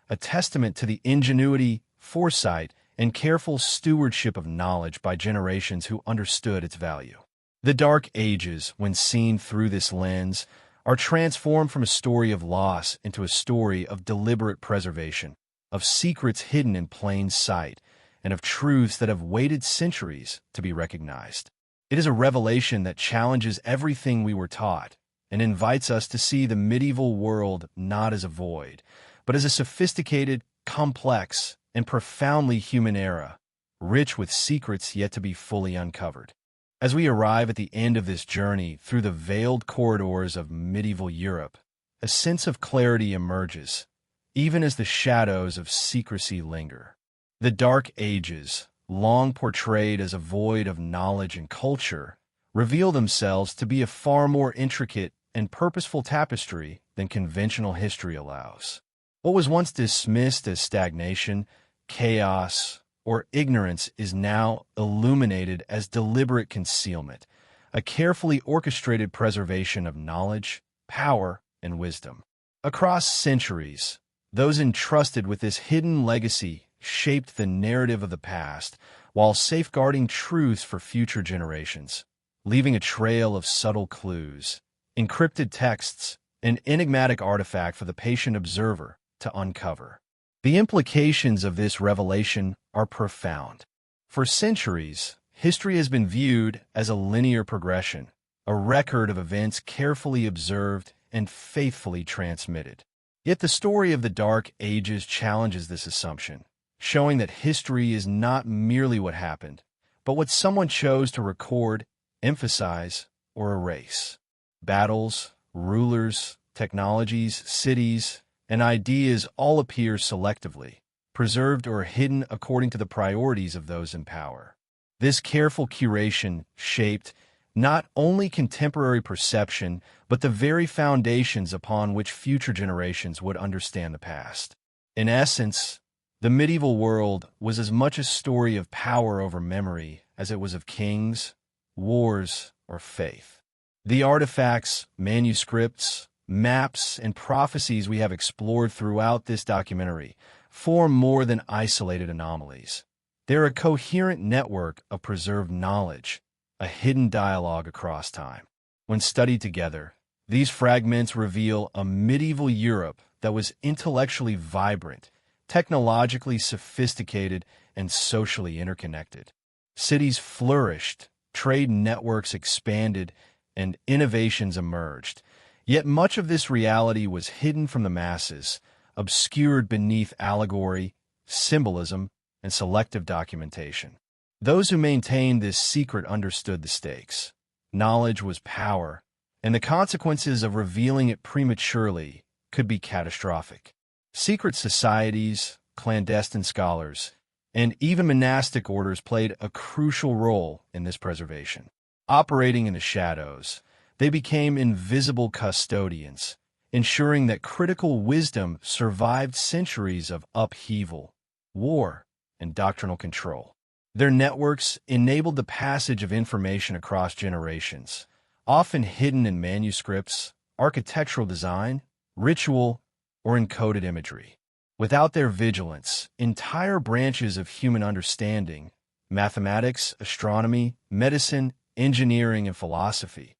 a testament to the ingenuity, foresight, and careful stewardship of knowledge by generations who understood its value. The Dark Ages, when seen through this lens, are transformed from a story of loss into a story of deliberate preservation, of secrets hidden in plain sight, and of truths that have waited centuries to be recognized. It is a revelation that challenges everything we were taught and invites us to see the medieval world not as a void, but as a sophisticated, complex, and profoundly human era, rich with secrets yet to be fully uncovered. As we arrive at the end of this journey through the veiled corridors of medieval Europe, a sense of clarity emerges, even as the shadows of secrecy linger. The Dark Ages, long portrayed as a void of knowledge and culture, reveal themselves to be a far more intricate and purposeful tapestry than conventional history allows. What was once dismissed as stagnation, chaos, or ignorance is now illuminated as deliberate concealment, a carefully orchestrated preservation of knowledge, power, and wisdom. Across centuries, those entrusted with this hidden legacy shaped the narrative of the past while safeguarding truths for future generations, leaving a trail of subtle clues, encrypted texts, and enigmatic artifact for the patient observer to uncover. The implications of this revelation are profound. For centuries, history has been viewed as a linear progression, a record of events carefully observed and faithfully transmitted. Yet the story of the Dark Ages challenges this assumption, showing that history is not merely what happened, but what someone chose to record, emphasize, or erase. Battles, rulers, technologies, cities, and ideas all appear selectively, preserved or hidden according to the priorities of those in power. This careful curation shaped not only contemporary perception, but the very foundations upon which future generations would understand the past. In essence, the medieval world was as much a story of power over memory as it was of kings, wars, or faith. The artifacts, manuscripts, maps, and prophecies we have explored throughout this documentary form more than isolated anomalies. They're a coherent network of preserved knowledge, a hidden dialogue across time. When studied together, these fragments reveal a medieval Europe that was intellectually vibrant, technologically sophisticated, and socially interconnected. Cities flourished, trade networks expanded, and innovations emerged. Yet much of this reality was hidden from the masses, obscured beneath allegory, symbolism, and selective documentation. Those who maintained this secret understood the stakes. Knowledge was power, and the consequences of revealing it prematurely could be catastrophic. Secret societies, clandestine scholars, and even monastic orders played a crucial role in this preservation. Operating in the shadows, they became invisible custodians, ensuring that critical wisdom survived centuries of upheaval, war, and doctrinal control. Their networks enabled the passage of information across generations, often hidden in manuscripts, architectural design, ritual, or encoded imagery. Without their vigilance, entire branches of human understanding, mathematics, astronomy, medicine, engineering, and philosophy,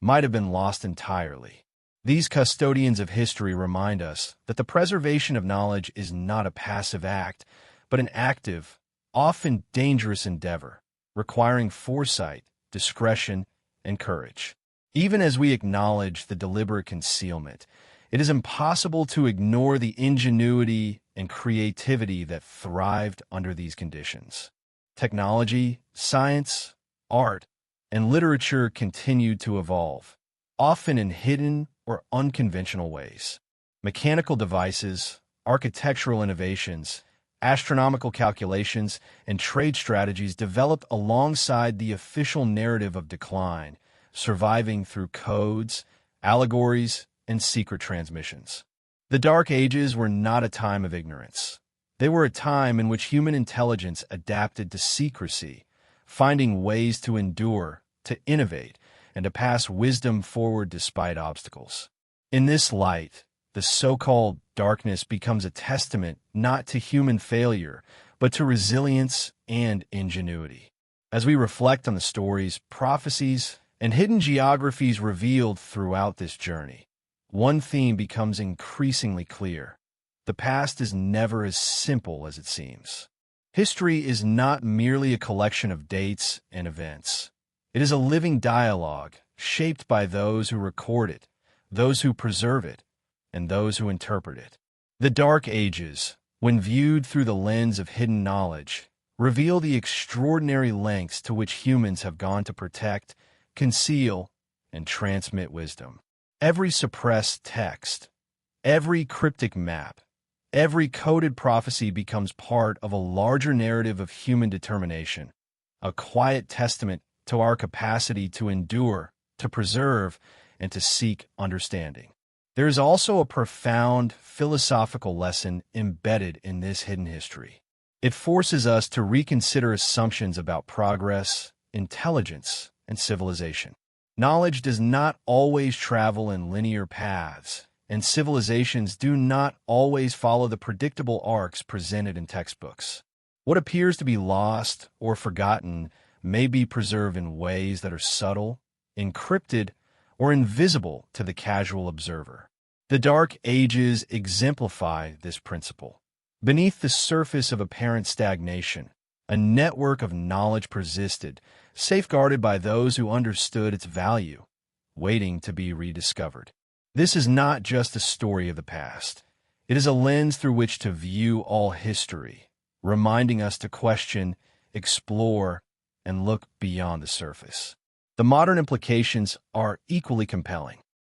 might have been lost entirely. These custodians of history remind us that the preservation of knowledge is not a passive act, but an active, often dangerous endeavor, requiring foresight, discretion, and courage. Even as we acknowledge the deliberate concealment, it is impossible to ignore the ingenuity and creativity that thrived under these conditions. Technology, science, art, and literature continued to evolve, often in hidden or unconventional ways. Mechanical devices, architectural innovations, astronomical calculations, and trade strategies developed alongside the official narrative of decline, surviving through codes, allegories, and secret transmissions. The Dark Ages were not a time of ignorance. They were a time in which human intelligence adapted to secrecy, finding ways to endure, to innovate, and to pass wisdom forward despite obstacles. In this light, the so-called darkness becomes a testament not to human failure, but to resilience and ingenuity. As we reflect on the stories, prophecies, and hidden geographies revealed throughout this journey, one theme becomes increasingly clear. The past is never as simple as it seems. History is not merely a collection of dates and events. It is a living dialogue, shaped by those who record it, those who preserve it, and those who interpret it. The Dark Ages, when viewed through the lens of hidden knowledge, reveal the extraordinary lengths to which humans have gone to protect, conceal, and transmit wisdom. Every suppressed text, every cryptic map, every coded prophecy becomes part of a larger narrative of human determination, a quiet testament to our capacity to endure, to preserve, and to seek understanding. There is also a profound philosophical lesson embedded in this hidden history. It forces us to reconsider assumptions about progress, intelligence, and civilization. Knowledge does not always travel in linear paths, and civilizations do not always follow the predictable arcs presented in textbooks. What appears to be lost or forgotten may be preserved in ways that are subtle, encrypted, or invisible to the casual observer. The Dark Ages exemplify this principle. Beneath the surface of apparent stagnation, a network of knowledge persisted, safeguarded by those who understood its value, waiting to be rediscovered. This is not just a story of the past. It is a lens through which to view all history, reminding us to question, explore, and look beyond the surface. The modern implications are equally compelling.